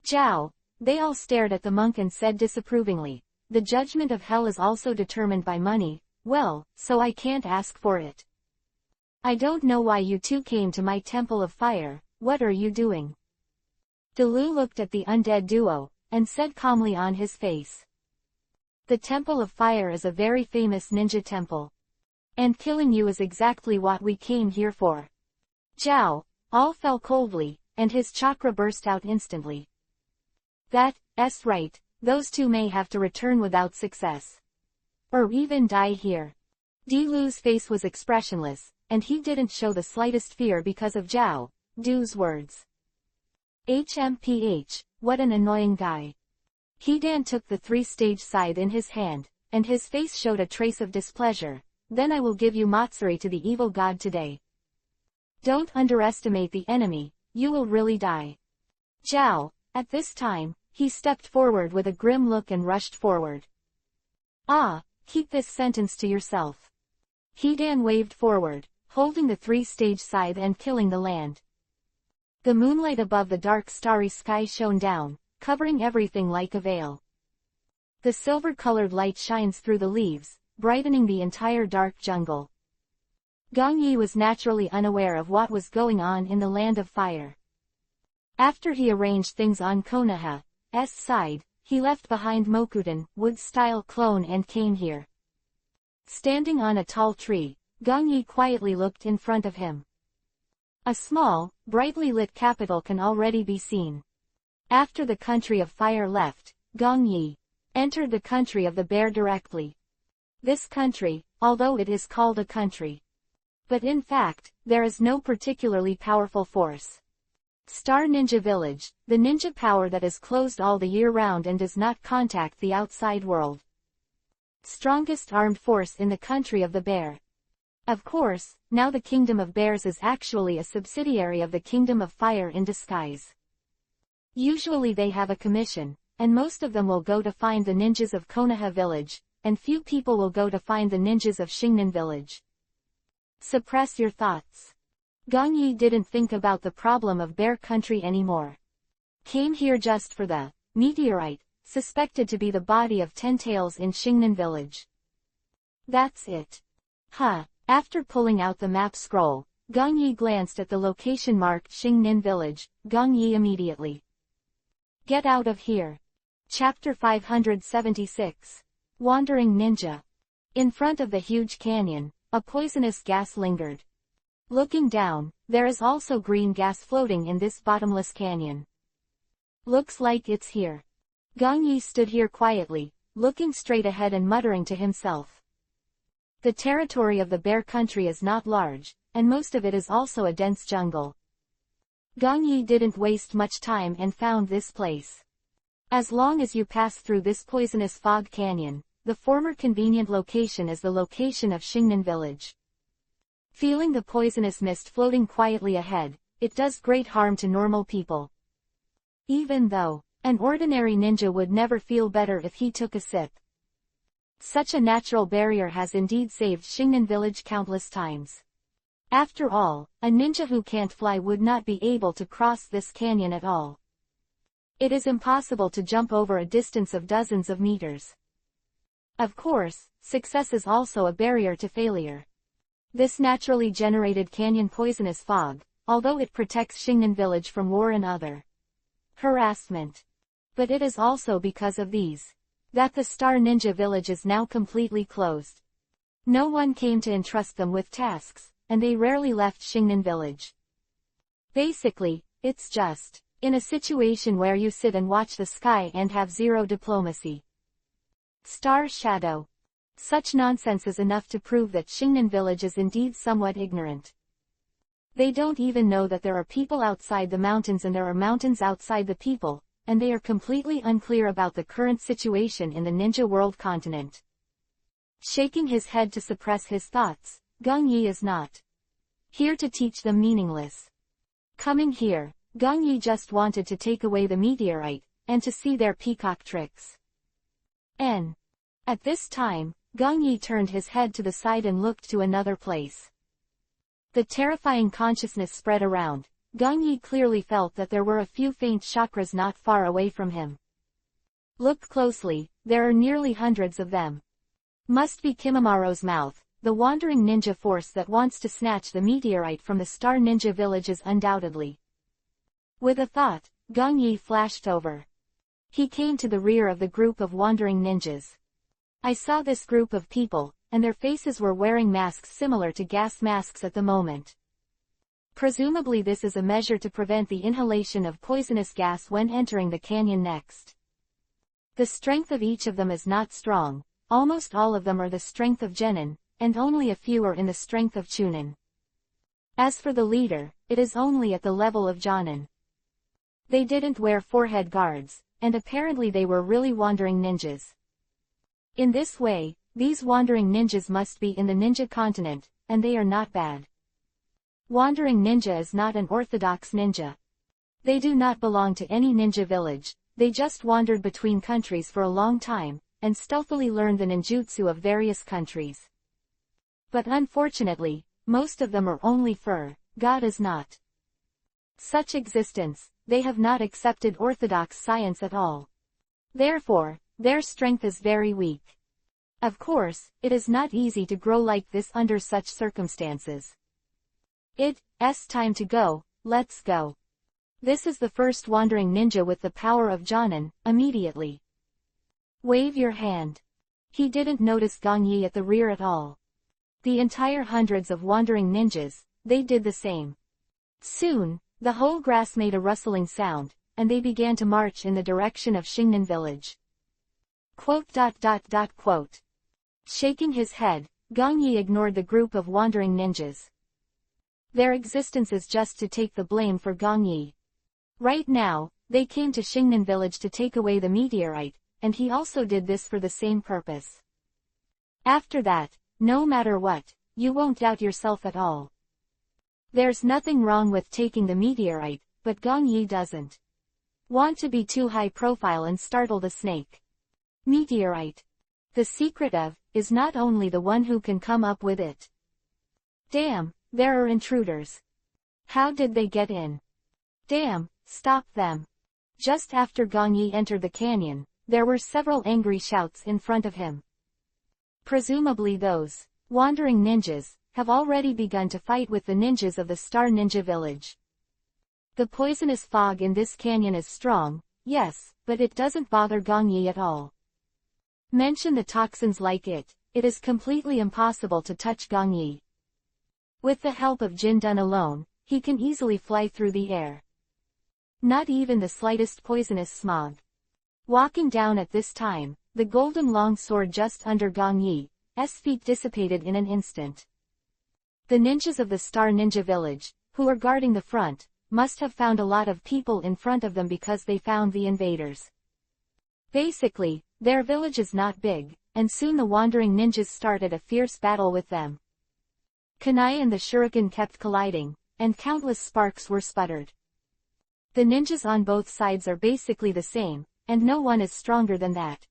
Zhao, They all stared at the monk and said disapprovingly, "The judgment of hell is also determined by money. Well, so I can't ask for it. I don't know why you two came to my temple of fire. What are you doing?" Delu looked at the undead duo, and said calmly on his face, "The Temple of Fire is a very famous ninja temple. And killing you is exactly what we came here for." Zhao all fell coldly, and his chakra burst out instantly. That's right, those two may have to return without success. Or even die here. Dilu's face was expressionless, and he didn't show the slightest fear because of Zhao Du's words. HMPH, what an annoying guy. Hidan took the 3-stage scythe in his hand, and his face showed a trace of displeasure. "Then I will give you Matsuri to the evil god today. Don't underestimate the enemy, you will really die." Zhao, at this time, he stepped forward with a grim look and rushed forward. "Ah, keep this sentence to yourself." Hidan waved forward, holding the 3-stage scythe and killing the land. The moonlight above the dark starry sky shone down, covering everything like a veil. The silver-colored light shines through the leaves, brightening the entire dark jungle. Gong Yi was naturally unaware of what was going on in the land of fire. After he arranged things on Konoha's side, he left behind Mokuten, wood-style clone, and came here. Standing on a tall tree, Gong Yi quietly looked in front of him. A small, brightly lit capital can already be seen. After the country of fire left, Gong Yi entered the country of the bear directly. This country, although it is called a country, but in fact, there is no particularly powerful force. Star Ninja Village, the ninja power that is closed all the year round and does not contact the outside world. Strongest armed force in the country of the bear. Of course, now the Kingdom of Bears is actually a subsidiary of the Kingdom of Fire in disguise. Usually they have a commission, and most of them will go to find the ninjas of Konoha Village, and few people will go to find the ninjas of Shingnan Village. Suppress your thoughts. Gong Yi didn't think about the problem of Bear Country anymore. Came here just for the meteorite, suspected to be the body of Ten Tails in Shingnan Village. That's it. After pulling out the map scroll, Gong Yi glanced at the location marked Shingnan Village. Gong Yi immediately. Get out of here. Chapter 576. Wandering Ninja. In front of the huge canyon, a poisonous gas lingered. Looking down, there is also green gas floating in this bottomless canyon. Looks like it's here. Gong Yi stood here quietly, looking straight ahead and muttering to himself. The territory of the bear country is not large, and most of it is also a dense jungle. Gong Yi didn't waste much time and found this place. As long as you pass through this poisonous fog canyon, the former convenient location is the location of Shingnan Village. Feeling the poisonous mist floating quietly ahead, it does great harm to normal people. Even though an ordinary ninja would never feel better if he took a sip. Such a natural barrier has indeed saved Shingnan Village countless times. After all, a ninja who can't fly would not be able to cross this canyon at all. It is impossible to jump over a distance of dozens of meters. Of course, success is also a barrier to failure. This naturally generated canyon poisonous fog, although it protects Shingnan Village from war and other harassment. But it is also because of these that the Star Ninja Village is now completely closed. No one came to entrust them with tasks, and they rarely left Shingnan Village. Basically, it's just in a situation where you sit and watch the sky and have zero diplomacy. Star Shadow. Such nonsense is enough to prove that Shingnan Village is indeed somewhat ignorant. They don't even know that there are people outside the mountains and there are mountains outside the people, and they are completely unclear about the current situation in the ninja world continent. Shaking his head to suppress his thoughts, Gong Yi is not here to teach them meaningless. Coming here, Gong Yi just wanted to take away the meteorite, and to see their peacock tricks. At this time, Gong Yi turned his head to the side and looked to another place. The terrifying consciousness spread around. Gong Yi clearly felt that there were a few faint chakras not far away from him. Look closely, there are nearly hundreds of them. Must be Kimamaro's mouth, the wandering ninja force that wants to snatch the meteorite from the Star Ninja villages undoubtedly. With a thought, Gong Yi flashed over. He came to the rear of the group of wandering ninjas. I saw this group of people, and their faces were wearing masks similar to gas masks at the moment. Presumably this is a measure to prevent the inhalation of poisonous gas when entering the canyon next. The strength of each of them is not strong, almost all of them are the strength of genin, and only a few are in the strength of chunin. As for the leader, it is only at the level of jonin. They didn't wear forehead guards, and apparently they were really wandering ninjas. In this way, these wandering ninjas must be in the ninja continent, and they are not bad. Wandering ninja is not an orthodox ninja. They do not belong to any ninja village, they just wandered between countries for a long time, and stealthily learned the ninjutsu of various countries. But unfortunately, most of them are only fur, God is not. Such existence, they have not accepted orthodox science at all. Therefore, their strength is very weak. Of course, it is not easy to grow like this under such circumstances. It's time to go, let's go. This is the first wandering ninja with the power of Jonin, immediately. Wave your hand. He didn't notice Gong Yi at the rear at all. The entire hundreds of wandering ninjas, they did the same. Soon, the whole grass made a rustling sound, and they began to march in the direction of Xingnan village. Quote. Shaking his head, Gong Yi ignored the group of wandering ninjas. Their existence is just to take the blame for Gong Yi. Right now, they came to Xingnan village to take away the meteorite, and he also did this for the same purpose. After that, no matter what, you won't doubt yourself at all. There's nothing wrong with taking the meteorite, but Gong Yi doesn't want to be too high profile and startle the snake. Meteorite. The secret of, is not only the one who can come up with it. Damn, there are intruders. How did they get in? Damn, stop them. Just after Gong Yi entered the canyon, there were several angry shouts in front of him. Presumably those wandering ninjas have already begun to fight with the ninjas of the Star Ninja village. The poisonous fog in this canyon is strong, yes, but it doesn't bother Gong Yi at all. Mention the toxins like it is completely impossible to touch Gong Yi. With the help of Jin Dun alone, he can easily fly through the air. Not even the slightest poisonous smog. Walking down at this time, the golden long sword just under Gong Yi's feet dissipated in an instant. The ninjas of the Star Ninja village, who are guarding the front, must have found a lot of people in front of them because they found the invaders. Basically, their village is not big, and soon the wandering ninjas started a fierce battle with them. Kunai and the shuriken kept colliding, and countless sparks were sputtered. The ninjas on both sides are basically the same, and no one is stronger than that.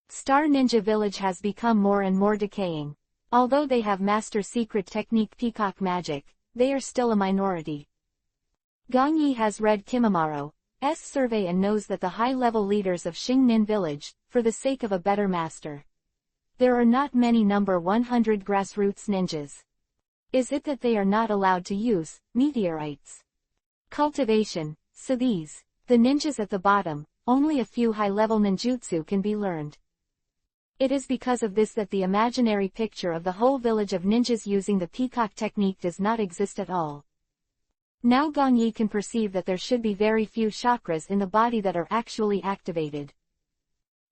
Star Ninja Village has become more and more decaying. Although they have master secret technique peacock magic, they are still a minority. Gong Yi has read Kimamaro's survey and knows that the high-level leaders of Xingnan village, for the sake of a better master. There are not many number 100 grassroots ninjas. Is it that they are not allowed to use meteorites? Cultivation, so the ninjas at the bottom, only a few high-level ninjutsu can be learned. It is because of this that the imaginary picture of the whole village of ninjas using the peacock technique does not exist at all. Now Gong Yi can perceive that there should be very few chakras in the body that are actually activated.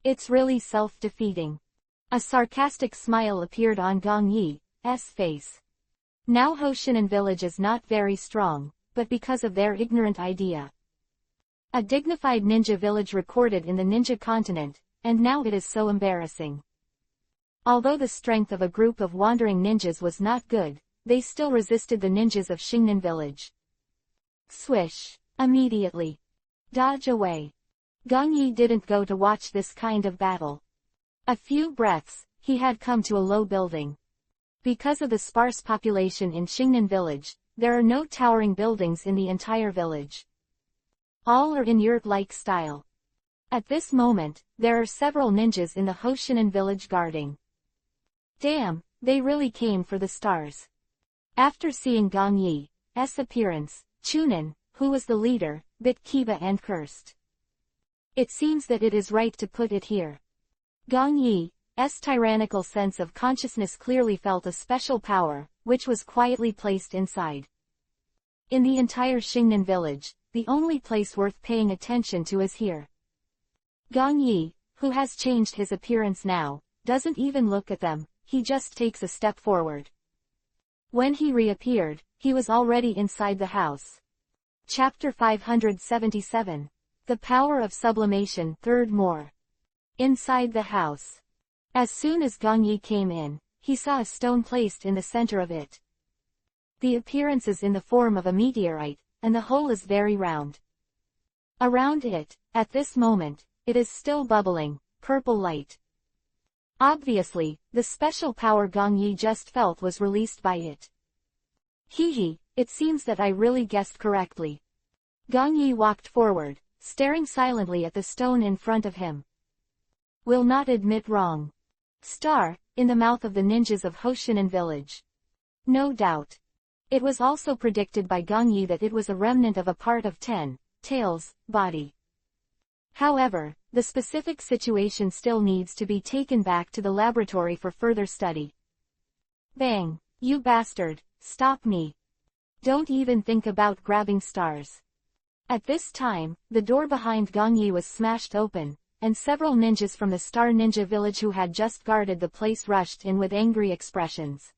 It's really self-defeating. A sarcastic smile appeared on Gong Yi's face. Now Hoshinan village is not very strong, but because of their ignorant idea. A dignified ninja village recorded in the ninja continent, and now it is so embarrassing. Although the strength of a group of wandering ninjas was not good, they still resisted the ninjas of Xingnan village. Swish. Immediately. Dodge away. Gong Yi didn't go to watch this kind of battle. A few breaths, he had come to a low building. Because of the sparse population in Xingnan village, there are no towering buildings in the entire village. All are in yurt-like style. At this moment, there are several ninjas in the Hoshinen village guarding. Damn, they really came for the stars. After seeing Gong Yi's appearance, Chunin, who was the leader, bit Kiba and cursed. It seems that it is right to put it here. Gong Yi's tyrannical sense of consciousness clearly felt a special power, which was quietly placed inside. In the entire Shingnan village, the only place worth paying attention to is here. Gong Yi, who has changed his appearance now, doesn't even look at them, he just takes a step forward. When he reappeared, he was already inside the house. Chapter 577. The Power of Sublimation, Third More. Inside the house. As soon as Gong Yi came in, he saw a stone placed in the center of it. The appearance is in the form of a meteorite, and the hole is very round. Around it, at this moment, it is still bubbling, purple light. Obviously, the special power Gong Yi just felt was released by it. Hee, it seems that I really guessed correctly. Gong Yi walked forward, staring silently at the stone in front of him. Will not admit wrong. Star, in the mouth of the ninjas of Hoshinen village. No doubt. It was also predicted by Gong Yi that it was a remnant of a part of 10 Tails' body. However, the specific situation still needs to be taken back to the laboratory for further study. Bang, you bastard, stop me. Don't even think about grabbing stars. At this time, the door behind Gong Yi was smashed open, and several ninjas from the Star Ninja village who had just guarded the place rushed in with angry expressions.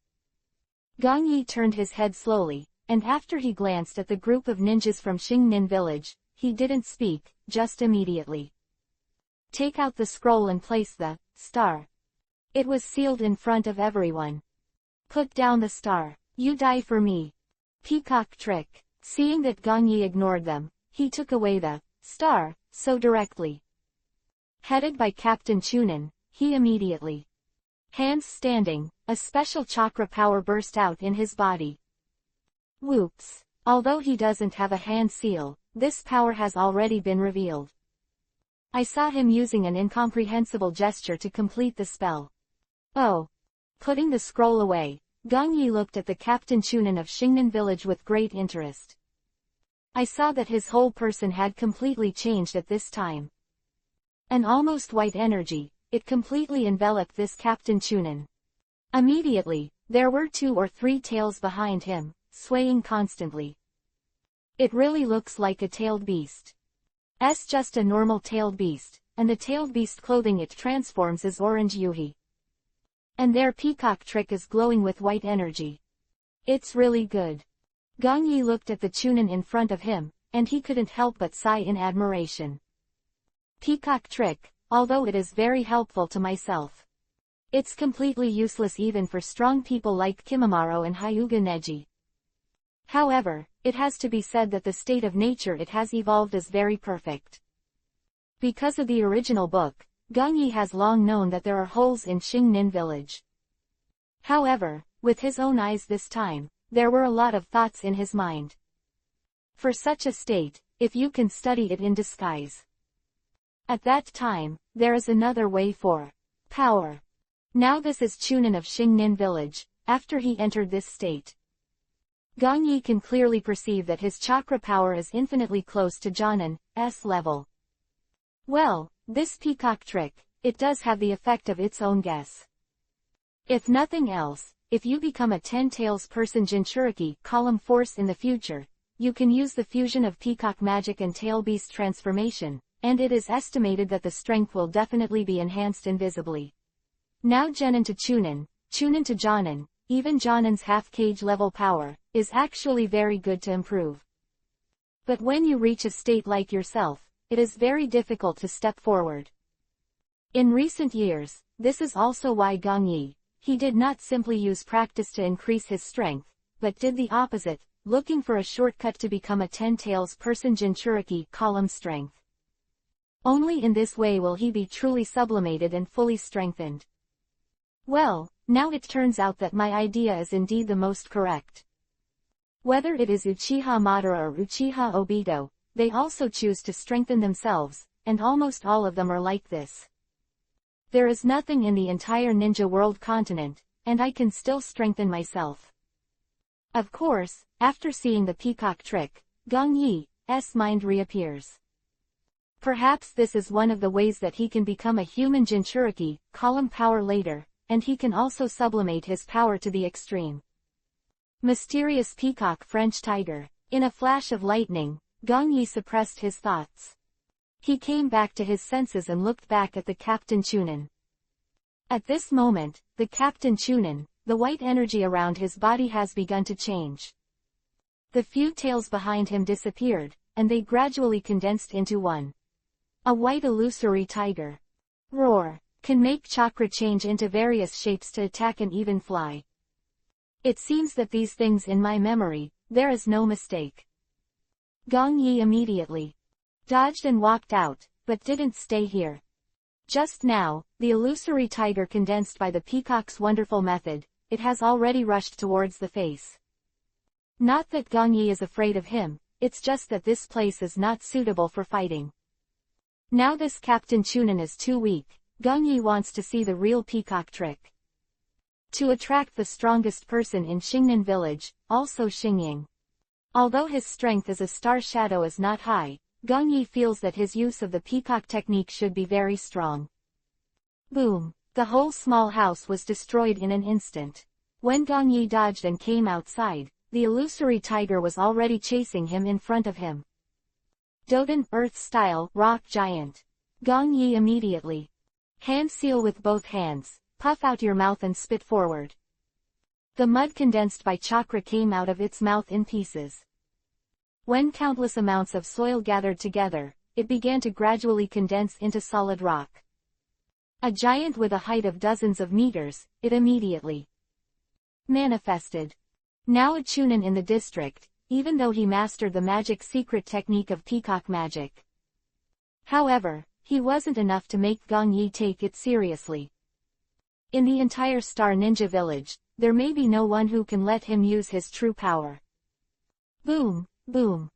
Gong Yi turned his head slowly, and after he glanced at the group of ninjas from Shingnin village, he didn't speak, just immediately. Take out the scroll and place the star. It was sealed in front of everyone. Put down the star. You die for me. Peacock trick. Seeing that Gong Yi ignored them, he took away the star so directly. Headed by Captain Chunin, he immediately. Hands standing, a special chakra power burst out in his body. Whoops. Although he doesn't have a hand seal, this power has already been revealed. I saw him using an incomprehensible gesture to complete the spell. Oh. Putting the scroll away, Gong Yi looked at the Captain Chunin of Shingnan village with great interest. I saw that his whole person had completely changed at this time. An almost white energy, it completely enveloped this Captain Chunin. Immediately, there were 2 or 3 tails behind him, swaying constantly. It really looks like a tailed beast. It's just a normal tailed beast, and the tailed beast clothing it transforms is orange yuhi. And their peacock trick is glowing with white energy. It's really good. Gong Yi looked at the Chunin in front of him, and he couldn't help but sigh in admiration. Peacock trick, although it is very helpful to myself. It's completely useless even for strong people like Kimimaro and Hyuga Neji. However, it has to be said that the state of nature it has evolved is very perfect. Because of the original book, Gong Yi has long known that there are holes in Shingnin village. However, with his own eyes this time, there were a lot of thoughts in his mind. For such a state, if you can study it in disguise. At that time, there is another way for power. Now this is Chunin of Shingnin village, after he entered this state. Gong Yi can clearly perceive that his chakra power is infinitely close to Jonin's level. Well, this peacock trick, it does have the effect of its own guess. If nothing else, if you become a 10 tails person Jinchuriki column force in the future, you can use the fusion of peacock magic and tail beast transformation, and it is estimated that the strength will definitely be enhanced invisibly. Now Genin to Chunin, Chunin to Jonin, even Jonin's half-cage level power, is actually very good to improve. But when you reach a state like yourself, it is very difficult to step forward. In recent years, this is also why Gong Yi, he did not simply use practice to increase his strength, but did the opposite, looking for a shortcut to become a 10 tails person Jinchuriki column strength. Only in this way will he be truly sublimated and fully strengthened. Well, now it turns out that my idea is indeed the most correct. Whether it is Uchiha Madara or Uchiha Obito, they also choose to strengthen themselves, and almost all of them are like this. There is nothing in the entire ninja world continent, and I can still strengthen myself. Of course, after seeing the peacock trick, Gong Yi's mind reappears. Perhaps this is one of the ways that he can become a human Jinchuriki, column power later, and he can also sublimate his power to the extreme. Mysterious peacock French tiger. In a flash of lightning, Gong Yi suppressed his thoughts. He came back to his senses and looked back at the Captain Chunin. At this moment, the Captain Chunin, the white energy around his body has begun to change. The few tails behind him disappeared, and they gradually condensed into one. A white illusory tiger. Roar. Can make chakra change into various shapes to attack and even fly. It seems that these things in my memory, there is no mistake. Gong Yi immediately dodged and walked out, but didn't stay here. Just now, the illusory tiger condensed by the peacock's wonderful method, it has already rushed towards the face. Not that Gong Yi is afraid of him, it's just that this place is not suitable for fighting. Now this Captain Chunin is too weak. Gong Yi wants to see the real peacock trick. To attract the strongest person in Xingnan village, also Xingying. Although his strength as a star shadow is not high, Gong Yi feels that his use of the peacock technique should be very strong. Boom! The whole small house was destroyed in an instant. When Gong Yi dodged and came outside, the illusory tiger was already chasing him in front of him. Doden Earth-style rock giant. Gong Yi immediately. Hand seal with both hands, puff out your mouth and spit forward. The mud condensed by chakra came out of its mouth in pieces. When countless amounts of soil gathered together, it began to gradually condense into solid rock. A giant with a height of dozens of meters, it immediately manifested. Now a Chunin in the district, even though he mastered the magic secret technique of peacock magic. However, he wasn't enough to make Gong Yi take it seriously. In the entire Star Ninja village, there may be no one who can let him use his true power. Boom, boom.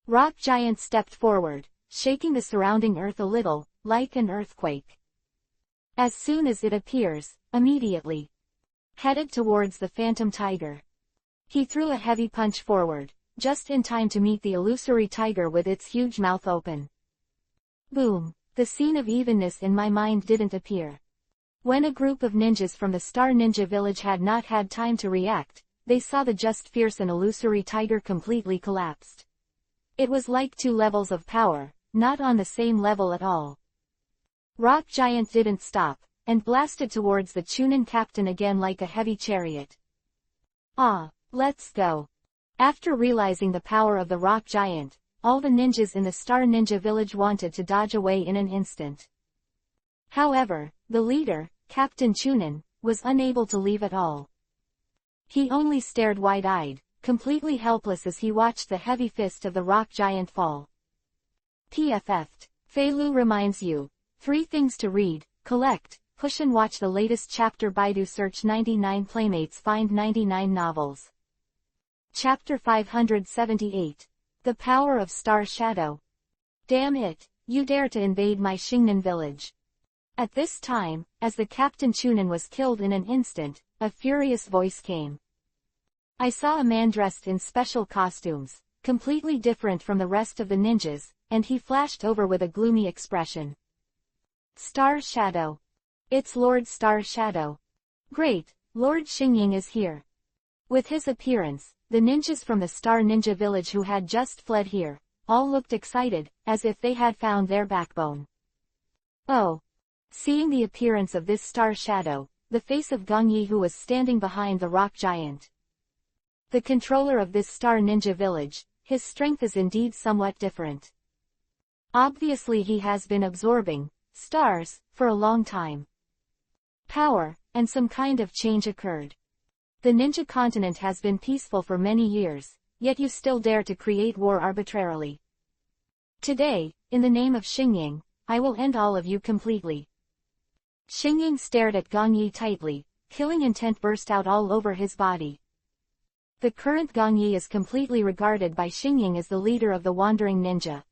Rock giant stepped forward, shaking the surrounding earth a little, like an earthquake. As soon as it appears, immediately headed towards the phantom tiger. He threw a heavy punch forward, just in time to meet the illusory tiger with its huge mouth open. Boom. The scene of evenness in my mind didn't appear. When a group of ninjas from the Star Ninja village had not had time to react, they saw the just fierce and illusory tiger completely collapsed. It was like two levels of power, not on the same level at all. Rock giant didn't stop, and blasted towards the Chunin captain again like a heavy chariot. Ah, let's go. After realizing the power of the rock giant, all the ninjas in the Star Ninja village wanted to dodge away in an instant. However, the leader, Captain Chunin, was unable to leave at all. He only stared wide-eyed, completely helpless as he watched the heavy fist of the rock giant fall. PFF'd. Fei Lu reminds you, 3 things to read, collect, push and watch the latest chapter. Baidu search 99 playmates find 99 novels. Chapter 578. The Power of Star Shadow. Damn it, you dare to invade my Xingnan village. At this time, as the Captain Chunin was killed in an instant, a furious voice came. I saw a man dressed in special costumes, completely different from the rest of the ninjas, and he flashed over with a gloomy expression. Star Shadow. It's Lord Star Shadow. Great, Lord Xingying is here. With his appearance, the ninjas from the Star Ninja village who had just fled here, all looked excited, as if they had found their backbone. Oh! Seeing the appearance of this Star Shadow, the face of Gong Yi who was standing behind the rock giant. The controller of this Star Ninja village, his strength is indeed somewhat different. Obviously he has been absorbing stars for a long time. Power, and some kind of change occurred. The ninja continent has been peaceful for many years, yet you still dare to create war arbitrarily. Today, in the name of Xingying, I will end all of you completely. Xingying stared at Gong Yi tightly, killing intent burst out all over his body. The current Gong Yi is completely regarded by Xingying as the leader of the wandering ninja.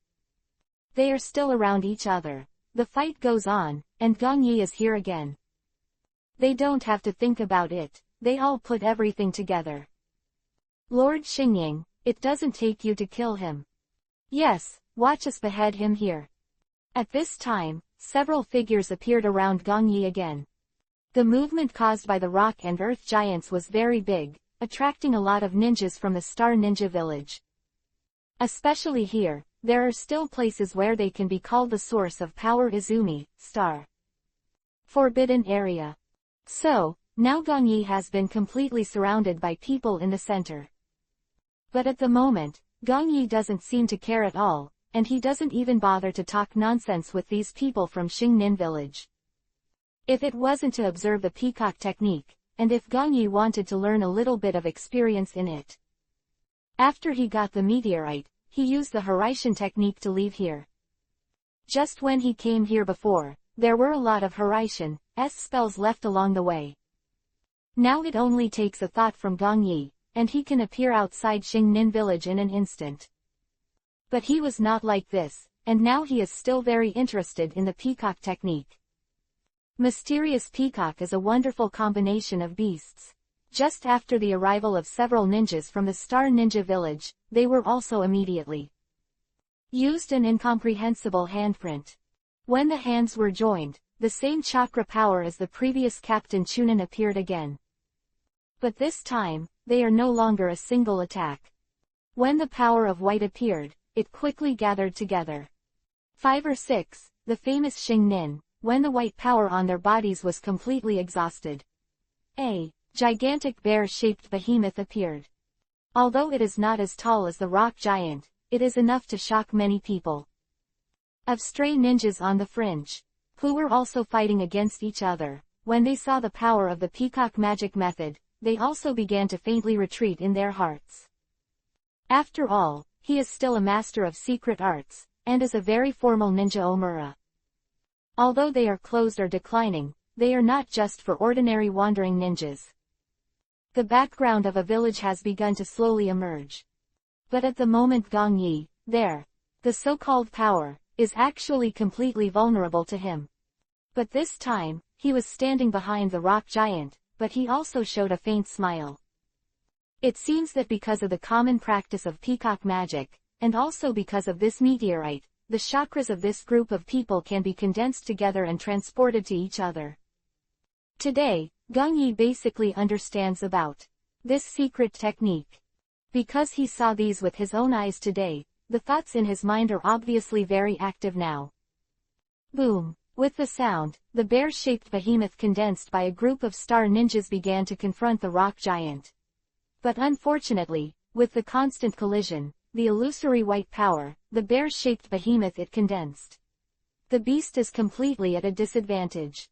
They are still around each other. The fight goes on, and Gong Yi is here again. They don't have to think about it, they all put everything together. Lord Xingying, it doesn't take you to kill him. Yes, watch us behead him here. At this time, several figures appeared around Gong Yi again. The movement caused by the rock and earth giants was very big, attracting a lot of ninjas from the Star Ninja Village. Especially here, there are still places where they can be called the source of power Izumi, Star Forbidden Area. So, now Gong Yi has been completely surrounded by people in the center. But at the moment, Gong Yi doesn't seem to care at all, and he doesn't even bother to talk nonsense with these people from Xingnin Village. If it wasn't to observe the peacock technique, and if Gong Yi wanted to learn a little bit of experience in it. After he got the meteorite, he used the Horaitian technique to leave here. Just when he came here before, there were a lot of Horaitian spells left along the way. Now it only takes a thought from Gong Yi, and he can appear outside Xingnin Village in an instant. But he was not like this, and now he is still very interested in the peacock technique. Mysterious peacock is a wonderful combination of beasts. Just after the arrival of several ninjas from the Star Ninja Village, they were also immediately used an incomprehensible handprint. When the hands were joined, the same chakra power as the previous Captain Chunin appeared again. But this time, they are no longer a single attack. When the power of white appeared, it quickly gathered together. 5 or 6, the famous Xingnin, when the white power on their bodies was completely exhausted. A gigantic bear-shaped behemoth appeared. Although it is not as tall as the rock giant, it is enough to shock many people. Of stray ninjas on the fringe, who were also fighting against each other, when they saw the power of the peacock magic method, they also began to faintly retreat in their hearts. After all, he is still a master of secret arts, and is a very formal ninja Omura. Although they are closed or declining, they are not just for ordinary wandering ninjas. The background of a village has begun to slowly emerge. But at the moment Gong Yi, the so-called power, is actually completely vulnerable to him. But this time, he was standing behind the rock giant, but he also showed a faint smile. It seems that because of the common practice of peacock magic, and also because of this meteorite, the chakras of this group of people can be condensed together and transported to each other. Today, Gong Yi basically understands about this secret technique. Because he saw these with his own eyes today, the thoughts in his mind are obviously very active now. Boom! With the sound, the bear-shaped behemoth condensed by a group of star ninjas began to confront the rock giant. But unfortunately, with the constant collision, the illusory white power, the bear-shaped behemoth it condensed. The beast is completely at a disadvantage.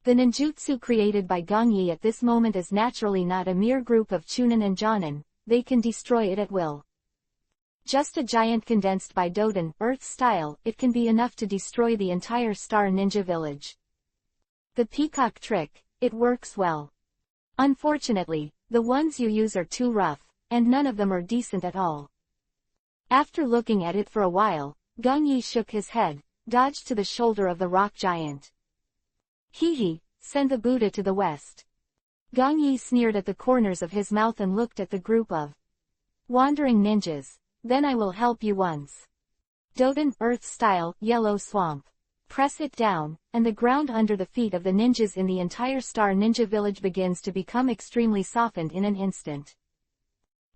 The ninjutsu created by Gong Yi at this moment is naturally not a mere group of Chunin and Jonin, they can destroy it at will. Just a giant condensed by Doden, Earth style, it can be enough to destroy the entire Star Ninja Village. The peacock trick, it works well. Unfortunately, the ones you use are too rough, and none of them are decent at all. After looking at it for a while, Gong Yi shook his head, dodged to the shoulder of the rock giant. Hee, send the Buddha to the west. Gong Yi sneered at the corners of his mouth and looked at the group of wandering ninjas. Then I will help you once. Doden, Earth style, yellow swamp. Press it down, and the ground under the feet of the ninjas in the entire Star Ninja Village begins to become extremely softened in an instant.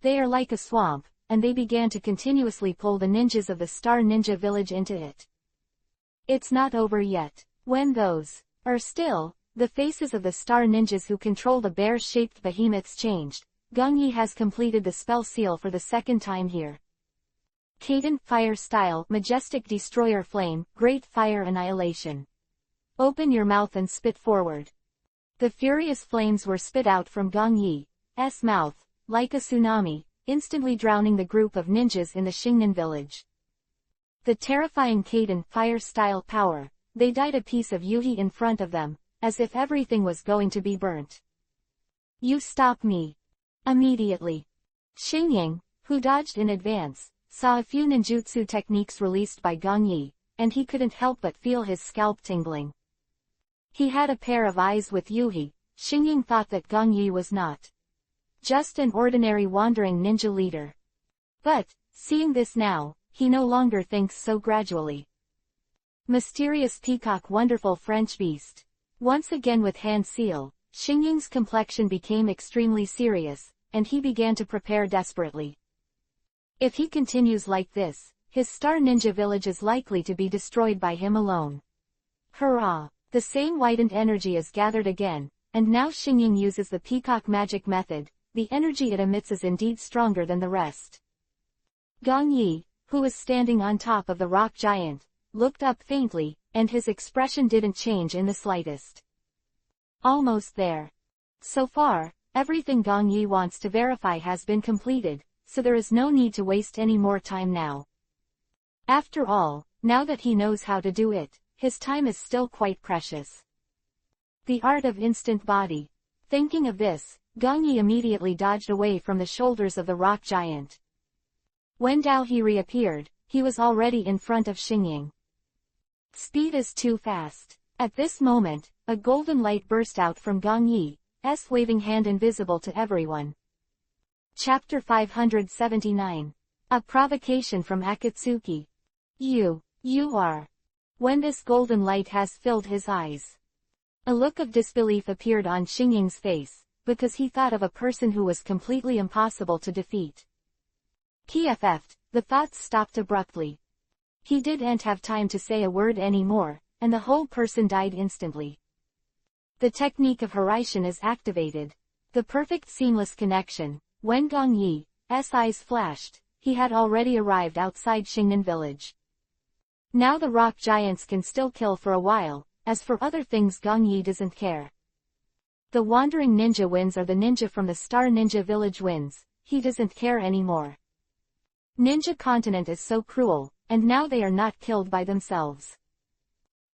They are like a swamp, and they began to continuously pull the ninjas of the Star Ninja Village into it. It's not over yet. When those are still, the faces of the Star Ninjas who control the bear-shaped behemoths changed. Gong Yi has completed the spell seal for the second time here. Kaden, fire style, majestic destroyer flame, great fire annihilation. Open your mouth and spit forward. The furious flames were spit out from Gong Yi's mouth, like a tsunami, instantly drowning the group of ninjas in the Xingnan village. The terrifying Kaden, fire style power, they died a piece of Yuhi in front of them, as if everything was going to be burnt. You stop me. Immediately. Xingying, who dodged in advance, saw a few ninjutsu techniques released by Gong Yi, and he couldn't help but feel his scalp tingling. He had a pair of eyes with Yuhi. Xingying thought that Gong Yi was not just an ordinary wandering ninja leader. But, seeing this now, he no longer thinks so gradually. Mysterious peacock, wonderful French beast. Once again with hand seal, Xingying's complexion became extremely serious, and he began to prepare desperately. If he continues like this, his star ninja village is likely to be destroyed by him alone. Hurrah! The same widened energy is gathered again, and now Xingying uses the peacock magic method. The energy it emits is indeed stronger than the rest. Gong Yi, who was standing on top of the rock giant, looked up faintly, and his expression didn't change in the slightest. Almost there. So far, everything Gong Yi wants to verify has been completed, so there is no need to waste any more time now. After all, now that he knows how to do it, his time is still quite precious. The art of instant body. Thinking of this, Gong Yi immediately dodged away from the shoulders of the rock giant. When Dao He reappeared, he was already in front of Xingying. Speed is too fast. At this moment, a golden light burst out from Gong Yi's waving hand, invisible to everyone. Chapter 579. A provocation from Akatsuki. You are. When this golden light has filled his eyes. A look of disbelief appeared on Xingying's face, because he thought of a person who was completely impossible to defeat. PFF'd, the thoughts stopped abruptly. He didn't have time to say a word anymore, and the whole person died instantly. The technique of Hiraishin is activated. The perfect seamless connection. When Gong Yi's eyes flashed, he had already arrived outside Xingnan village. Now the rock giants can still kill for a while, as for other things Gong Yi doesn't care. The wandering ninja wins, or the ninja from the Star Ninja Village wins, he doesn't care anymore. Ninja continent is so cruel, and now they are not killed by themselves.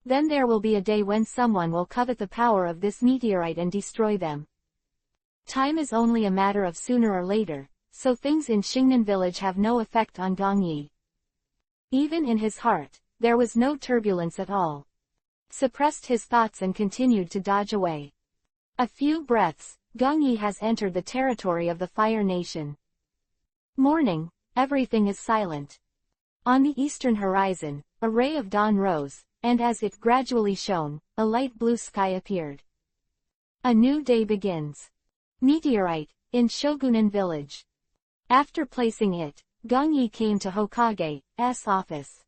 Then there will be a day when someone will covet the power of this meteorite and destroy them. Time is only a matter of sooner or later, so things in Xingnan village have no effect on Gong Yi. Even in his heart, there was no turbulence at all. Suppressed his thoughts and continued to dodge away. A few breaths, Gong Yi has entered the territory of the Fire Nation. Morning, everything is silent. On the eastern horizon, a ray of dawn rose, and as it gradually shone, a light blue sky appeared. A new day begins. Meteorite, in Shogunin village. After placing it, Gong Yi came to Hokage's office.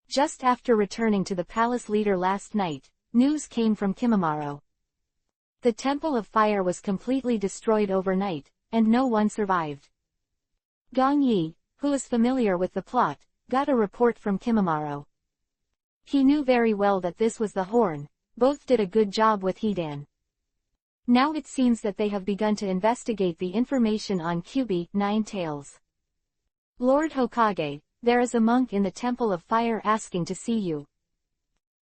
Just after returning to the palace leader last night, news came from Kimimaro. The Temple of Fire was completely destroyed overnight, and no one survived. Gong Yi, who is familiar with the plot, got a report from Kimimaro. He knew very well that this was the Horn. Both did a good job with Hidan. Now it seems that they have begun to investigate the information on Kyubi, Nine Tails. Lord Hokage, there is a monk in the Temple of Fire asking to see you.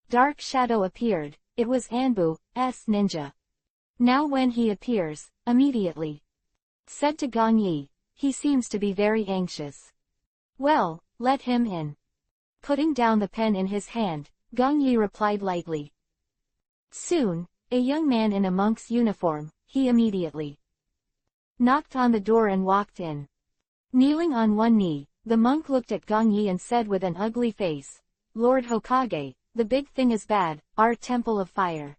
Dark shadow appeared. It was Anbu's ninja. Now when he appears, immediately. Said to Gong Yi, he seems to be very anxious. Well, let him in. Putting down the pen in his hand, Gong Yi replied lightly. Soon, a young man in a monk's uniform, he immediately knocked on the door and walked in. Kneeling on one knee, the monk looked at Gong Yi and said with an ugly face, Lord Hokage, the big thing is bad, our Temple of Fire.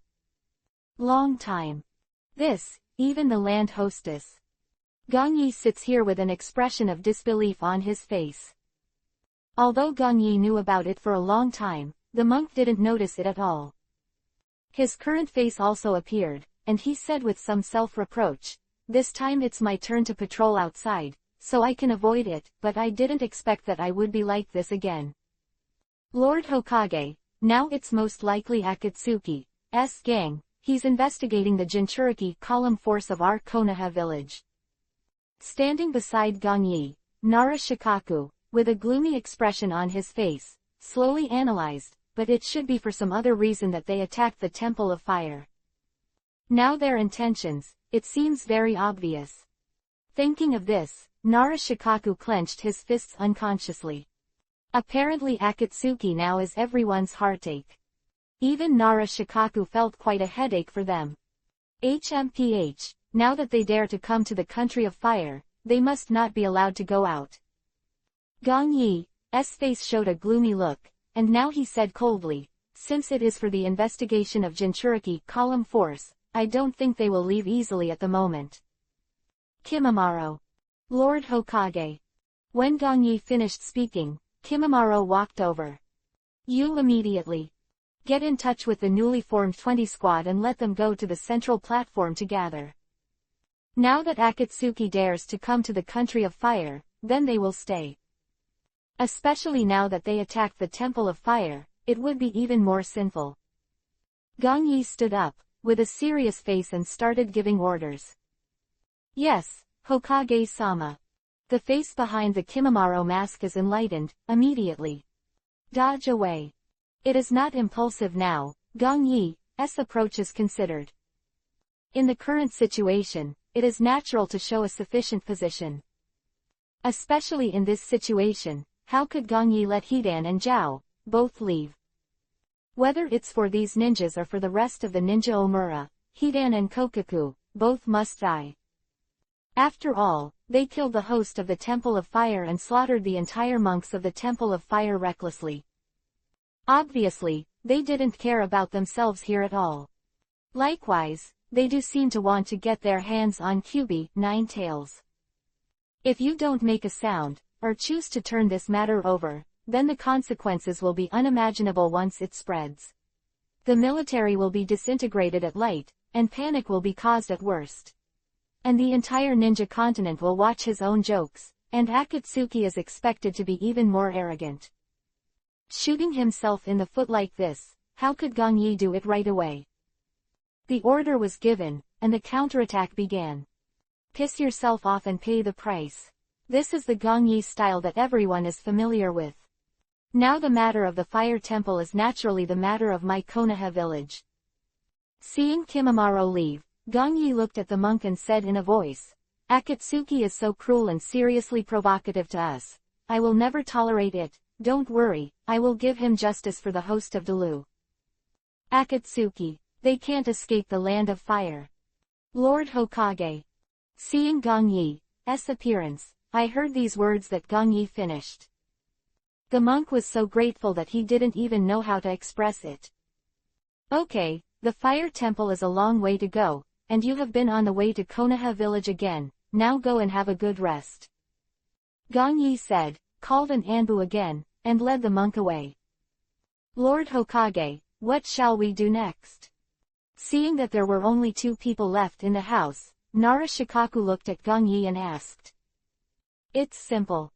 Long time. This, even the land hostess. Gong Yi sits here with an expression of disbelief on his face. Although Gong Yi knew about it for a long time, the monk didn't notice it at all. His current face also appeared, and he said with some self-reproach, this time it's my turn to patrol outside, so I can avoid it, but I didn't expect that I would be like this again. Lord Hokage, now it's most likely Akatsuki's gang. He's investigating the Jinchuriki column force of our Konoha village. Standing beside Gong Yi, Nara Shikaku, with a gloomy expression on his face, slowly analyzed, but it should be for some other reason that they attacked the Temple of Fire. Now their intentions, it seems very obvious. Thinking of this, Nara Shikaku clenched his fists unconsciously. Apparently Akatsuki now is everyone's heartache. Even Nara Shikaku felt quite a headache for them. HMPH, now that they dare to come to the country of fire, they must not be allowed to go out. Gong Yi's face showed a gloomy look, and now he said coldly, since it is for the investigation of Jinchuriki column force, I don't think they will leave easily at the moment. Kimimaro. Lord Hokage. When Gong Yi finished speaking, Kimimaro walked over. You immediately get in touch with the newly formed 20 squad and let them go to the central platform to gather. Now that Akatsuki dares to come to the country of fire, then they will stay. Especially now that they attacked the Temple of Fire, it would be even more sinful. Gong Yi stood up, with a serious face and started giving orders. Yes, Hokage-sama. The face behind the Kimimaro mask is enlightened, immediately. Dodge away. It is not impulsive now, Gong Yi's approach is considered. In the current situation, it is natural to show a sufficient position. Especially in this situation, how could Gong Yi let Hidan and Zhao both leave? Whether it's for these ninjas or for the rest of the ninja Omura, Hidan and Kokaku, both must die. After all, they killed the host of the Temple of Fire and slaughtered the entire monks of the Temple of Fire recklessly. Obviously, they didn't care about themselves here at all. Likewise, they do seem to want to get their hands on Kyubi, Nine Tails. If you don't make a sound, or choose to turn this matter over, then the consequences will be unimaginable once it spreads. The military will be disintegrated at light, and panic will be caused at worst. And the entire ninja continent will watch his own jokes, and Akatsuki is expected to be even more arrogant. Shooting himself in the foot like this, how could Gong Yi do it right away? The order was given, and the counterattack began. Piss yourself off and pay the price. This is the Gong Yi style that everyone is familiar with. Now the matter of the fire temple is naturally the matter of my Konoha village. Seeing Kimimaro leave, Gong Yi looked at the monk and said in a voice, Akatsuki is so cruel and seriously provocative to us. I will never tolerate it, don't worry, I will give him justice for the host of Delu. Akatsuki, they can't escape the land of fire. Lord Hokage. Seeing Gong Yi's appearance, I heard these words that Gong Yi finished. The monk was so grateful that he didn't even know how to express it. Okay, the fire temple is a long way to go, and you have been on the way to Konoha village again, now go and have a good rest. Gong Yi said, called an Anbu again, and led the monk away. Lord Hokage, what shall we do next? Seeing that there were only 2 people left in the house, Nara Shikaku looked at Gong Yi and asked. It's simple.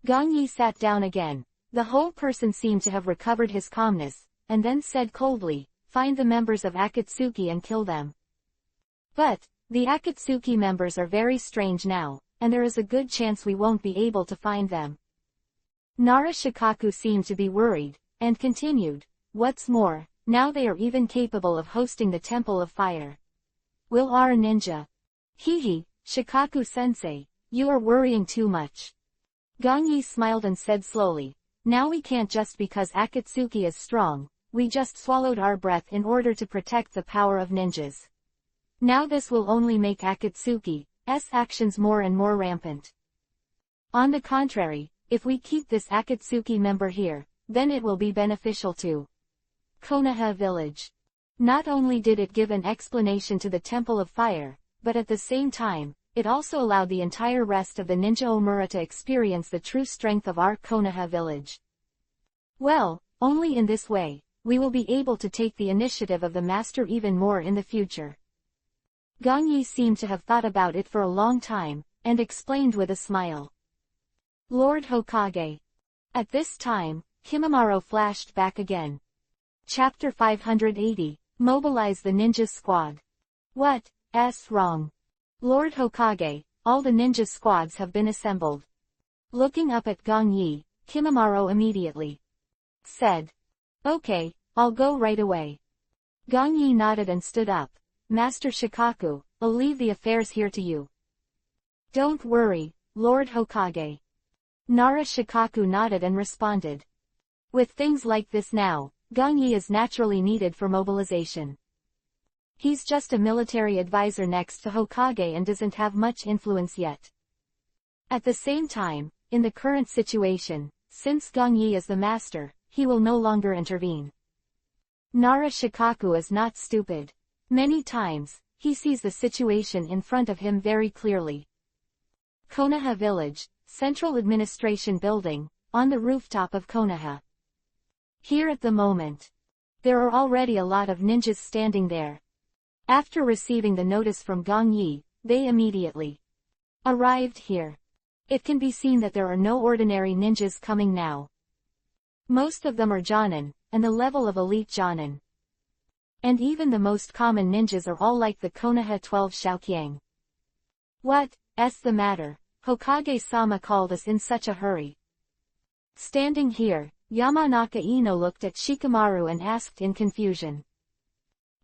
Gong Yi sat down again. The whole person seemed to have recovered his calmness, and then said coldly, find the members of Akatsuki and kill them. But, the Akatsuki members are very strange now, and there is a good chance we won't be able to find them. Nara Shikaku seemed to be worried, and continued, what's more, now they are even capable of hosting the Temple of Fire. Will our ninja? Hihi, Shikaku-sensei, you are worrying too much. Gong Yi smiled and said slowly, now we can't just because Akatsuki is strong, we just swallowed our breath in order to protect the power of ninjas. Now this will only make Akatsuki's actions more and more rampant. On the contrary, if we keep this Akatsuki member here, then it will be beneficial to Konoha village. Not only did it give an explanation to the Temple of Fire, but at the same time, it also allowed the entire rest of the ninja Omura to experience the true strength of our Konoha village. Well, only in this way, we will be able to take the initiative of the master even more in the future. Gong Yi seemed to have thought about it for a long time, and explained with a smile. Lord Hokage. At this time, Kimimaro flashed back again. Chapter 580, Mobilize the Ninja Squad. What's wrong? Lord Hokage, all the ninja squads have been assembled. Looking up at Gong Yi, Kimimaro immediately said. Okay, I'll go right away. Gong Yi nodded and stood up. Master Shikaku, I'll leave the affairs here to you. Don't worry, Lord Hokage. Nara Shikaku nodded and responded. With things like this now, Gong Yi is naturally needed for mobilization. He's just a military advisor next to Hokage and doesn't have much influence yet. At the same time, in the current situation, since Gong Yi is the master, he will no longer intervene. Nara Shikaku is not stupid. Many times, he sees the situation in front of him very clearly. Konoha Village, Central Administration Building, on the rooftop of Konoha. Here at the moment, there are already a lot of ninjas standing there. After receiving the notice from Gong Yi, they immediately arrived here. It can be seen that there are no ordinary ninjas coming now. Most of them are Jonin, and the level of elite Jonin. And even the most common ninjas are all like the Konoha 12 Shaoqiang. What's the matter? Hokage-sama called us in such a hurry. Standing here, Yamanaka Ino looked at Shikamaru and asked in confusion.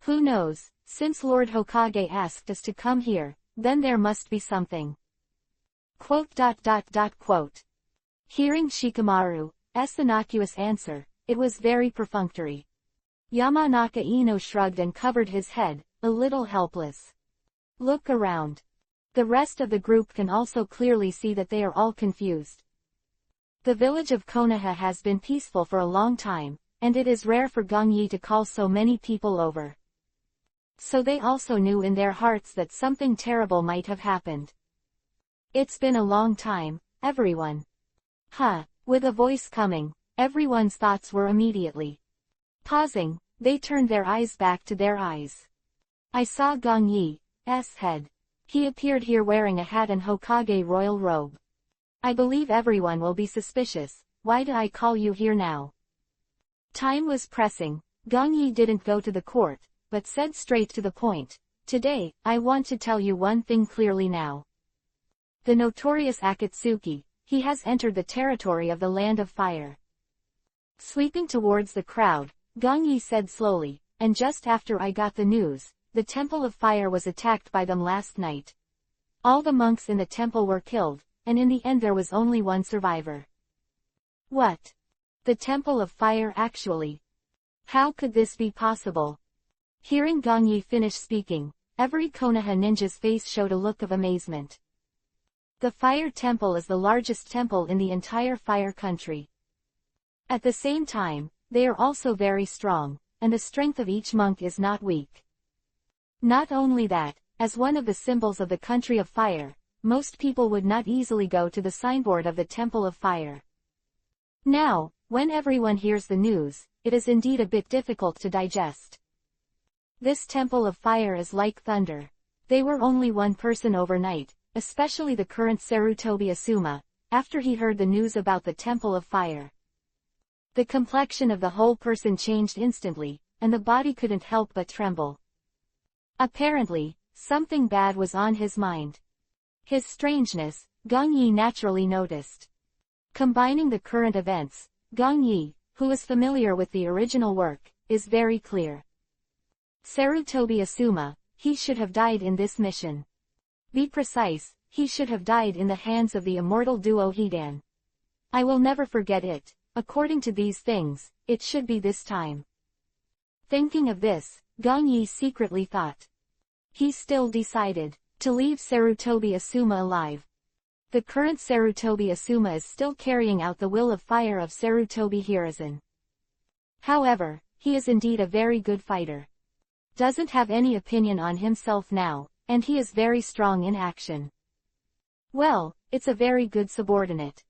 Who knows, since Lord Hokage asked us to come here, then there must be something. Hearing Shikamaru's innocuous answer, it was very perfunctory. Yamanaka Ino shrugged and covered his head, a little helpless. Look around. The rest of the group can also clearly see that they are all confused. The village of Konoha has been peaceful for a long time, and it is rare for Gong Yi to call so many people over. So they also knew in their hearts that something terrible might have happened. It's been a long time, everyone. With a voice coming, everyone's thoughts were immediately pausing. They turned their eyes back to their eyes. I saw Gong Yi's head. He appeared here wearing a hat and Hokage royal robe. I believe everyone will be suspicious. Why do I call you here now? Time was pressing. Gong Yi didn't go to the court, but said straight to the point. Today, I want to tell you one thing clearly now. The notorious Akatsuki, he has entered the territory of the Land of Fire. Sweeping towards the crowd, Gong Yi said slowly, and just after I got the news, the Temple of Fire was attacked by them last night. All the monks in the temple were killed, and in the end there was only one survivor. What? The Temple of Fire actually? How could this be possible? Hearing Gong Yi finish speaking, every Konoha ninja's face showed a look of amazement. The Fire Temple is the largest temple in the entire Fire Country. At the same time, they are also very strong, and the strength of each monk is not weak. Not only that, as one of the symbols of the country of fire, most people would not easily go to the signboard of the Temple of Fire. Now, when everyone hears the news, it is indeed a bit difficult to digest. This Temple of Fire is like thunder. They were only one person overnight, especially the current Sarutobi Asuma, after he heard the news about the Temple of Fire. The complexion of the whole person changed instantly, and the body couldn't help but tremble. Apparently, something bad was on his mind. His strangeness, Gong Yi naturally noticed. Combining the current events, Gong Yi, who is familiar with the original work, is very clear. Sarutobi Asuma, he should have died in this mission. Be precise, he should have died in the hands of the immortal duo Hidan. I will never forget it. According to these things, it should be this time. Thinking of this, Gong Yi secretly thought. He still decided to leave Sarutobi Asuma alive. The current Sarutobi Asuma is still carrying out the will of fire of Sarutobi Hiruzen. However, he is indeed a very good fighter. Doesn't have any opinion on himself now, and he is very strong in action. Well, it's a very good subordinate.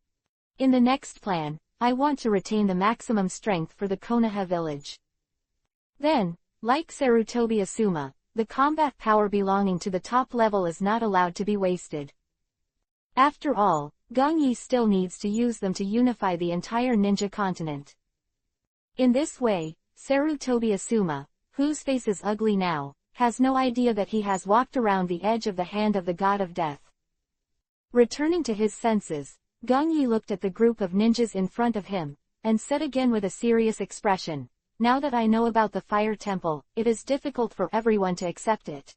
In the next plan, I want to retain the maximum strength for the Konoha village. Then, like Sarutobi Asuma, the combat power belonging to the top level is not allowed to be wasted. After all, Gong Yi still needs to use them to unify the entire ninja continent. In this way, Sarutobi Asuma, whose face is ugly now, has no idea that he has walked around the edge of the hand of the god of death. Returning to his senses, Gong Yi looked at the group of ninjas in front of him, and said again with a serious expression, now that I know about the Fire Temple, it is difficult for everyone to accept it.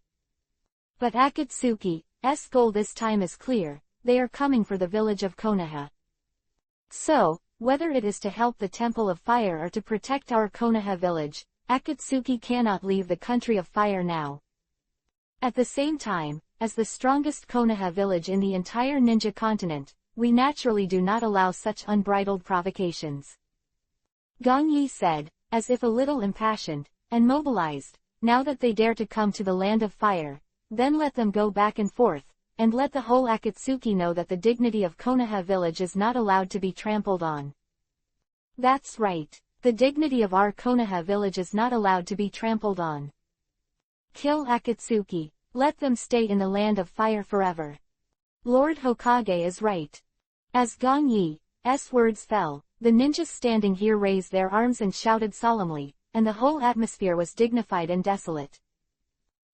But Akatsuki's goal this time is clear, they are coming for the village of Konoha. So, whether it is to help the Temple of Fire or to protect our Konoha village, Akatsuki cannot leave the country of fire now. At the same time, as the strongest Konoha village in the entire ninja continent, we naturally do not allow such unbridled provocations. Gong Yi said, as if a little impassioned, and mobilized. Now that they dare to come to the land of fire, then let them go back and forth, and let the whole Akatsuki know that the dignity of Konoha village is not allowed to be trampled on. That's right, the dignity of our Konoha village is not allowed to be trampled on. Kill Akatsuki, let them stay in the land of fire forever. Lord Hokage is right. As Gong Yi's words fell, the ninjas standing here raised their arms and shouted solemnly, and the whole atmosphere was dignified and desolate.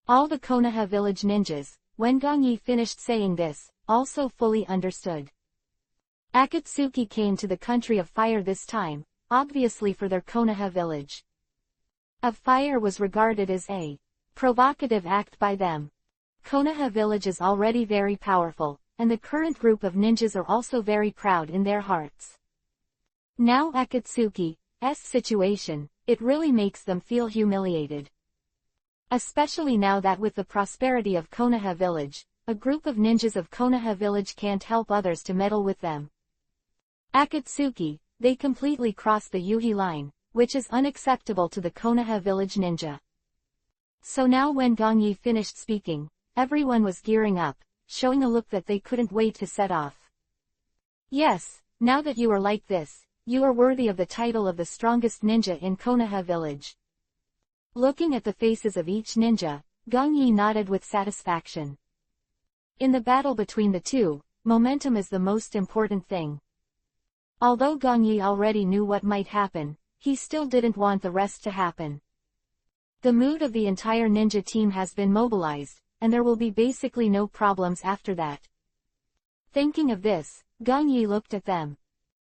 All the Konoha village ninjas, when Gong Yi finished saying this, also fully understood. Akatsuki came to the country of fire this time, obviously for their Konoha village. Of fire was regarded as a provocative act by them. Konoha village is already very powerful, and the current group of ninjas are also very proud in their hearts. Now Akatsuki's situation, it really makes them feel humiliated. Especially now that with the prosperity of Konoha village, a group of ninjas of Konoha village can't help others to meddle with them. Akatsuki, they completely cross the Yuhi line, which is unacceptable to the Konoha village ninja. So now when Gong Yi finished speaking, everyone was gearing up, showing a look that they couldn't wait to set off. Yes, now that you are like this, you are worthy of the title of the strongest ninja in Konoha village. Looking at the faces of each ninja, Gong Yi nodded with satisfaction. In the battle between the two, momentum is the most important thing. Although Gong Yi already knew what might happen, he still didn't want the rest to happen. The mood of the entire ninja team has been mobilized, and there will be basically no problems after that. Thinking of this, Gong Yi looked at them.